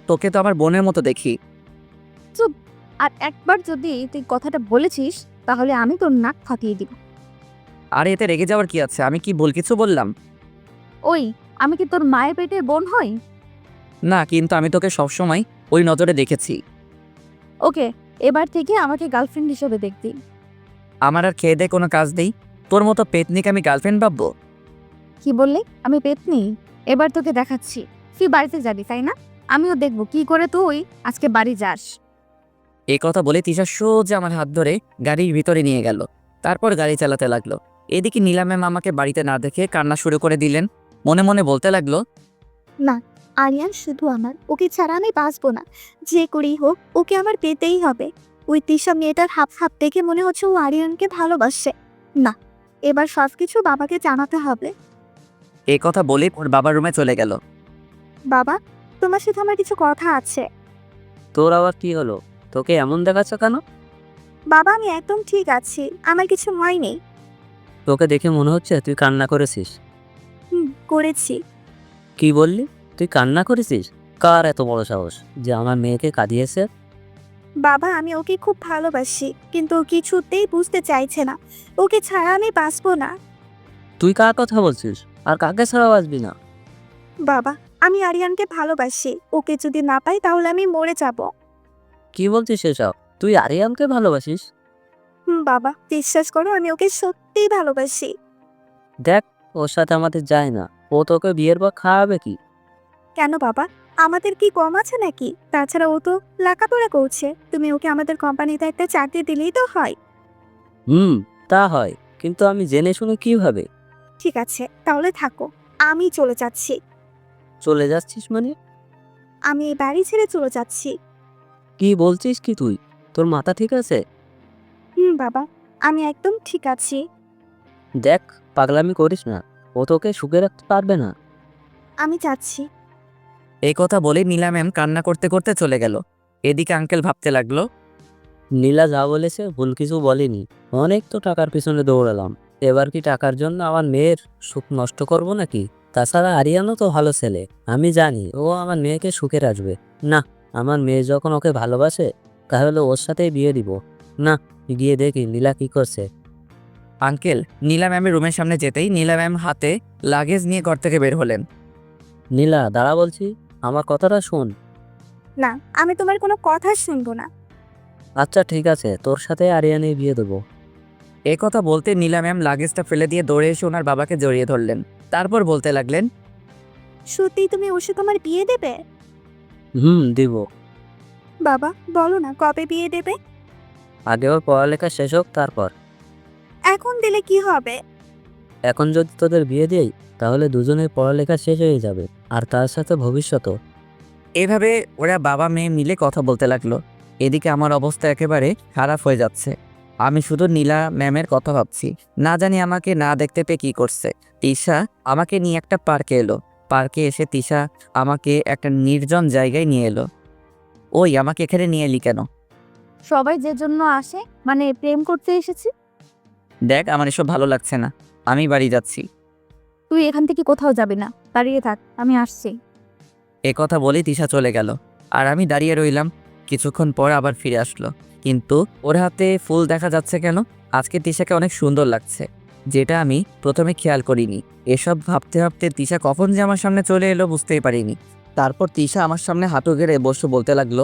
তোকে তো আমার বোনের মতো দেখি। আর একবার যদি তুই কথাটা বলেছিস তাহলে আমি তোর নাক ফাটিয়ে দিব। আরে এতে রেগে যাওয়ার কি আছে? আমি কি ভুল কিছু বললাম? ওই, আমি কি তোর মায়ের পেটে বোন হই? না, কিন্তু আমি তোকে সবসময় ওই নজরে দেখেছি। ওকে, এবার থেকে আমাকে গার্লফ্রেন্ড হিসেবে দেখবি। আমার আর খেয়ে দেয়ে কোনো কাজ নেই। তোর মতো পেতনিকে আমি গার্লফ্রেন্ড ভাববো? কি বললি? আমি পেতনি? এবার তোকে দেখাচ্ছি। তুই বাড়িতে যাবি তাই না? আমিও দেখবো কি করে তুই আজকে বাড়ি যাস। এই কথা বলে তিশা সোজা আমার হাত ধরে গাড়ির ভিতরে নিয়ে গেল। তারপর গাড়ি চালাতে লাগলো। এদিকে নীলা ম্যাম আমাকে বাড়িতে না দেখে কান্না শুরু করে দিলেন। মনে মনে বলতে লাগলো, আরিয়ান শুধু আমার, ওকে ছাড়া আমি বাঁচবো না। যে করেই হোক ওকে আমার পেতেই হবে। ওই তিশা মেয়েটার হাব হাব দেখে মনে হচ্ছে ও আরিয়ানকে ভালোবাসে। না, এবার সবকিছু বাবাকে জানাতে হবে। এই কথা বলে ওর বাবার রুমে চলে গেল। বাবা, তোমার সাথে আমার কিছু কথা আছে। তোর আবার কি হলো? তোকে এমন দেখাচ্ছ কেন? বাবা, আমি একদম ঠিক আছি, আমার কিছু হয়নি। তোকে দেখে মনে হচ্ছে তুই কান্না করেছিস। করেছি। কি বললি? তুই কান্না করেছিস? কার এত বড় সাহস যে আমার মেয়েকে কাঁদিয়েছে? বাবা, আমি ওকে খুব ভালোবাসি, কিন্তু ও কিছুতেই বুঝতে চাইছে না। ওকে ছাড়া আমি বাঁচবো না। তুই কার কথা বলছিস? আর কাকে ছাড়া বাঁচবি না? বাবা, আমি আরিয়ানকে ভালোবাসি, ওকে যদি না পাই তাহলে আমি মরে যাব। কি বলছিস সেসব? তুই আরিয়ানকে ভালোবাসিস? বাবা, বিশ্বাস করো, আমি ওকে সত্যিই ভালোবাসি। দেখ, ওর সাথে আমাদের যায় না। ও তোকে বিয়ের পর খাওয়াবে কি? কেন বাবা, আমাদের কি কম আছে নাকি? তাছাড়া ও তো লেখাপড়া করছে, তুমি ওকে আমাদের কোম্পানিতে একটা চাকরি দিলেই তো হয়। তা হয়, কিন্তু আমি জেনে শুনে কিভাবে? ঠিক আছে, তাহলে থাকো, আমি চলে যাচ্ছি। চলে যাচ্ছিস মানে? আমি এই বাড়ি ছেড়ে চলে যাচ্ছি। কি বলছিস কি তুই? তোর মাথা ঠিক আছে? বাবা, আমি একদম ঠিক আছি। দেখ, পাগলামি করিস না, ও তোকে সুখে রাখতে পারবে না। আমি চাচ্ছি। এই কথা বলে নীলা ম্যাম কান্না করতে করতে চলে গেল। এদিকে আঙ্কেল ভাবতে লাগলো, নীলা যা বলেছে ভুল কিছু বলেনি। অনেক তো টাকার পিছনে দৌড়ালাম, এবার কি টাকার জন্য আমার মেয়ের সুখ নষ্ট করব নাকি? তাছাড়া আরিয়ানও তো ভালো ছেলে, আমি জানি ও আমার মেয়েকে সুখে রাখবে। না, আমার মেয়ে যখন ওকে ভালোবাসে তাহলে ওর সাথেই বিয়ে দিব। না, গিয়ে দেখি নীলা কি করছে। আঙ্কেল নীলা ম্যামের রুমের সামনে যেতেই নীলা ম্যাম হাতে লাগেজ নিয়ে ঘর থেকে বের হলেন। নীলা দাঁড়া বলছি, আমার কথাটা শোন। না, আমি তোমার কোনো কথা শুনবো না। আচ্ছা ঠিক আছে, তোর সাথে আরিয়ানের বিয়ে দেবো। এ কথা বলতে নীলা ম্যাম লাগেজটা ফেলে দিয়ে দৌড়ে এসে ওনার বাবাকে জড়িয়ে ধরলেন। তারপর বলতে লাগলেন, সত্যি তুমি ওর সাথে আমার বিয়ে দেবে? দিব। বাবা বলো না, কবে বিয়ে দেবে? আগে ওর পড়ালেখা শেষ হোক তারপর। এখন দিলে কি হবে? এখন যদি তোদের বিয়ে দেই তাহলে দুজনের পড়ালেখা শেষ হয়ে যাবে, আর তার সাথে ভবিষ্যতও। এভাবে ওরা বাবা মেয়ে মিলে কথা বলতে লাগলো। এদিকে আমার অবস্থা একেবারে খারাপ হয়ে যাচ্ছে। আমি শুধু নীলা ম্যামের কথা ভাবছি। না জানি আমাকে না দেখতে পেয়ে কী করছে। তিশা আমাকে নিয়ে একটা পার্কে এলো। পার্কে এসে তিশা আমাকে একটা নির্জন জায়গায় নিয়ে এলো। ওই আমাকে এখানে নিয়ে এলি কেন? সবাই যে জন্য আসে, মানে প্রেম করতে এসেছি। দেখ, আমার এসব ভালো লাগছে না, আমি বাড়ি যাচ্ছি। তুই এখান থেকে কোথাও যাবি না, দাঁড়িয়ে থাক, আমি আসছি। এ কথা বলেই তিশা চলে গেল। আর আমি দাঁড়িয়ে রইলাম। কিছুক্ষণ পর আবার ফিরে আসলো। কিন্তু ওর হাতে ফুল দেখা যাচ্ছে কেন? আজকে তিশাকে অনেক সুন্দর লাগছে, যেটা আমি প্রথমে খেয়াল করিনি। এসব ভাবতে ভাবতে তিশা কখন যে আমার সামনে চলে এলো বুঝতেই পারিনি। তারপর তিশা আমার সামনে হাঁটু গেড়ে বসে বলতে লাগলো,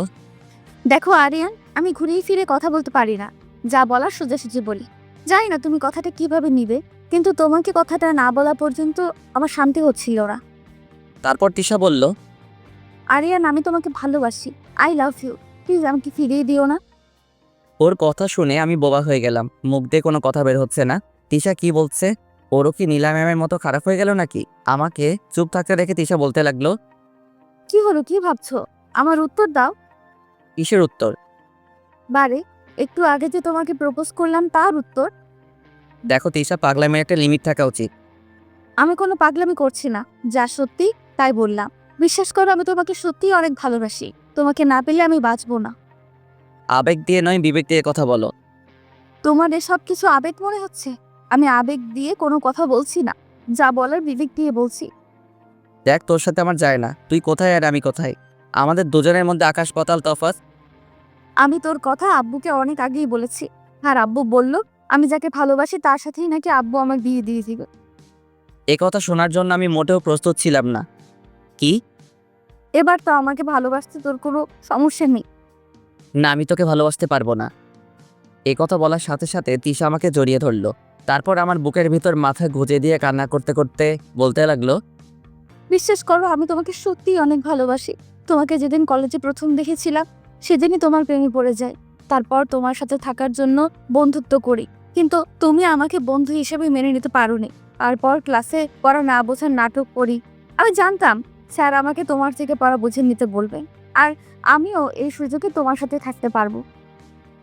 দেখো আরিয়ান, আমি ঘুরিয়ে ফিরে কথা বলতে পারি না, যা বলার সোজাসুজি বলি। জানি না তুমি কথাটা কিভাবে নিবে, কিন্তু তোমাকে কথাটা না বলা পর্যন্ত আমার শান্তি হচ্ছিল না। তারপর তিশা বলল, আরিয়ান, আমি তোমাকে ভালোবাসি, আই লাভ ইউ, প্লিজ আমাকে ফিরিয়ে দিও না। ওর কথা শুনে আমি বোবা হয়ে গেলাম। মুখ দিয়ে কোনো কথা বের হচ্ছে না। তিশা কি বলছে? ওরও কি নীলা ম্যামের মতো খারাপ হয়ে গেল নাকি? আমাকে চুপ থাকতে দেখে তিশা বলতে লাগলো, কি হলো, কি ভাবছো? আমার উত্তর দাও। কিসের উত্তর? বারে, একটু আগে যে তোমাকে প্রপোজ করলাম তার উত্তর। দেখো তিশা, পাগলামের একটা লিমিট থাকা উচিত। আমি কোনো পাগলামি করছি না, যা সত্যি তাই বললাম। বিশ্বাস করো, আমি তোমাকে সত্যিই অনেক ভালোবাসি। তোমাকে না পেলে আমি বাঁচবো না। আবেগ দিয়ে নয়, বিবেক দিয়ে কথা বলো। তোমার এসব কিছু আবেগ মনে হচ্ছে? আমি আবেগ দিয়ে কোনো কথা বলছি না, যা বলার বিবেক দিয়ে বলছি। দেখ, তোর সাথে আমার যায় না। তুই কোথায় আর আমি কোথায়? আমাদের দুজনের মধ্যে আকাশ পাতাল তফাৎ। আমি তোর কথা আব্বুকে অনেক আগেই বলেছি, আর আব্বু বলল আমি যাকে ভালোবাসি তার সাথেই নাকি আব্বু আমার বিয়ে দিয়ে দিবে। এ কথা শোনার জন্য আমি মোটেও প্রস্তুত ছিলাম না। কি? এবার তো আমাকে ভালোবাসতে তোর কোনো সমস্যা নেই। না, আমি তোকে ভালোবাসতে পারবো না। এ কথা বলার সাথে সাথে তিশা আমাকে জড়িয়ে ধরলো। তারপর আমার বুকের ভিতর মাথা গুঁজে দিয়ে কান্না করতে করতে বলতে লাগলো, বিশ্বাস করো, আমি তোমাকে সত্যিই অনেক ভালোবাসি। তোমাকে যেদিন কলেজে প্রথম দেখেছিলাম সেদিনই তোমার প্রেমে পড়ে যায়। তারপর তোমার সাথে থাকার জন্য বন্ধুত্ব করি, কিন্তু তুমি আমাকে বন্ধু হিসেবে মেনে নিতে পারোনি। তারপর ক্লাসে পড়া না বোঝার নাটক করি। আমি জানতাম স্যার আমাকে তোমার থেকে পড়া বুঝে নিতে বলবেন, আর আমিও এই সুযোগে তোমার সাথে থাকতে পারবো।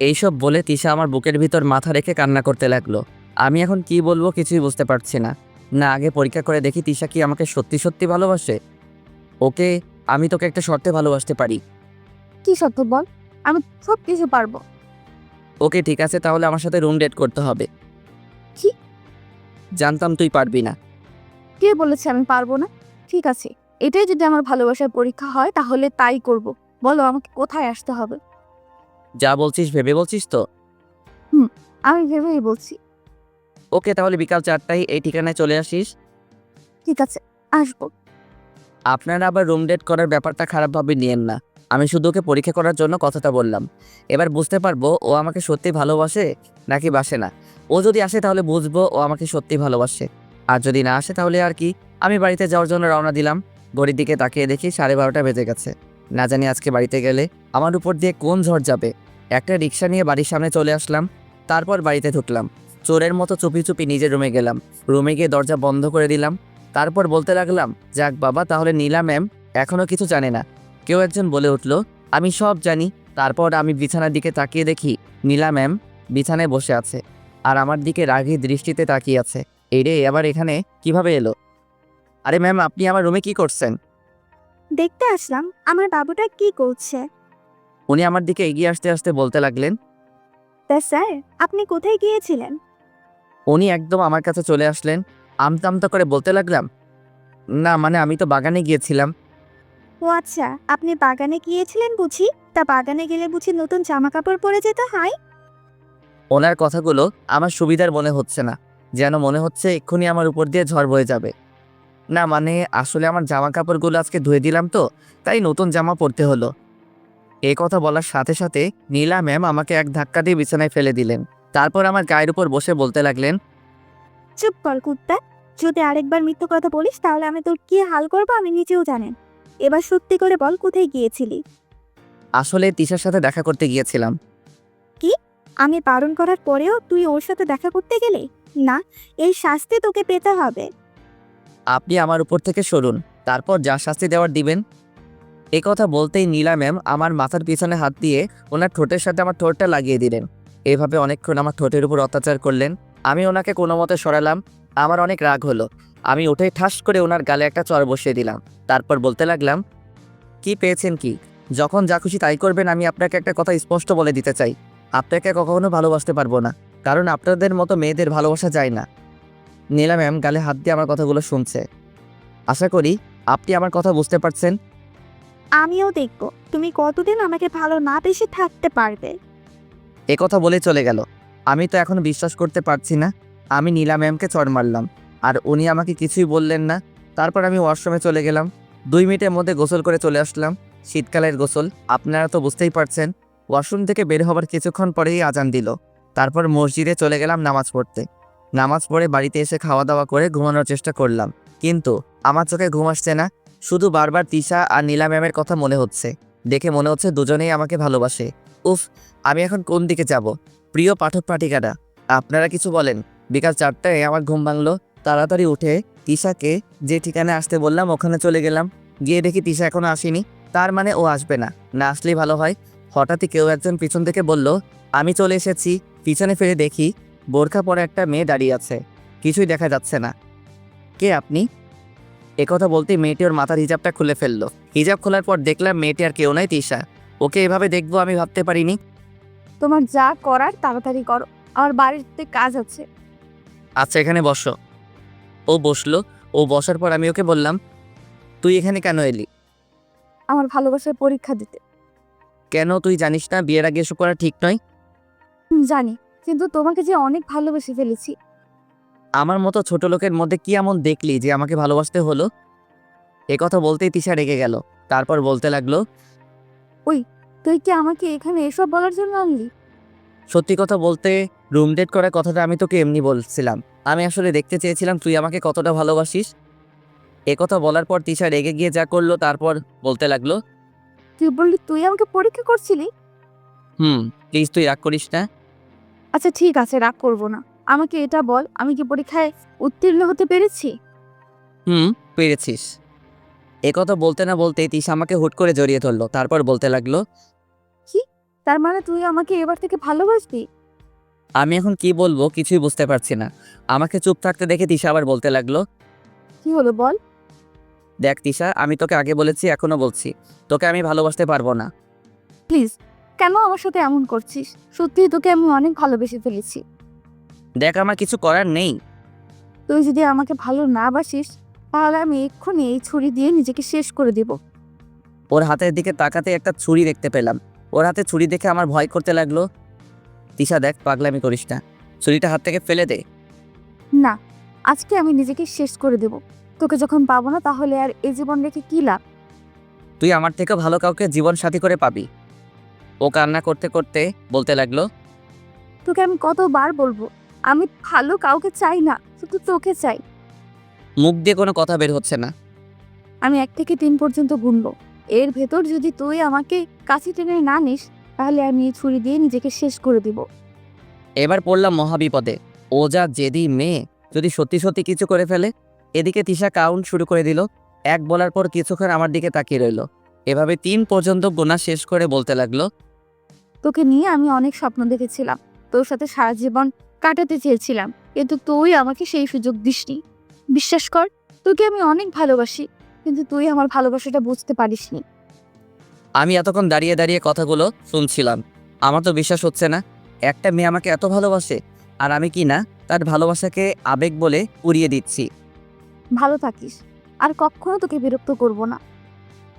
এইসব বলে তিশা আমার বুকের ভিতর মাথা রেখে কান্না করতে লাগলো। আমি এখন কি বলবো কিছুই বুঝতে পারছি না। না, আগে পরীক্ষা করে দেখি তিশা কি আমাকে সত্যি সত্যি ভালোবাসে। ওকে, আমি তোকে একটা শর্তে ভালোবাসতে পারি। কি সত্য বল, আমি সব কিছু পারবো। ওকে ঠিক আছে, তাহলে আমার সাথে রুম ডেট করতে হবে। কি? জানতাম তুই পারবি না। কে বলেছে আমি পারবো না? ঠিক আছে, এটাই যদি আমার ভালোবাসার পরীক্ষা হয় তাহলে তাই করব। বলো আমাকে কোথায় আসতে হবে? যা বলছিস ভেবে বলছিস তো? আমি ভেবেই বলছি। ওকে, তাহলে বিকাল 4টায় এই ঠিকানায় চলে আসিস। ঠিক আছে, আসবো। আপনারা আবার রুম ডেট করার ব্যাপারটা খারাপভাবে নিয়েন না। আমি শুধু ওকে পরীক্ষা করার জন্য কথাটা বললাম। এবার বুঝতে পারবো ও আমাকে সত্যি ভালোবাসে নাকি বাসে না। ও যদি আসে তাহলে বুঝবো ও আমাকে সত্যি ভালোবাসে, আর যদি না আসে তাহলে আর কি। আমি বাড়িতে যাওয়ার জন্য রওনা দিলাম। ঘড়ির দিকে তাকিয়ে দেখি 12:30 বেজে গেছে। না জানি আজকে বাড়িতে গেলে আমার উপর দিয়ে কোন ঝড় যাবে। একটা রিক্সা নিয়ে বাড়ির সামনে চলে আসলাম। তারপর বাড়িতে ঢুকলাম। চোরের মতো চুপি চুপি নিজের রুমে গেলাম। রুমে গিয়ে দরজা বন্ধ করে দিলাম। তারপর বলতে লাগলাম, যাক বাবা, তাহলে নীলা ম্যাম এখনও কিছু জানে না। কেউ একজন বলে উঠল, আমি সব জানি। তারপর আমি বিছানার দিকে তাকিয়ে দেখি নীলা ম্যাম বিছানায় বসে আছে আর আমার দিকে রাগী দৃষ্টিতে তাকিয়ে আছে। এই রে, আবার এখানে কিভাবে এলো? আরে ম্যাম, আপনি আমার রুমে কি করছেন? দেখতে আসলাম আমার বাবুটা কি করছে। উনি আমার দিকে এগিয়ে আসতে আসতে বলতে লাগলেন। তা স্যার, আপনি কোথায় গিয়েছিলেন? উনি একদম আমার কাছে চলে আসলেন। আমতা আমতা করে বলতে লাগলাম, না মানে আমি তো বাগানে গিয়েছিলাম। ও আচ্ছা, আপনি বাগানে গিয়েছিলেন বুঝি? তা বাগানে গেলে বুঝি নতুন জামা কাপড় পরে যেতে হয়? ওনার কথাগুলো আমার সুবিধার মনে হচ্ছে না, যেন মনে হচ্ছে এক্ষুনি আমার উপর দিয়ে ঝড় বয়ে যাবে। না মানে আসলে আমার জামা কাপড়গুলো আজকে ধুয়ে দিলাম তো, তাই নতুন জামা পরতে হলো। এই কথা বলার সাথে সাথে নীলা ম্যাম আমাকে এক ধাক্কা দিয়ে বিছানায় ফেলে দিলেন। তারপর আমার গায়ের উপর বসে বলতে লাগলেন, চুপ কর কুত্তা, যদি আরেকবার মিথ্যে কথা বলিস তাহলে আমি তোর কি হাল করবো আমি নিজেও জানেন। এবার সত্যি করে বল কোথায় গিয়েছিলি? আসলে তিশার সাথে দেখা করতে গিয়েছিলাম। আমি বারণ করার পরেও তুই ওর সাথে দেখা করতে গেলি? না, এই শাস্তি তোকে পেতে হবে। আপনি আমার উপর থেকে সরুন, তারপর যা শাস্তি দেওয়ার দিবেন। এ কথা বলতেই নীলা ম্যাম আমার মাথার পিছনে হাত দিয়ে ওনার ঠোঁটের সাথে আমার ঠোঁটটা লাগিয়ে দিলেন। এভাবে অনেকক্ষণ আমার ঠোঁটের উপর অত্যাচার করলেন। আমি ওনাকে কোনো মতে সরালাম। আমার অনেক রাগ হলো। আমি উঠে ঠাস করে ওনার গালে একটা চড় বসিয়ে দিলাম। তারপর বলতে লাগলাম, কি পেয়েছেন কি? যখন যা খুশি তাই করবেন। আমি আপনাকে একটা কথা স্পষ্ট বলে দিতে চাই, আপনাকে কখনো ভালোবাসতে পারবো না, কারণ আপনাদের মতো মেয়েদের ভালোবাসা যায় না। নীলা ম্যাম গালে হাত দিয়ে আমার কথাগুলো শুনছে। আশা করি আপনি আমার কথা বুঝতে পারছেন। আমিও দেখব তুমি কতদিন আমাকে ভালো না বেশি থাকতে পারবে। এ কথা বলে চলে গেল। আমি তো এখন বিশ্বাস করতে পারছি না আমি নীলা ম্যামকে চড় মারলাম, আর উনি আমাকে কিছুই বললেন না। তারপর আমি ওয়াশরুমে চলে গেলাম। 2 মিনিটের মধ্যে গোসল করে চলে আসলাম। শীতকালের গোসল, আপনারা তো বুঝতেই পারছেন। ওয়াশরুম থেকে বের হবার কিছুক্ষণ পরেই আজান দিল। তারপর মসজিদে চলে গেলাম নামাজ পড়তে। নামাজ পড়ে বাড়িতে এসে খাওয়া দাওয়া করে ঘুমানোর চেষ্টা করলাম, কিন্তু আমার চোখে ঘুম আসছে না। শুধু বারবার তিশা আর নীলা ম্যামের কথা মনে হচ্ছে। দেখে মনে হচ্ছে দুজনেই আমাকে ভালোবাসে। উফ, আমি এখন কোন দিকে যাব? প্রিয় পাঠক পাঠিকারা, আপনারা কিছু বলেন। বিকাল 4টায় আমার ঘুম ভাঙলো। তাড়াতাড়ি উঠে তিশাকে যে ঠিকানায় আসতে বললাম ওখানে চলে গেলাম। গিয়ে দেখি তিশা এখনো আসেনি। তার মানে ও আসবে না, না আসলেই ভালো হয়। হঠাৎই কেউ একজন পিছন থেকে বলল, আমি চলে এসেছি। পিছনে ফিরে দেখি বোরখা পরে একটা মেয়ে দাঁড়িয়ে আছে। কিছুই দেখা যাচ্ছে না। কে আপনি? একথা বলতেই মেয়েটি ওর মাথার হিজাবটা খুলে ফেললো। হিজাব খোলার পর দেখলাম মেয়েটি আর কেউ নয়, তিশা। ওকে এভাবে দেখবো আমি ভাবতে পারিনি। তোমার যা করার তাড়াতাড়ি করো, আমার বাড়িতে কাজ আছে। আচ্ছা, এখানে বসো। ও বসলো। ও বসার পর আমি ওকে বললাম, তুই এখানে কেন এলি? আমার ভালোবাসার পরীক্ষা দিতে। কেন, তুই জানিস না বিয়ের আগে এসব করা ঠিক নয়? জানি, কিন্তু তোমাকে যে অনেক ভালোবেসে ফেলেছি। আমার মতো ছোট লোকের মধ্যে কি এমন দেখলি যে আমাকে ভালোবাসতে হলো? এ কথা বলতেই তিশা রেগে গেল। তারপর বলতে লাগলো, তুই কি আমাকে এখানে এসব বলার জন্য আনলি? সত্যি কথা বলতে রুম ডেট করার কথাটা আমি তোকে এমনি বলছিলাম। আমি আসলে দেখতে চেয়েছিলাম তুই আমাকে কতটা ভালোবাসিস। এ কথা বলার পর তিশা রেগে গিয়ে যা করলো, তারপর বলতে লাগলো, তুই বললি তুই আমাকে পরীক্ষা করছিলি? প্লিজ তুই রাগ করিস না। আচ্ছা ঠিক আছে, রাগ করবো না। আমাকে এটা বল, আমি কি পরীক্ষায় উত্তীর্ণ হতে পেরেছি? পেরেছিস। এ কথা বলতে না বলতেই তিশা আমাকে হুট করে জড়িয়ে ধরলো। তারপর বলতে লাগলো, তার মানে তুই আমাকে এবার থেকে ভালোবাসবি? আমি এখন কি বলবো কিছুই বুঝতে পারছি না। আমাকে চুপ থাকতে দেখে তিশা আবার বলতে লাগলো, কি হলো বল। দেখ তিশা, আমি তোকে আগে বলেছি এখনো বলছি, তোকে আমি ভালোবাসতে পারবো না। প্লিজ, কেন আমার সাথে এমন করছিস? সত্যিই তোকে আমি অনেক ভালোবেসে ফেলেছি। দেখ, আমার কিছু করার নেই। তুই যদি আমাকে ভালো না বাসিস তাহলে আমি এক্ষুনি এই ছুরি দিয়ে নিজেকে শেষ করে দেব। ওর হাতের দিকে তাকাতে একটা ছুরি দেখতে পেলাম। ওর হাতে ছুরি দেখে আমার ভয় করতে লাগলো। তিশা দেখ, পাগলামি করিস না, ছুরিটা হাত থেকে ফেলে দে। না, আজকে আমি নিজেকে শেষ করে দেব। তোকে যখন পাবো না তাহলে আর এই জীবন রেখে কি লাভ? তুই আমার থেকে ভালো কাউকে জীবন সাথী করে পাবি। ও কান্না করতে করতে বলতে লাগলো, তোকে আমি কতবার বলবো, আমি ভালো কাউকে চাই না, শুধু তোকে চাই। মুখ দিয়ে কোনো কথা বের হচ্ছে না। আমি 1 থেকে 3 পর্যন্ত গুনবো। এর ভেতর যদি তুই আমাকে কাছে টেনে না নিস তাহলে আমি এই ছুরি দিয়ে নিজেকে শেষ করে দিব। এবার পড়লাম মহাবিপদে। ও যা জেদি মেয়ে, যদি সত্যি সত্যি কিছু করে ফেলে। এদিকে তিশা কাউন্ট শুরু করে দিল। 1 বলার পর কিছুক্ষণ আমার দিকে তাকিয়ে রইল। এভাবে 3 পর্যন্ত গোনা শেষ করে বলতে লাগলো, তোকে নিয়ে আমি অনেক স্বপ্ন দেখেছিলাম, তোর সাথে সারা জীবন কাটাতে চেয়েছিলাম, কিন্তু তুই আমাকে সেই সুযোগ দিসনি। বিশ্বাস কর, তোকে আমি অনেক ভালোবাসি, কিন্তু তুই আমার ভালোবাসাটা বুঝতে পারিসনি। আমি এতক্ষণ দাঁড়িয়ে দাঁড়িয়ে কথাগুলো শুনছিলাম। আমার তো বিশ্বাস হচ্ছে না, একটা মেয়ে আমাকে এত ভালোবাসে, আর আমি কি না তার ভালোবাসাকে আবেগ বলে উড়িয়ে দিচ্ছি। ভালো থাকিস, আর কখনো তোকে বিরক্ত করব না।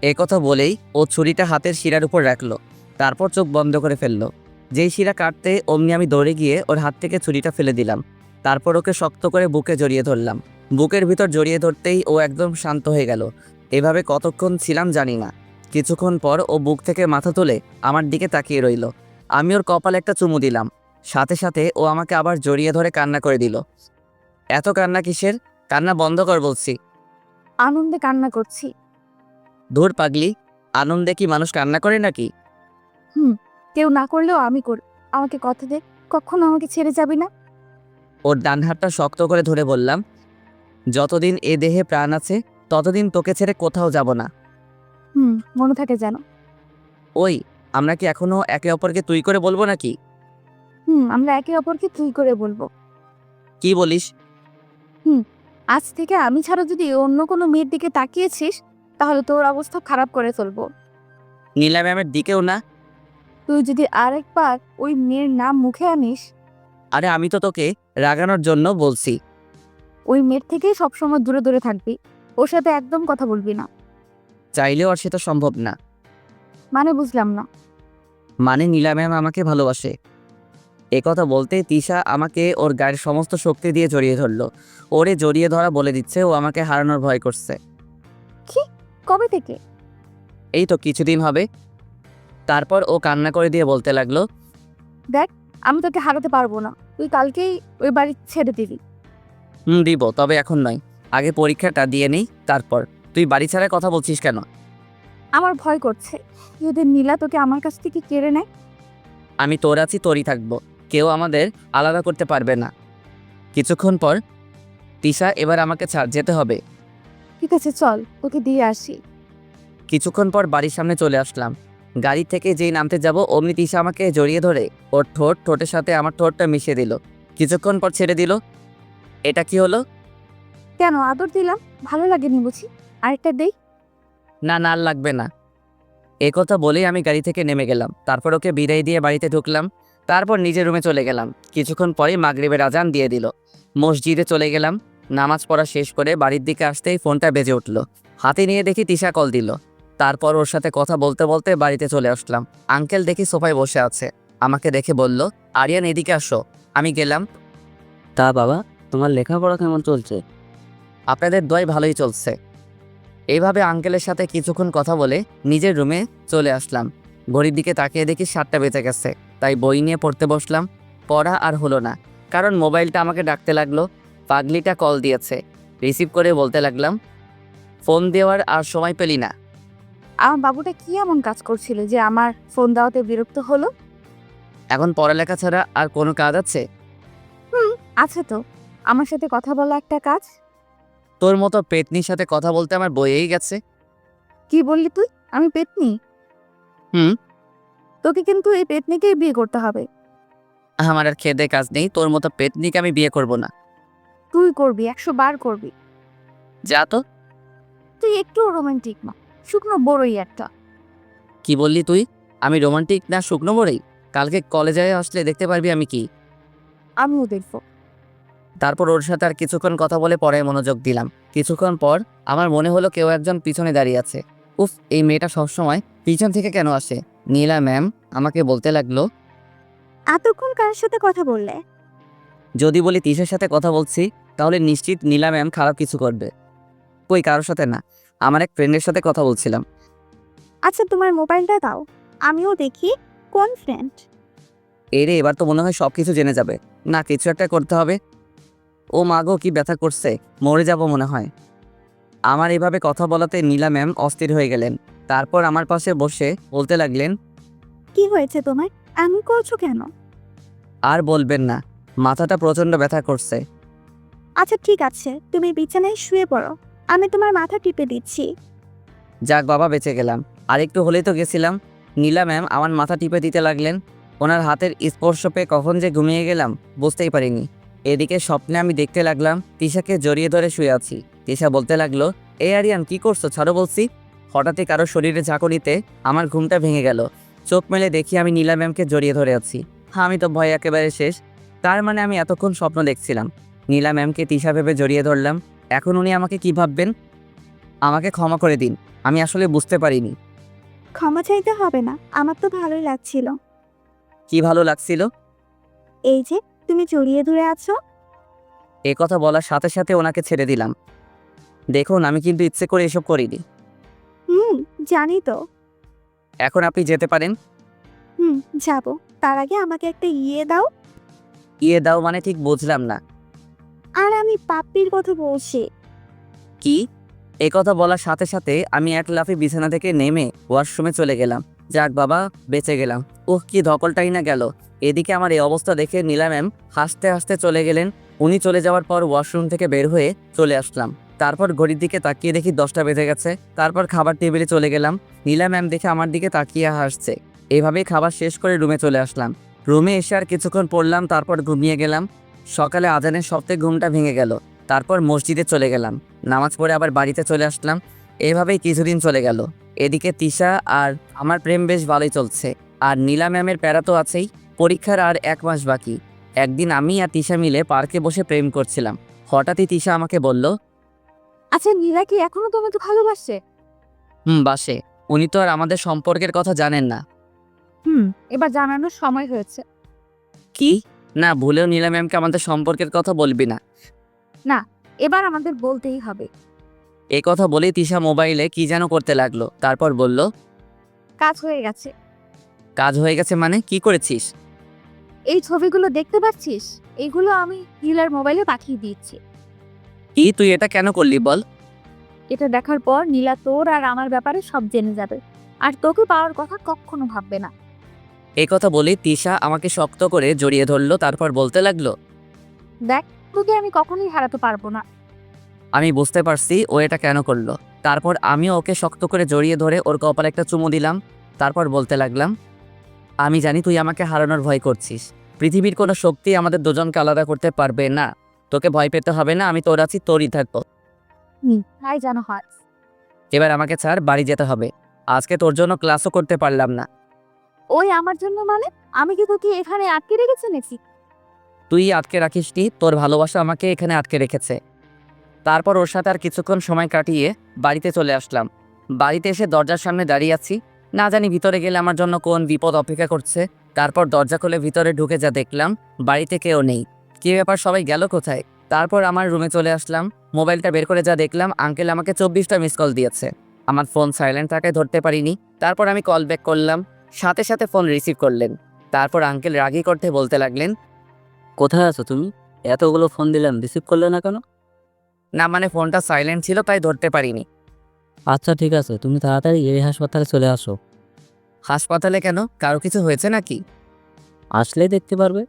এ কথা বলেই ও ছুরিটা হাতের শিরার উপর রাখলো, তারপর চোখ বন্ধ করে ফেললো। যেই শিরা কাটতে অমনি আমি দৌড়ে গিয়ে ওর হাত থেকে ছুরিটা ফেলে দিলাম। তারপর ওকে শক্ত করে বুকে জড়িয়ে ধরলাম। বুকের ভিতর জড়িয়ে ধরতেই ও একদম শান্ত হয়ে গেল। এভাবে কতক্ষণ ছিলাম জানি না। কিছুক্ষণ পর ও বুক থেকে মাথা তুলে আমার দিকে তাকিয়ে রইল। আমি ওর কপালে একটা চুমু দিলাম। সাথে সাথে ও আমাকে আবার জড়িয়ে ধরে কান্না করে দিল। এত কান্না কিসের? কান্না বন্ধ কর বলছি। আনন্দে কান্না করছি। ধুর পাগলি, আনন্দে কি মানুষ কান্না করে নাকি? কেউ না করলেও আমি করি। আমাকে কথা দে, কখনো আমাকে ছেড়ে যাবি না। ওর ডান হাতটা শক্ত করে ধরে বললাম, যতদিন এ দেহে প্রাণ আছে ততদিন তোকে ছেড়ে কোথাও যাব না। মনে থাকে যেন। ওই, আমরা কি এখনো একে অপরকে তুই করে বলবো নাকি? আমরা একে অপরকে তুই করে বলবো। কি বলিস? আজ থেকে আমি ছাড়া যদি অন্য কোনো মেয়ের দিকে তাকিয়েছিস, তাহলে তোর অবস্থা খারাপ করে ফেলবো। নীলা ম্যামের দিকেও না। তুই যদি আরেকবার ওই মেয়ের নাম মুখে আনিস, আরে আমি তো তোকে রাগানোর জন্য বলছি। ওই মেয়ের থেকেই সবসময় দূরে দূরে থাকবি। ওর সাথে একদম কথা বলবি না। চাইলেও আর সেটা সম্ভব না। মানে বুঝলাম না। মানে নীলা ম্যাম আমাকে ভালোবাসে। একথা বলতে তিশা আমাকে ওর গায়ের সমস্ত শক্তি দিয়ে জড়িয়ে ধরলো। ওরে জড়িয়ে ধরা বলে দিচ্ছে ও আমাকে হারানোর ভয় করছে। কবে থেকে? এই তো কিছুদিন হবে। তারপর ও কান্না করে দিয়ে বলতে লাগলো, আমি তোকে হারাতে পারবো না। তুই কালকেই ওই বাড়ি ছেড়ে দিবি। দিব, তবে এখন নয়। আগে পরীক্ষাটা দিয়ে নেই, তারপর। তুই বাড়ি ছাড়ার কথা বলছিস কেন? আমার ভয় করছে, যদি নীলা তোকে আমার কাছ থেকে কেড়ে নেয়। আমি তোর আছি, তোরই থাকবো। কেউ আমাদের আলাদা করতে পারবে না। কিছুক্ষণ পর, তিশা এবার আমাকে যেতে হবে। ঠিক আছে, চল তোকে দিয়ে আসি। কিছুক্ষণ পর বাড়ির সামনে চলে আসলাম। গাড়ি থেকে যেই নামতে যাব অমনি তিশা আমাকে জড়িয়ে ধরে ওর ঠোঁটের সাথে আমার ঠোঁটটা মিশিয়ে দিল। কিছুক্ষণ পর ছেড়ে দিল। এটা কি হলো? কেন আদর দিলাম? ভালো লাগেনি বুঝি? আরেকটা দেই? না না, আর লাগবে না। এ কথা বলেই আমি গাড়ি থেকে নেমে গেলাম। তারপর ওকে বিদায় দিয়ে বাড়িতে ঢুকলাম। তারপর নিজের রুমে চলে গেলাম। কিছুক্ষণ পরেই মাগরিবের আজান দিয়ে দিল। মসজিদে চলে গেলাম। নামাজ পড়া শেষ করে বাড়ির দিকে আসতেই ফোনটা বেজে উঠল। হাতে নিয়ে দেখি তিশা কল দিল। তারপর ওর সাথে কথা বলতে বলতে বাড়িতে চলে আসলাম। আঙ্কেল দেখি সোফায় বসে আছে। আমাকে দেখে বলল, আরিয়ান এদিকে আসো। আমি গেলাম। তা বাবা, তোমার লেখাপড়া কেমন চলছে? আপনাদের দোয়ায় ভালোই চলছে। এইভাবে আঙ্কেলের সাথে কিছুক্ষণ কথা বলে নিজের রুমে চলে আসলাম। ঘড়ির দিকে তাকিয়ে দেখি 7টা বেজে গেছে। তাই বই নিয়ে পড়তে বসলাম। পড়া আর হলো না, কারণ মোবাইলটা আমাকে ডাকতে লাগলো। পাগলিটা কল দিয়েছে। রিসিভ করে বলতে লাগলাম, ফোন দেওয়ার আর সময় পেলি না? আমার বাবুটা কি এমন কাজ করছিল যে আমার ফোন দেওয়াতে বিরক্ত হলো? এখন পড়ালেখা ছাড়া আর কোনো কাজ আছে? আছে তো, আমার সাথে কথা বলা একটা কাজ। তোর মতো পেতনির সাথে কথা বলতে আমার বইয়েই গেছে। কি বললি তুই? আমি পেতনি? হুম। তোকে কিন্তু এই পেতনিকেই বিয়ে করতে হবে। আমার আর খেদে কাজ নেই, তোর মতো পেতনিকে আমি বিয়ে করব না। তুই করবি, 100 বার করবি। যা তো। তুই একটু রোমান্টিক না, শুকনো বড়ই একটা। কি বললি তুই? আমি রোমান্টিক না শুকনো বড়ই? কালকে কলেজে আসলে দেখতে পারবি আমি কি। আমিও দেখবো। তারপর ওর সাথে আর কিছুক্ষণ কথা বলে পড়ায় মনোযোগ দিলাম। কিছুক্ষণ পর আমার মনে হলো কেউ একজন পিছনে দাঁড়িয়ে আছে। উফ, এই মেয়েটা সবসময় পিছন থেকে কেন আসে? নীলা ম্যাম আমাকে বলতে লাগলো, এতক্ষণ কার সাথে কথা বললে? যদি বলি তিশার সাথে কথা বলছি তাহলে নিশ্চিত নীলা ম্যাম খারাপ কিছু করবে। কই, কারোর সাথে না, আমার এক ফ্রেন্ডের সাথে কথা বলছিলাম। আচ্ছা, তোমার মোবাইলটা দাও, আমিও দেখি কোন ফ্রেন্ড। এরে, এবার তো মনে হয় সব কিছু জেনে যাবে। না, কিছু একটা করতে হবে। ও মাগো, কি ব্যথা করছে, মরে যাব মনে হয়। আমার এভাবে কথা বলাতে নীলা ম্যাম অস্থির হয়ে গেলেন। তারপর আমার পাশে বসে বলতে লাগলেন, কি হয়েছে তোমার? এমন করছো কেন? আর বলবেন না, মাথাটা প্রচণ্ড ব্যথা করছে। আচ্ছা ঠিক আছে, তুমি বিছানায় শুয়ে পড়ো, আমি তোমার মাথা টিপে দিচ্ছি। যাক বাবা, বেঁচে গেলাম। আর একটু হলেই তো গেছিলাম। নীলা ম্যাম আমার মাথা টিপে দিতে লাগলেন। ওনার হাতের স্পর্শ পেয়ে কখন যে ঘুমিয়ে গেলাম বুঝতেই পারিনি। এদিকে স্বপ্নে আমি দেখতে লাগলাম তিশাকে জড়িয়ে ধরে শুয়ে আছি। তিশা বলতে লাগলো, এই আরিয়ান কি করছো, ছাড়ো বলছি। হঠাৎই কারো শরীরে ঝাঁকুনিতে আমার ঘুমটা ভেঙে গেল। চোখ মেলে দেখি আমি নীলা ম্যামকে জড়িয়ে ধরে আছি। আমি তো ভয় একেবারে শেষ। তার মানে আমি এতক্ষণ স্বপ্ন দেখছিলাম। নীলা ম্যামকে তিশা ভেবে জড়িয়ে ধরলাম। এখন উনি আমাকে কি ভাববেন? আমাকে ক্ষমা করে দিন, আমি আসলে বুঝতে পারিনি। ক্ষমা চাইতে হবে না, আমার তো ভালোই লাগছিল। কি ভালো লাগছিল? এই যে তুমি জড়িয়ে ধরে আছো। এ কথা বলার সাথে সাথে ওনাকে ছেড়ে দিলাম। দেখুন, আমি কিন্তু ইচ্ছে করে এসব করিনি। জানি তো। এখন আপনি যেতে পারেন। যাবো, তার আগে আমাকে একটা ইয়ে দাও। ইয়ে দাও মানে ঠিক বুঝলাম না। আর আমি পাপ্পির কথা বলছি। কি? এ কথা বলার সাথে সাথে আমি এক লাফে বিছানা থেকে নেমে ওয়াশরুমে চলে গেলাম। যাক বাবা, বেঁচে গেলাম। ওহ, কি ধকলটাই না গেল। এদিকে আমার এই অবস্থা দেখে নীলা ম্যাম হাসতে হাসতে চলে গেলেন। উনি চলে যাওয়ার পর ওয়াশরুম থেকে বের হয়ে চলে আসলাম। তারপর ঘড়ির দিকে তাকিয়ে দেখি 10টা বেজে গেছে। তারপর খাবার টেবিলে চলে গেলাম। নীলা ম্যাম দেখে আমার দিকে তাকিয়ে হাসছে। এভাবেই খাবার শেষ করে রুমে চলে আসলাম। রুমে এসে আর কিছুক্ষণ পড়লাম, তারপর ঘুমিয়ে গেলাম। সকালে আজানের শব্দে ঘুমটা ভেঙে গেল। তারপর মসজিদে চলে গেলাম, নামাজ পড়ে আবার বাড়িতে চলে আসলাম। এভাবেই কিছুদিন চলে গেল। এদিকে তিশা আর আমার প্রেম বেশ ভালোই চলছে। আর নীলা ম্যামের প্যারা তো আছেই। পরীক্ষার আর 1 মাস বাকি। একদিন আমি আর তিশা মিলে পার্কে বসে প্রেম করছিলাম। হঠাৎই তিশা আমাকে বলল, আচ্ছা, নীলা কি এখনো তোমাকে ভালোবাসে? বাসে। উনি তো আর আমাদের সম্পর্কের কথা জানেন না। এবার জানানোর সময় হয়েছে। কি? না, ভুলেও নীলা ম্যামকে আমাদের সম্পর্কের কথা বলবি না। এবার আমাদের বলতেই হবে। এ কথা বলেই তিশা মোবাইলে কি যেন করতে লাগলো। তারপর বলল, কাজ হয়ে গেছে। কাজ হয়ে গেছে মানে? কি করেছিস? এই ছবিগুলো দেখতে পাচ্ছিস, এগুলো আমি নীলার মোবাইলে পাঠিয়ে দিয়েছি। কি? তুই এটা কেন করলি বল? এটা দেখার পর নীলা তোর আর আমার ব্যাপারে সব জেনে যাবে, আর তোকে পাওয়ার কথা কখনো ভাববে না। এই কথা বলেই তিশা আমাকে শক্ত করে জড়িয়ে ধরলো। তারপর বলতে লাগলো, দেখ, তোকে আমি কখনোই হারাতে পারবো না। আমি বুঝতে পারছি ও এটা কেন করলো। তারপর আমিও ওকে শক্ত করে জড়িয়ে ধরে ওর কপালে একটা চুমু দিলাম। তারপর বলতে লাগলাম, আমি জানি তুই আমাকে হারানোর ভয় করছিস। পৃথিবীর কোনো শক্তি আমাদের দুজনকে আলাদা করতে পারবে না। তোকে ভয় পেতে হবে না, আমি তোর আছি, তোরই থাকবো। তাই যেন হয়। এবার আমাকে ছাড়, বাড়ি যেতে হবে। আজকে তোর জন্য ক্লাসও করতে পারলাম না। ওই আমার জন্য মানে? আমি কি তোকে এখানে আটকে রেখেছি নাকি? তুই আটকে রাখিসনি, তোর ভালোবাসা আমাকে এখানে আটকে রেখেছে। তারপর ওর সাথে আর কিছুক্ষণ সময় কাটিয়ে বাড়িতে চলে আসলাম। বাড়িতে এসে দরজার সামনে দাঁড়িয়ে আছি। না জানি ভিতরে গেলে আমার জন্য কোন বিপদ অপেক্ষা করছে। তারপর দরজা খুলে ভিতরে ঢুকে যা দেখলাম, বাড়িতে কেউ নেই। কী ব্যাপার, সবাই গেল কোথায়? তারপর আমার রুমে চলে আসলাম। মোবাইলটা বের করে যা দেখলাম, আঙ্কেল আমাকে 24টা মিস কল দিয়েছে। আমার ফোন সাইলেন্ট থাকায় ধরতে পারিনি। তারপর আমি কল ব্যাক করলাম, সাথে সাথে ফোন রিসিভ করলেন। তারপর আঙ্কেল রাগি করতে বলতে লাগলেন, কোথায় আছো তুমি? এতগুলো ফোন দিলাম, রিসিভ করলে না কেন? না মানে ফোনটা সাইলেন্ট ছিল, তাই ধরতে পারিনি। আচ্ছা ঠিক আছে, তুমি তাড়াতাড়ি এই হাসপাতালে চলে আসো। হাসপাতালে কেন? কারো কিছু হয়েছে নাকি? আসলেই দেখতে পারবে।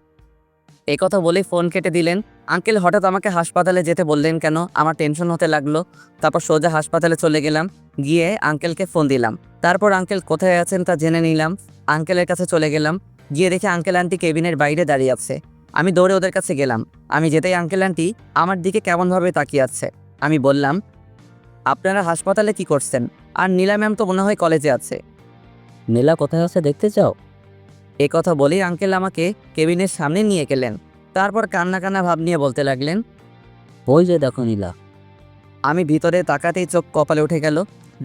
এই কথা বলেই ফোন কেটে দিলেন। আঙ্কেল হঠাৎ আমাকে হাসপাতালে যেতে বললেন কেন? আমার টেনশন হতে লাগলো। তারপর সোজা হাসপাতালে চলে গেলাম। গিয়ে আঙ্কেলকে ফোন দিলাম। তারপর আঙ্কেল কোথায় আছেন তা জেনে নিলাম। আঙ্কেলের কাছে চলে গেলাম। গিয়ে দেখি আঙ্কেল আন্টি কেবিনের বাইরে দাঁড়িয়ে আছে। আমি দৌড়ে ওদের কাছে গেলাম। আমি যেতেই আঙ্কেল আন্টি আমার দিকে কেমনভাবে তাকিয়ে আছে। আমি বললাম, আপনারা হাসপাতালে কি করছেন? আর নীলা ম্যাম তো মনে হয় কলেজে আছে। নীলা কোথায় আছে দেখতে চাও? এ কথা বলেই আঙ্কেল আমাকে কেবিনের সামনে নিয়ে গেলেন। তারপর কান্না কান্না ভাব নিয়ে বলতে লাগলেন, ওই যে দেখো নীলা। আমি ভিতরে তাকাতেই চোখ কপালে উঠে গেল।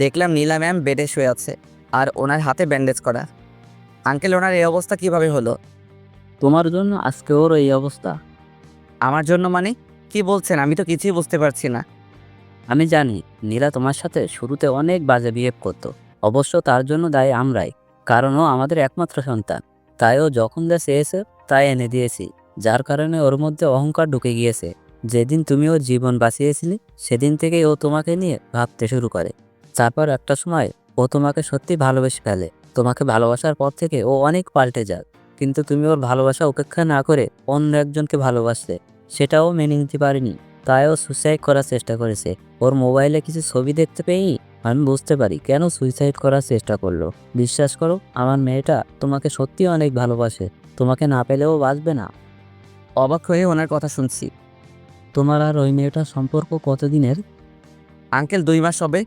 দেখলাম নীলা ম্যাম বেডে শুয়ে আছে, আর ওনার হাতে ব্যান্ডেজ করা। আঙ্কেল, ওনার এই অবস্থা কিভাবে হলো? তোমার জন্য আজকে ওর এই অবস্থা। আমার জন্য মানে? কি বলছেন? আমি তো কিছুই বুঝতে পারছি না। আমি জানি নীলা তোমার সাথে শুরুতে অনেক বাজে বিহেভ করতো। অবশ্য তার জন্য দায়ী আমরাই, কারণ ও আমাদের একমাত্র সন্তান। তাই ও যখন যা চেয়েছে তাই এনে দিয়েছি, যার কারণে ওর মধ্যে অহংকার ঢুকে গিয়েছে। যেদিন তুমি ওর জীবন বাঁচিয়েছিলে সেদিন থেকেই ও তোমাকে নিয়ে ভাবতে শুরু করে। তারপর একটা সময় ও তোমাকে সত্যি ভালোবেসে ফেলে। তোমাকে ভালোবাসার পর থেকে ও অনেক পাল্টে যায়, কিন্তু তুমি ওর ভালোবাসা উপেক্ষা না করে অন্য একজনকে ভালোবাসলে, সেটাও মেনে নিতে পারেনি। তাই ও সুসাইড করার চেষ্টা করেছে। ওর মোবাইলে কিছু ছবি দেখতে পেয়েই আমি বুঝতে পারি কেন সুইসাইড করার চেষ্টা করলো। বিশ্বাস করো, আমার মেয়েটা তোমাকে সত্যি অনেক ভালোবাসে। তোমাকে না পেলেও বাঁচবে না। অবাক হয়ে ওনার কথা শুনছি। তোমার আর ওই মেয়েটার সম্পর্ক কতদিনের? আঙ্কেল 2 মাস হবে।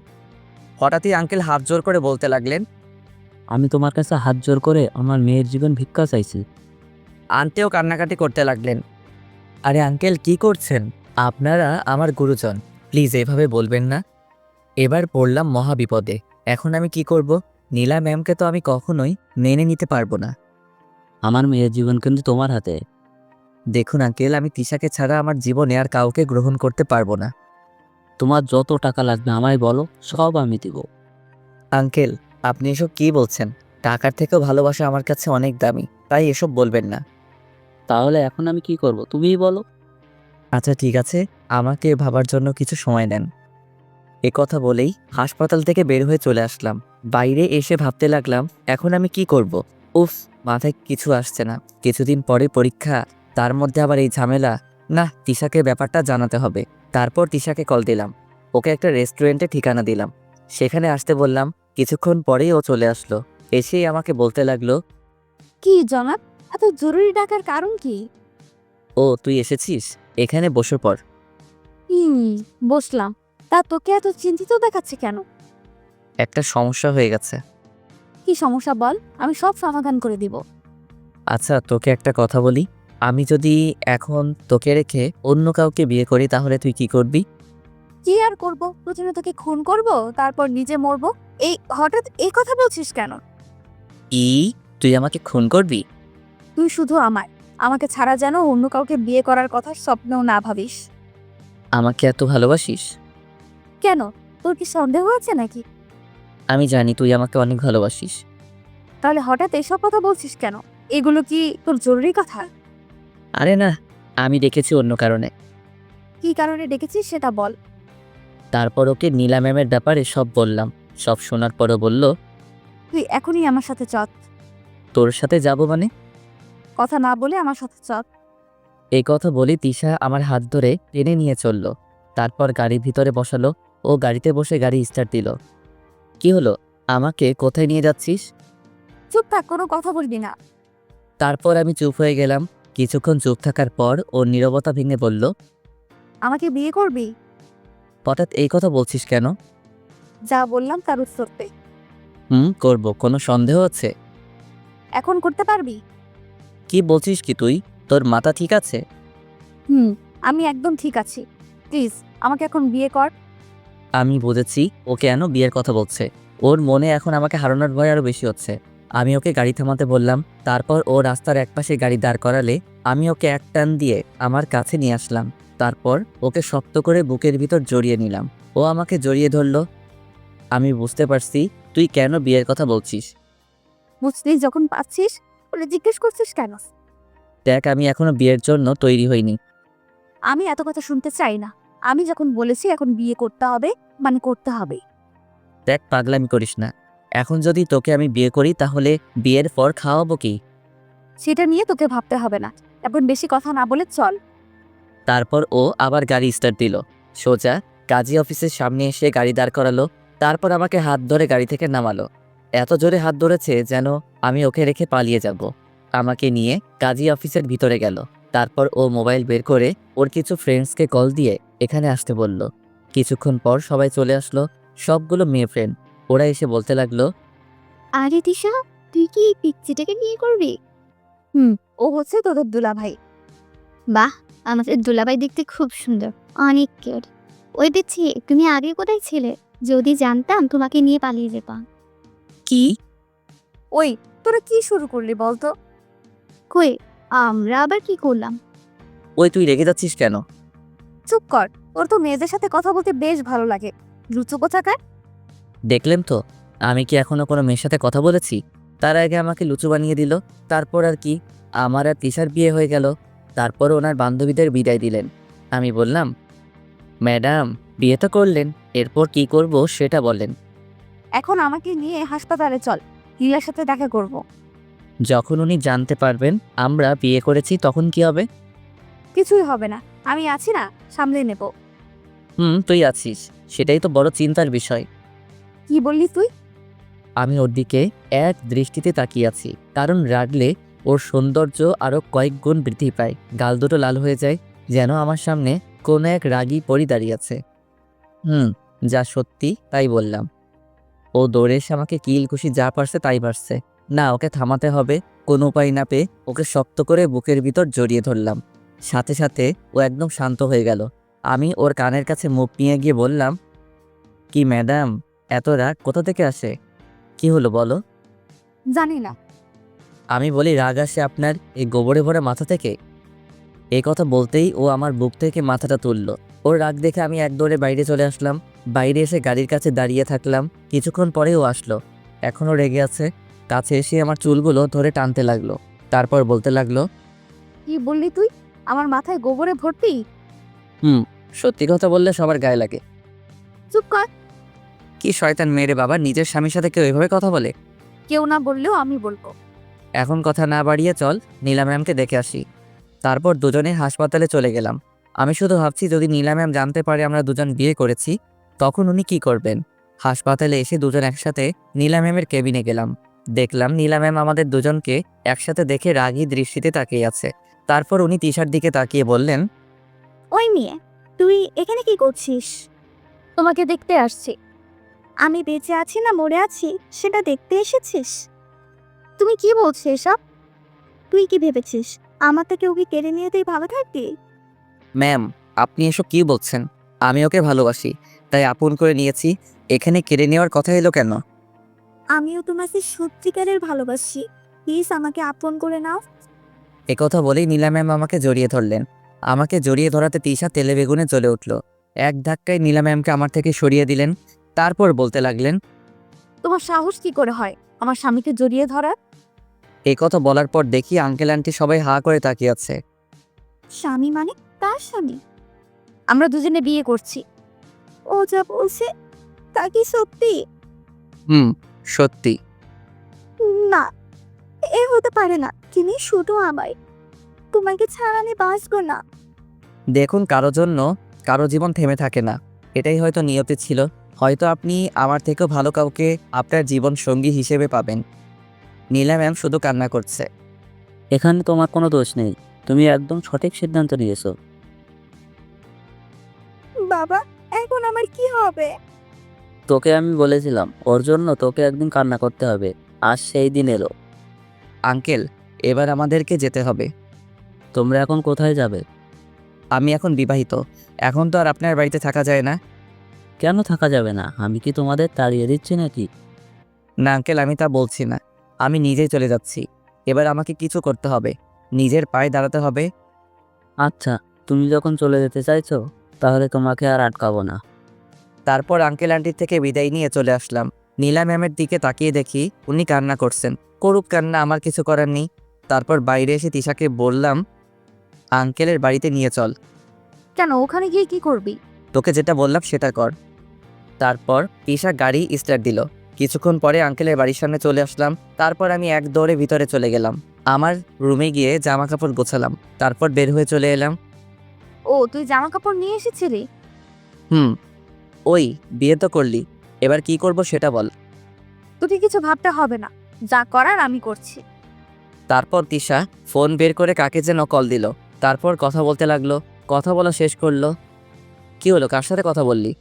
হঠাৎই আঙ্কেল হাত জোর করে বলতে লাগলেন। আমি তোমার কাছে হাত জোর করে আমার মেয়ের জীবন ভিক্ষা চাইছি। আন্টিও কান্নাকাটি করতে লাগলেন। আরে আঙ্কেল কি করছেন? আপনারা আমার গুরুজন, প্লিজ এভাবে বলবেন না। এবার পড়লাম মহা বিপদে। এখন আমি কি করব? নীলা ম্যামকে তো আমি কখনোই মেনে নিতে পারবো না। আমার মেয়ের জীবন কিন্তু তোমার হাতে। দেখুন আঙ্কেল, আমি তিশাকে ছাড়া আমার জীবনে আর কাউকে গ্রহণ করতে পারবো না। তোমার যত টাকা লাগবে আমায় বলো, সব আমি দিব। আঙ্কেল, আপনি এসব কি বলছেন? টাকার থেকেও ভালোবাসা আমার কাছে অনেক দামি, তাই এসব বলবেন না। তাহলে এখন আমি কি করব তুমিই বলো। আচ্ছা ঠিক আছে, আমাকে ভাবার জন্য কিছু সময় দেন। এ কথা বলেই হাসপাতাল থেকে বের হয়ে চলে আসলাম। বাইরে এসে ভাবতে লাগলাম এখন আমি কি করব। উফ, মাথায় কিছু আসছে না। কিছুদিন পরে পরীক্ষা, তার মধ্যে আবার এই ঝামেলা। না, তিশাকে ব্যাপারটা জানাতে হবে। তারপর তিশাকে কল দিলাম, ওকে একটা রেস্টুরেন্টে ঠিকানা দিলাম, সেখানে আসতে বললাম। কিছুক্ষণ পরেই ও চলে আসলো। এসেই আমাকে বলতে লাগলো, কি জনাব, এত জরুরি ডাকার কারণ কি? ও তুই এসেছিস, এখানে বসে পড়। বসলাম। তা তোকে এত চিন্তিত দেখাচ্ছে কেন? একটা সমস্যা হয়ে গেছে। কি সমস্যা বল, আমি সব সমাধান করে দিব। আচ্ছা তোকে একটা কথা বলি, আমি যদি এখন তোকে রেখে অন্য কাউকে বিয়ে করি তাহলে তুই কি করবি? কি আর করব, প্রথমে তোকে খুন করব, তারপর নিজে মরবো। এই হঠাৎ এই কথা বলছিস কেন? তুই আমাকে খুন করবি? তুই শুধু আমাকে ছাড়া যেন অন্য কাউকে বিয়ে করার কথা স্বপ্নেও না ভাবিস। আমাকে এত ভালোবাসিস? কেন, তোর কি সন্দেহ আছে নাকি? আমি জানি তুই আমাকে অনেক ভালোবাসিস। তাহলে হঠাৎ এসব কথা বলছিস কেন? এগুলো কি তোর জরুরি কথা? আরে না, আমি দেখেছি অন্য কারণে। কি কারণে ডেকেছিস সেটা বল। তারপর ওকে নীলা ম্যামের ব্যাপারে সব বললাম। সব শোনার পরও বলল, তুই এখনই আমার সাথে চল। তোর সাথে যাব মানে? কথা না বলে আমার সাথে চল। এই কথা বলে তিশা আমার হাত ধরে টেনে নিয়ে চলল। তারপর গাড়ির ভিতরে বসালো। ও গাড়িতে বসে গাড়ি স্টার্ট দিল। কি হলো, আমাকে কোথায় নিয়ে যাচ্ছিস? চুপ থাক, কোনো কথা বলবি না। তারপর আমি চুপ হয়ে গেলাম। কিছুক্ষণ চুপ থাকার পর ও নীরবতা ভেঙে বলল, আমাকে বিয়ে করবি? হঠাৎ এই কথা বলছিস কেন? যা বললাম তার উত্তর দে। করব, কোনো সন্দেহ আছে? এখন করতে পারবি? কি বলছিস কি তুই? তোর মাথা ঠিক আছে? আমি একদম ঠিক আছি। প্লিজ আমাকে এখন বিয়ে কর। আমি বুঝেছি ও কেন বিয়ের কথা বলছে। ওর মনে এখন আমাকে হারানোর ভয় আরো বেশি হচ্ছে। আমি ওকে গাড়ি থামাতে বললাম। তারপর ও রাস্তার একপাশে গাড়ি দাঁড় করালে আমি ওকে এক টান দিয়ে আমার কাছে নিয়ে আসলাম। তারপর ওকে শক্ত করে বুকের ভিতর জড়িয়ে নিলাম। ও আমাকে জড়িয়ে ধরল। আমি বুঝতে পারছি তুই কেন বিয়ের কথা বলছিস। বুঝতেই যখন পাচ্ছিস বলে জিজ্ঞেস করছিস কেন? দেখ, আমি এখনো বিয়ের জন্য তৈরি হইনি। আমি এত কথা শুনতে চাই না। আমি যখন বলেছি এখন বিয়ে করতে হবে মানে করতে হবে। দেখ, পাগলামি করিস না। এখন যদি তোকে আমি বিয়ে করি তাহলে বিয়ের পর খাওয়াবো কি? সেটা নিয়ে তোকে ভাবতে হবে না। এখন বেশি কথা না বলে চল। তারপর ও আবার গাড়ি স্টার্ট দিল। সোজা কাজী অফিসের সামনে এসে গাড়ি দাঁড় করালো। তারপর আমাকে হাত ধরে গাড়ি থেকে নামালো। এত জোরে হাত ধরেছে যেন আমি ওকে রেখে পালিয়ে যাব। আমাকে নিয়ে কাজী অফিসের ভিতরে গেল। তারপর ও মোবাইল বের করে ওর কিছু ফ্রেন্ডসকে কল দিয়ে এখানে আসতে বলল। কিছুক্ষণ পর সবাই চলে আসলো, সবগুলো মেয়ে ফ্রেন্ড। ওরা এসে বলতে লাগলো, আরে দিশা, তুই কি এই পিচ্চিটাকে বিয়ে করবি? ও হচ্ছে তোদের দুলাভাই। বাহ, আমাদের দুলাভাই দেখতে খুব সুন্দর, অনেক কিউট। ওই পিচ্ছি, তুমি আগে কোথায় ছিলে? যদি জানতাম তোমাকে নিয়ে পালিয়ে যেতাম। কি? ওই তোরা কি শুরু করলি বলতো? কই, আমরা আবার কি করলাম? ওই তুই রেগে যাচ্ছিস কেন? চুপ কর, ওর তো মেয়েদের সাথে কথা বলতে বেশ ভালো লাগে। লুচু কোথাকার। দেখলেন তো, আমি কি এখনো কোনো মেয়ের সাথে কথা বলেছি? তার আগে আমাকে লুচু বানিয়ে দিল। তারপর আর কি, আমার আর তিশার বিয়ে হয়ে গেল। তারপর ওনার বান্ধবীদের বিদায় দিলেন। আমি বললাম, ম্যাডাম বিয়ে তো করলেন, এরপর কি করব সেটা বলেন। এখন আমাকে নিয়ে হাসপাতালে চল, নীলার সাথে দেখা করব। যখন উনি জানতে পারবেন আমরা বিয়ে করেছি তখন কি হবে? কিছুই হবে না, আমি আছি না, সামলে নেব। তুই আছিস, সেটাই তো বড় চিন্তার বিষয়। কি বললি তুই? আমি ওর দিকে এক দৃষ্টিতে তাকিয়ে আছি, কারণ রাগলে ওর সৌন্দর্য আরও কয়েক গুণ বৃদ্ধি পায়। গাল দুটো লাল হয়ে যায়, যেন আমার সামনে কোনো এক রাগী পরী দাঁড়িয়ে আছে। যা সত্যি তাই বললাম। ও দৌড়ে এসে আমাকে কিলকুশি যা পারছে তাই পারছে। না, ওকে থামাতে হবে। কোনো উপায় না পেয়ে ওকে শক্ত করে বুকের ভিতর জড়িয়ে ধরলাম। সাথে সাথে ও একদম শান্ত হয়ে গেল। আমি ওর কানের কাছে মুখ নিয়ে গিয়ে বললাম, কি ম্যাডাম, এত রাগ কোথা থেকে আসে? কি হলো বলো? জানি না। আমি বলি, রাগ আসে আপনার এই গোবরে ভরা মাথা থেকে? এই কথা বলতেই ও আমার বুক থেকে মাথাটা তুলল। ওর রাগ দেখে আমি এক দৌড়ে বাইরে চলে আসলাম। বাইরে এসে গাড়ির কাছে দাঁড়িয়ে থাকলাম। কিছুক্ষণ পরে ও আসলো। এখনও রেগে আছে। কাছে এসে আমার চুলগুলো ধরে টানতে লাগলো। তারপর বলতে লাগলো, কি বললি তুই? আমার মাথায় গোবরে ভর্তি? সত্যি কথা বললে সবার গায়ে লাগে। চুপ কর। কি শয়তান মেরে বাবা, নিজের স্বামীর সাথে কেউ এভাবে কথা বলে? কেউ না বললেও আমি বলবো। এখন কথা না বাড়িয়ে চল নীলা ম্যামকে দেখে আসি। তারপর দুজনে হাসপাতালে চলে গেলাম। আমি শুধু ভাবছি, যদি নীলা ম্যাম জানতে পারে আমরা দুজন বিয়ে করেছি, তখন উনি কি করবেন। হাসপাতালে এসে দুজন একসাথে নীলা ম্যামের কেবিনে গেলাম। দেখলাম নীলা ম্যাম আমাদের দুজনকে একসাথে দেখে রাগী দৃষ্টিতে তাকিয়ে আছে। তারপর উনি তিশার দিকে তাকিয়ে বললেন, ওই মেয়ে, তুই এখানে কি করছিস? তোমাকে দেখতে আসছি। আমি বেঁচে আছি না মরে আছি সেটা দেখতে এসেছিস? তুমি কি বলছিস এসব? তুই কি ভেবেছিস আমার থেকে ওকে কেড়ে নিয়ে তুই ভালো থাকবি? ম্যাম, আপনি এসব কি বলছেন? আমি ওকে ভালোবাসি, তাই আপন করে নিয়েছি। এখানে কেড়ে নেওয়ার কথা এলো কেন? আমিও তোমাকে সত্যিকারের ভালোবাসি, প্লিজ আমাকে আপন করে নাও। একথা বলেই নীলা ম্যাম আমাকে জড়িয়ে ধরলেন। আমাকে জড়িয়ে ধরাতে তিশা তেলে বেগুনে জ্বলে উঠল। এক ধাক্কায় নীলা ম্যামকে আমার থেকে সরিয়ে দিলেন। তারপর বলতে লাগলেন, তোমার সাহস কি করে হয় আমার স্বামীকে জড়িয়ে ধরার? এই কথা বলার পর দেখি আঙ্কেল আন্টি সবাই হা করে তাকিয়ে আছে। স্বামী মানে? তার স্বামী? আমরা দুজনে বিয়ে করছি। ও যা বলছে তা কি সত্যি? সত্যি। না, এ হতে পারে না। তুমি শুধু আমায়, তোমাকে ছাড়া আমি বাঁচবো না। দেখুন, কারো জন্য কারো জীবন থেমে থাকে না। এটাই হয়তো নিয়তি ছিল। হয়তো আপনি আমার থেকেও ভালো কাউকে আপনার জীবন সঙ্গী হিসেবে পাবেন। নীলা ম্যাম শুধু কান্না করছে। এখানে তোমার কোনো দোষ নেই, তুমি একদম সঠিক সিদ্ধান্ত নিয়েছো। বাবা, এখন আমার কি হবে? তোকে আমি বলেছিলাম ওর জন্য তোকে একদিন কান্না করতে হবে, আজ সেই দিন এলো। আঙ্কেল, এবার আমাদেরকে যেতে হবে। তোমরা এখন কোথায় যাবে? আমি এখন বিবাহিত, এখন তো আর আপনার বাড়িতে থাকা যায় না। কেন থাকা যাবে না? আমি কি তোমাদের তাড়িয়ে দিচ্ছি নাকি? না আঙ্কেল, আমি তা বলছি না। আমি নিজেই চলে যাচ্ছি। এবার আমাকে কিছু করতে হবে, নিজের পায়ে দাঁড়াতে হবে। আচ্ছা, তুমি যখন চলে যেতে চাইছো তাহলে তোমাকে আর আটকাবো না। তারপর আঙ্কেল আন্টির থেকে বিদায় নিয়ে চলে আসলাম। নীলা ম্যামের দিকে তাকিয়ে দেখি উনি কান্না করছেন। করুক কান্না, আমার কিছু করার নেই। তারপর বাইরে এসে তিশাকে বললাম, আঙ্কেলের বাড়িতে নিয়ে চল। কেন, ওখানে গিয়ে কি করবি? তোকে যেটা বললাম সেটা কর। তারপর তিশা গাড়ি স্টার্ট দিল। কিছুক্ষণ পরে আঙ্কেলের বাড়ির সামনে চলে আসলাম। তারপর আমি এক দৌড়ে ভিতরে চলে গেলাম। আমার রুমে গিয়ে জামা কাপড় গোছালাম। তারপর বের হয়ে চলে এলাম। ও, তুই জামা কাপড় নিয়ে এসেছিলি? ওই, বিয়ে তো করলি, এবার কি করব সেটা বল। তোকে কিছু ভাবতে হবে না, যা করার আমি করছি। তারপর তিশা ফোন বের করে কাকে যেন কল দিল। তারপর কথা বলতে লাগলো। কথা বলা শেষ করলো। কি হলো, কার সাথে কথা বললি?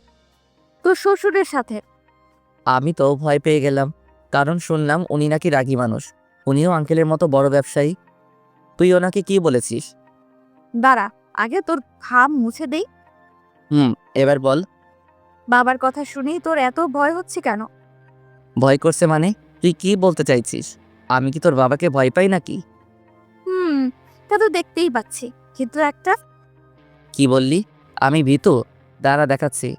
তোর শ্বশুরের সাথে। আমি তো ভয় পেয়ে গেলাম, কারণ শুনলাম উনি নাকি রাগী মানুষ। উনিও আঙ্কেলের মতো বড় ব্যবসায়ী। তুই ওনাকে কি বলেছিস? দাঁড়া, আগে তোর ঘাম মুছে দেই। এবার বল। বাবার কথা শুনেই তোর এত ভয় হচ্ছে কেন? ভয় করছে মানে? তুই কি বলতে চাইছিস? আমি কি তোর বাবাকে ভয় পাই নাকি? তা তো দেখতেই পাচ্ছি, কিন্তু একটা। কি বললি? আমি ভীতু? দাঁড়া দেখাচ্ছি।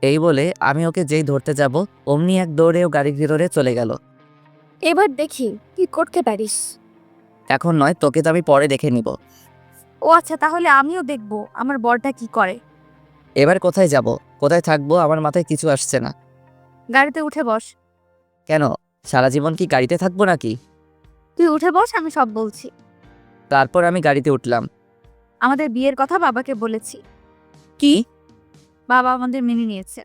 এই বলে আমি ওকে যেই ধরতে যাব, অমনি এক দৌড়েও গাড়ির ভিতরে চলে গেল। এবার দেখি কি করতে পারিস। এখন নয়, তোকে তো আমি পরে দেখে নিব। ও আচ্ছা, তাহলে আমিও দেখবো আমার বরটা কি করে। এবার কোথায় যাব, কোথায় থাকবো, আমার মাথায় কিছু আসছে না। গাড়িতে উঠে বস। কেন, সারা জীবন কি গাড়িতে থাকবো নাকি? তুই উঠে বস, আমি সব বলছি। তারপর আমি গাড়িতে উঠলাম। আমাদের বিয়ের কথা বাবাকে বলেছি। কি? বাবা আমাদের মেনে নিয়েছে।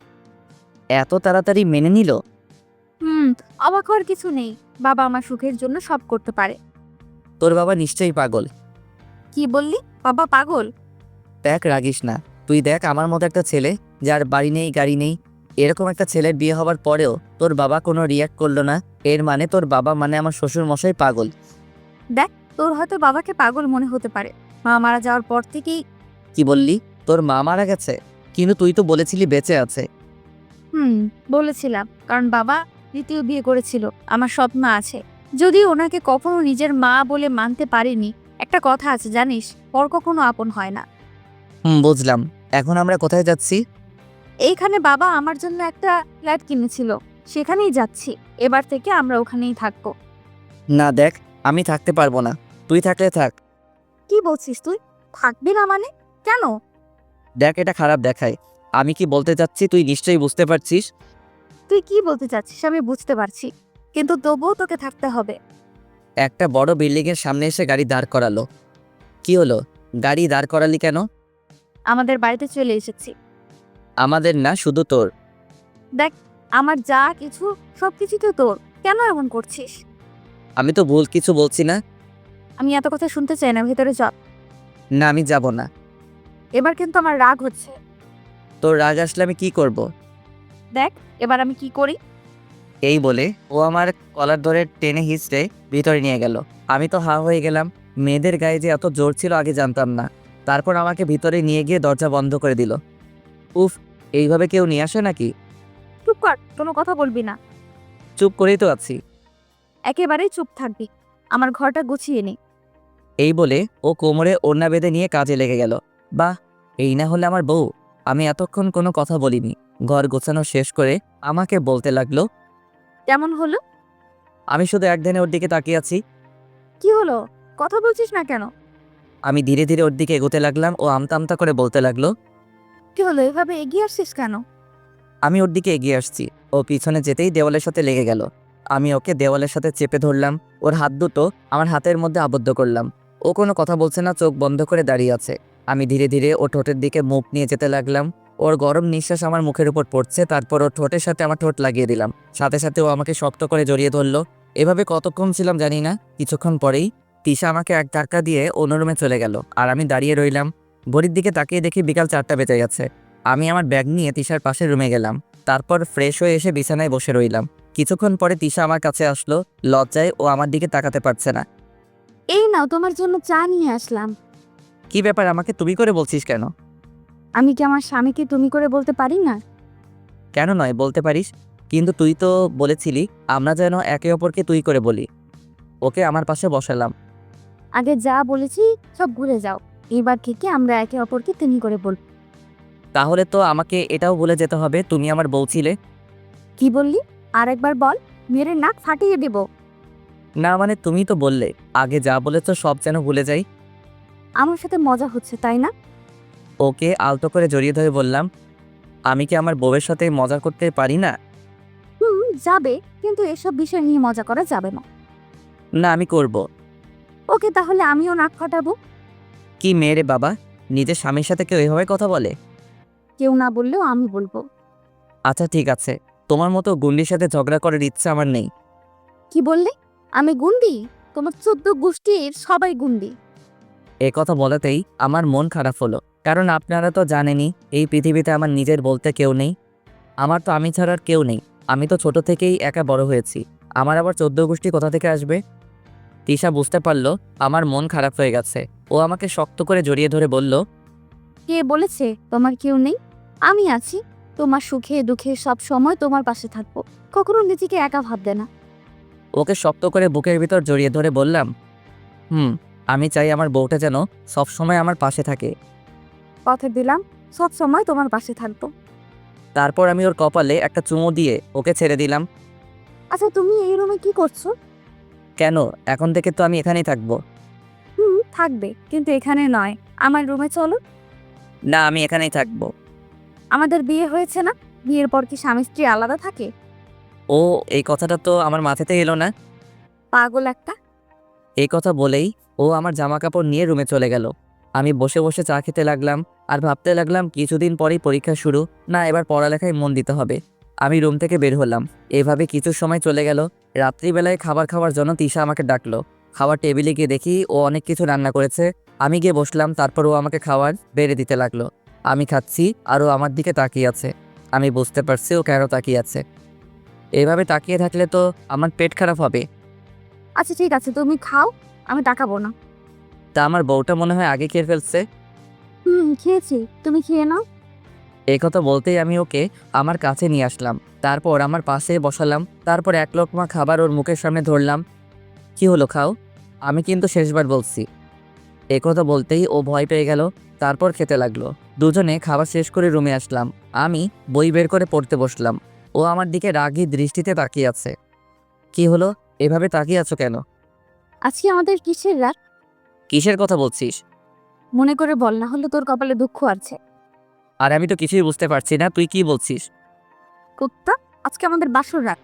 এত তাড়াতাড়ি মেনে নিল? অবাক হওয়ার কিছু নেই। বাবা আমার সুখের জন্য সব করতে পারে। তোর বাবা নিশ্চয়ই পাগল। কি বললি? বাবা পাগল? দেখ, রাগিস না। তুই দেখ, আমার মতো একটা ছেলে যার বাড়ি নেই গাড়ি নেই, এরকম একটা ছেলের বিয়ে হওয়ার পরেও তোর বাবা কোনো রিয়াক্ট করলো না। এর মানে তোর বাবা মানে আমার শ্বশুর মশাই পাগল। তোর হয়তো বাবাকে পাগল মনে হতে পারে। মা মারা যাওয়ার পর থেকেই। কি বললি? তোর মা মারা গেছে? কিন্তু তুই তো বলেছিলি বেঁচে আছে। বলেছিলাম, কারণ বাবা দ্বিতীয় বিয়ে করেছিল। আমার সৎ মা আছে, যদি ওনাকে কখনো নিজের মা বলে মানতে পারিনি। একটা কথা আছে জানিস, পর কখনো আপন হয় না। বুঝলাম। এখন আমরা কোথায় যাচ্ছি? এইখানে বাবা আমার জন্য একটা ফ্ল্যাট কিনেছিল, সেখানেই যাচ্ছি। এবার থেকে আমরা ওখানেই থাকবো। না দেখ, আমি থাকতে পারবো না। তুই থাকলে থাক। কি বলছিস তুই? থাকবি না মানে? কেন? দেখ, এটা খারাপ দেখায়। আমি কি বলতে চাচ্ছি তুই নিশ্চয়ই বুঝতে পারছিস। তুই কি বলতে চাচ্ছিস আমি বুঝতে পারছি, কিন্তু তবুও তোকে থাকতে হবে। একটা বড় বিল্ডিংয়ের সামনে এসে গাড়ি দাঁড় করালো। কি হলো? গাড়ি দাঁড় করালি কেন? আমাদের বাড়িতে চলে এসেছি। আমাদের না, শুধু তোর। আমার যা কিছু সবকিছু তো তোর। কেন এমন করছিস? আমি তো ভুল কিছু বলছি না। আমি এত কথা শুনতে চাই না, ভেতরে চল। না, আমি যাব না। এবার কিন্তু আমার রাগ হচ্ছে। তোর রাগ আসলে আমি কি করব? দেখ এবার আমি কি করি। এই বলে ও আমার কলার ধরে টেনে হিঁচড়ে ভিতরে নিয়ে গেল। আমি তো হা হয়ে গেলাম। মেয়েদের গায়ে যে এত জোর ছিল আগে জানতাম না। তারপর আমাকে ভিতরে নিয়ে গিয়ে দরজা বন্ধ করে দিল। উফ, এইভাবে কেউ নিয়ে আসে নাকি? চুপ কর, কোনো কথা বলবি না। চুপ করেই তো আছি। একেবারেই চুপ থাকবি। আমার ঘরটা গুছিয়ে নে। এই বলে ও কোমরে ওড়না বেঁধে নিয়ে কাজে লেগে গেল। বাহ, এই না হলে আমার বউ। আমি এতক্ষণ কোনো কথা বলিনি। ঘর গোছানো শেষ করে আমাকে বলতে লাগলো। কেমন হলো? আমি শুধু এক ধ্যানে ওর দিকে তাকিয়ে আছি। কি হলো? কথা বলছিস না কেন? আমি ধীরে ধীরে ওর দিকে এগোতে লাগলাম। ও আমতা আমতা করে বলতে লাগলো। কি হলো, এভাবে এগিয়ে আসছিস কেন? আমি ওর দিকে এগিয়ে আসছি। ও পিছনে যেতেই দেওয়ালের সাথে লেগে গেল। আমি ওকে দেওয়ালের সাথে চেপে ধরলাম। ওর হাত দুটো আমার হাতের মধ্যে আবদ্ধ করলাম। ও কোনো কথা বলছে না, চোখ বন্ধ করে দাঁড়িয়ে আছে। আমি ধীরে ধীরে ওর ঠোঁটের দিকে মুখ নিয়ে যেতে লাগলাম। ওর গরম নিঃশ্বাস আমার মুখের উপর পড়ছে। তারপর ওর ঠোঁটের সাথে আমার ঠোঁট লাগিয়ে দিলাম। সাথে সাথে ও আমাকে শক্ত করে জড়িয়ে ধরলো। এভাবে কতক্ষণ ছিলাম জানি না। কিছুক্ষণ পরেই তিশা আমাকে এক ধাক্কা দিয়ে অন্য রুমে চলে গেল। আর আমি দাঁড়িয়ে রইলাম। ঘড়ির দিকে তাকিয়ে দেখি বিকাল 4টা বেজে গেছে। আমি আমার ব্যাগ নিয়ে তিশার পাশে রুমে গেলাম। তারপর ফ্রেশ হয়ে এসে বিছানায় বসে রইলাম। কিছুক্ষণ পরে তিশা আমার কাছে আসলো। লজ্জায় ও আমার দিকে তাকাতে পারছে না। এই নাও, তোমার জন্য চা নিয়ে আসলাম। কি ব্যাপার, আমাকে তুমি করে বলছিস কেন? আমি কি আমার স্বামীকে তুমি করে বলতে পারি না? কেন নয়, বলতে পারিস। কিন্তু তুই তো বলেছিলি আমরা যেন একে অপরকে তুই করে বলি। ওকে আমার পাশে বসালাম। আগে যা বলেছি সব ভুলে যাও। এবার থেকে আমরা একে অপরকে তুমি করে বলবো। তাহলে তো আমাকে এটাও বলে যেতে হবে তুমি আমার বউ ছিলে। কি বললি? আরেকবার বল, মেরে নাক ফাটিয়ে দেব। না মানে তুমি তো বললে আগে যা বলেছো সব যেন ভুলে যাই। আমার সাথে মজা হচ্ছে তাই না? ওকে আলতো করে জড়িয়ে ধরে বললাম, আমি কি আমার বউয়ের সাথে মজা করতে পারি না? যাবে, কিন্তু এসব বিষয় নিয়ে মজা করা যাবে না। না, আমি করব। ওকে, তাহলে আমিও নাক ফাটাবো। কি মেয়ে রে বাবা, নিজের স্বামীর সাথে কেউ এভাবে কথা বলে? কেউ না বললেও আমি বলবো। আচ্ছা ঠিক আছে, তোমার মতো গুন্ডির সাথে ঝগড়া করার ইচ্ছা আমার নেই। কি বললে? আমি গুন্ডি? তোমার 14 গোষ্ঠীর সবাই গুন্ডি। এ কথা বলাতেই আমার মন খারাপ হলো। কারণ আপনারা তো জানেনই এই পৃথিবীতে আমার নিজের বলতে কেউ নেই। আমার তো আমি ছাড়ার কেউ নেই। আমি তো ছোট থেকেই একা বড় হয়েছি। আমার আবার 14 গোষ্ঠী কোথা থেকে আসবে? তিশা বুঝতে পারলো আমার মন খারাপ হয়ে গেছে। ও আমাকে শক্ত করে জড়িয়ে ধরে বলল, কে বলেছে তোমার কেউ নেই? আমি আছি। তোমার সুখে দুঃখে সব সময় তোমার পাশে থাকবো। কখনো নিজেকে একা ভাববে না। ওকে শক্ত করে বুকের ভিতর জড়িয়ে ধরে বললাম, আমি চাই আমার বউটা যেন সবসময় আমার পাশে থাকে। কথা দিলাম, সব সময় তোমার পাশে থাকবো। তারপর আমি ওর কপালে একটা চুমু দিয়ে ওকে ছেড়ে দিলাম। আচ্ছা, তুমি এই রুমে কি করছো? কেন, এখন থেকে তো আমি এখানেই থাকবো। থাকবে, কিন্তু এখানে নয়। আমার রুমে চলো। না, আমি এখানেই থাকবো। আমাদের বিয়ে হয়েছে না? বিয়ের পর কি স্বামী স্ত্রী আলাদা থাকে? ও, এই কথাটা তো আমার মাথাতে এলো না। পাগল একটা। এই কথা বলেই ও আমার জামা কাপড় নিয়ে রুমে চলে গেল। আমি বসে বসে চা খেতে লাগলাম আর ভাবতে লাগলাম কিছুদিন পরেই পরীক্ষা শুরু। না, এবার পড়ালেখায় মন দিতে হবে। আমি রুম থেকে বের হলাম। এভাবে কিছু সময় চলে গেল। রাত্রিবেলায় খাবার খাওয়ার জন্য তিশা আমাকে ডাকলো। খাবার টেবিলে গিয়ে দেখি ও অনেক কিছু রান্না করেছে। আমি গিয়ে বসলাম, তারপর ও আমাকে খাবার বেড়ে দিতে লাগলো। আমি খাচ্ছি আর ও আমার দিকে তাকিয়ে আছে। আমি বুঝতে পারছি ও কেন তাকিয়ে আছে। এভাবে তাকিয়ে থাকলে তো আমার পেট খারাপ হবে। আচ্ছা ঠিক আছে, তুমি খাও, আমি তাকাবো না। তা আমার বউটা মনে হয় আগে খেয়ে ফেলছে। খেয়েছি, তুমি খেয়ে নাও। এই কথা বলতেই আমি ওকে আমার কাছে নিয়ে আসলাম। তারপর আমার পাশে বসালাম। তারপর এক লোকমা খাবার ওর মুখের সামনে ধরলাম। কি হলো, খাও, আমি কিন্তু শেষবার বলছি। এই কথা বলতেই ও ভয় পেয়ে গেল। তারপর খেতে লাগলো। দুজনে খাবার শেষ করে রুমে আসলাম। আমি বই বের করে পড়তে বসলাম। ও আমার দিকে রাগী দৃষ্টিতে তাকিয়ে আছে। কি হলো, এভাবে তাকিয়ে আছো কেন? আজকে আমাদের কিসের রাত? কিসের কথা বলছিস? মনে করে বল, না হলে তোর কপালে দুঃখ আছে। আর আমি তো কিছুই বুঝতে পারছি না, তুই কি বলছিস? কুত্তা, আজকে আমাদের বাসর রাত।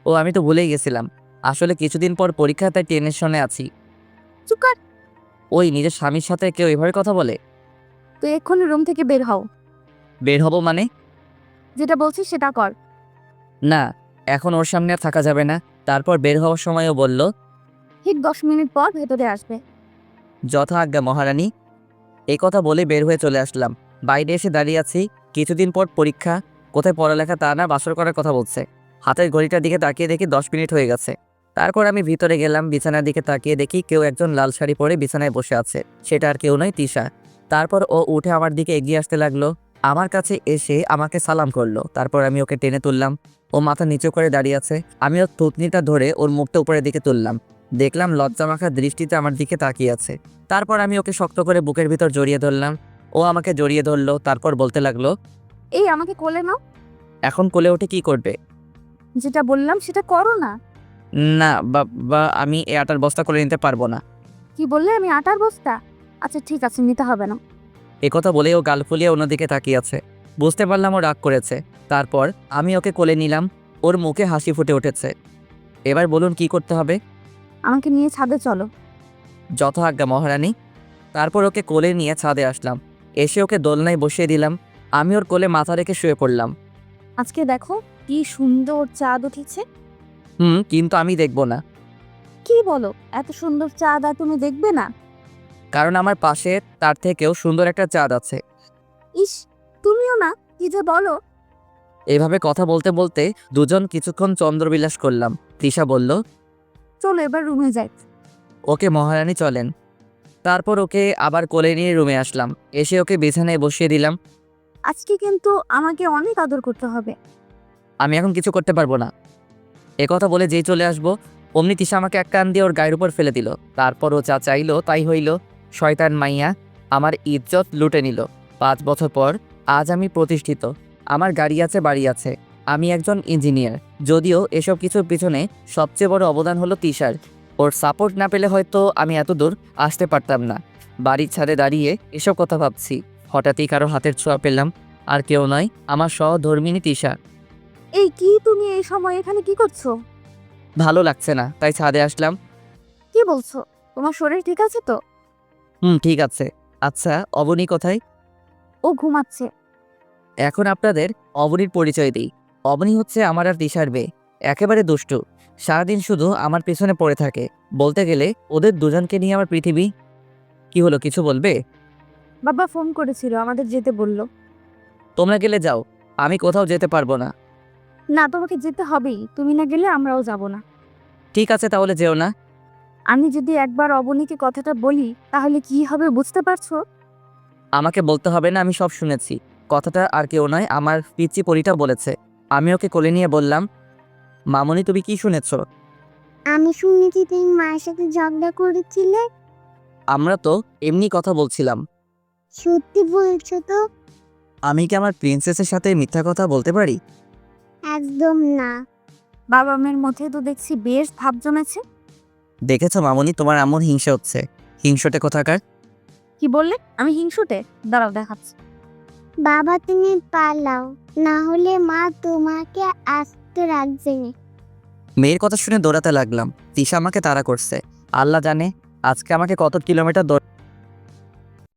ও আমি তো ভুলেই গেছিলাম। আসলে কিছুদিন পর পরীক্ষা, তাই টেনশনে আছি। চুপ কর। ওই নিজের স্বামীর সাথে কেউ এভাবে কথা বলে? তুই এক্ষুনি রুম থেকে বের হও। বের হব মানে? যেটা বলছিস সেটা কর। না, এখন ওর সামনে আর থাকা যাবে না। তারপর বের হওয়ার সময়ও বলল, ঠিক 10 মিনিট পর ভেতরে আসবে। যথা আজ্ঞা মহারানী। এই কথা বলে বের হয়ে চলে আসলাম। বাইরে এসে দাঁড়িয়ে আছি। কিছুদিন পর পরীক্ষা, কোথায় পড়ালেখা তা না, বাসর করার কথা বলছে। হাতের ঘড়িটার দিকে তাকিয়ে দেখি 10 মিনিট হয়ে গেছে। তারপর আমি ভিতরে গেলাম। বিছানার দিকে তাকিয়ে দেখি কেউ একজন লাল শাড়ি পরে বিছানায় বসে আছে। সেটা আর কেউ নয়, তিশা। তারপর ও উঠে আমার দিকে এগিয়ে আসতে লাগলো। আমার কাছে এসে আমাকে সালাম করলো। তারপর আমি ওকে টেনে তুললাম। ও মাথা নিচু করে দাঁড়িয়ে আছে। আমি ওর থুতনিটা ধরে ওর মুখটা উপরের দিকে তুললাম। দেখলাম লজ্জামাখা দৃষ্টিতে আমার দিকে তাকিয়ে আছে। তারপর আমি ওকে শক্ত করে বুকের ভিতর জড়িয়ে ধরলাম। ও আমাকে জড়িয়ে ধরলো। তারপর বলতে লাগলো, এই আমাকে কোলে নাও। এখন কোলে উঠে কি করবে? যেটা বললাম সেটা করো না। না বা আমি এ আটার বস্তা করে নিতে পারবো না। কি বললে, আমি আটার বস্তা? আচ্ছা ঠিক আছে, নিতে হবে না। একথা বলে ও গাল ফুলিয়ে অন্যদিকে তাকিয়ে আছে। বুঝতে পারলাম ও রাগ করেছে। তারপর আমি ওকে কোলে নিলাম। ওর মুখে হাসি ফুটে উঠেছে। এবার বলুন কি করতে হবে? আমাকে নিয়ে ছাদে চলো। যথা আজ্ঞা মহারানী। তারপর ওকে কোলে নিয়ে ছাদে আসলাম। এসে ওকে দোলনায় বসিয়ে দিলাম। আমি ওর কোলে মাথা রেখে শুয়ে পড়লাম। আজকে দেখো কি সুন্দর চাঁদ উঠেছে। কিন্তু আমি দেখবো না। কি বলো, এত সুন্দর চাঁদ আর তুমি দেখবে না? কারণ আমার পাশে তার থেকেও সুন্দর একটা চাঁদ আছে। ইস, তুমিও না, কি যে বলো। এভাবে কথা বলতে বলতে দুজন কিছুক্ষণ চন্দ্রবিলাস করলাম। তৃষা বলল, চলো এবার রুমে যাই। ওকে মহারানী চলেন। তারপর ওকে আবার কোলে নিয়ে রুমে আসলাম। এসে ওকে বিছানায় বসিয়ে দিলাম। আজকে কিন্তু আমাকে অনেক আদর করতে হবে। আমি এখন কিছু করতে পারবো না। একথা বলে যেই চলে আসবো, অমনি তৃষা আমাকে এক কান দিয়ে ওর গায়ের উপর ফেলে দিল। তারপর ও যা চাইলো তাই হইল। শয়তান মাইয়া আমার ইজ্জত লুটে নিল। 5 বছর পর আজ আমি প্রতিষ্ঠিত। আমার গাড়ি আছে, বাড়ি আছে। আমি একজন ইঞ্জিনিয়ার। যদিও এসব কিছুর পিছনে সবচেয়ে বড় অবদান হলো তৃষার। ওর সাপোর্ট না পেলে হয়তো আমি এত দূর আসতে পারতাম না। বাড়ির ছাদে দাঁড়িয়ে এসব কথা ভাবছি। হঠাৎই কারো হাতের ছোঁয়া পেলাম। আর কেউ নয়, আমার সহধর্মিণী তৃষা। এই কি, তুমি এই সময় এখানে কি করছো? ভালো লাগছে না, তাই ছাদে আসলাম। কি বলছো? তোমার শরীর ঠিক আছে তো? ঠিক আছে। আচ্ছা, অবনী কোথায়? ও ঘুমাচ্ছে। এখন আপনাদের অবনীর পরিচয় দিই। অবনী হচ্ছে আমার আর তৃষার মেয়ে। একেবারে দুষ্টু। সারাদিন শুধু আমার পেছনে পড়ে থাকে। বলতে গেলে ওদের দুজনকে নিয়ে আমার পৃথিবী। কি হলো, কিছু বলবে? বাবা ফোন করেছিল, আমাদের যেতে বললো। তোমরা গেলে যাও, আমি কোথাও যেতে পারবো না। না, তোমাকে যেতে হবেই, তুমি না গেলে আমরাও যাব না। ঠিক আছে, তাহলে যেও না। আমি যদি একবার অবনীকে কথাটা বলি তাহলে কি হবে বুঝতে পারছো? আমাকে বলতে হবে না, আমি সব শুনেছি। কথাটা আর কেউ নয়, আমার পিচ্চি পরিটা বলেছে। আমি ওকে কোলে নিয়ে বললাম, মামনি তুমি কি শুনেছ? আমি শুনেছি তুমি মায়ের সাথে ঝগড়া করেছিলে। আমরা তো এমনি কথা বলছিলাম। সত্যি বলছো তো? আমি কি আমার প্রিন্সেসের সাথে মিথ্যা কথা বলতে পারি? একদম না। বাবা মেয়ের মধ্যে তো দেখছি বেশ ভাব জমেছে। দেখেছো মামনি, তোমার এমন হিংসা হচ্ছে। হিংসটে কোথাকার। কি বললে? আমি হিংসুটে? দাঁড়াও দেখাচ্ছি। বাবা তুমি পালাও, না হলে মা তোমাকে আসতে রাখবে না। মেয়ের কথা শুনে দৌড়াতে লাগলাম। তৃষা আমাকে তাড়া করছে। আল্লাহ জানে আজকে আমাকে কত কিলোমিটার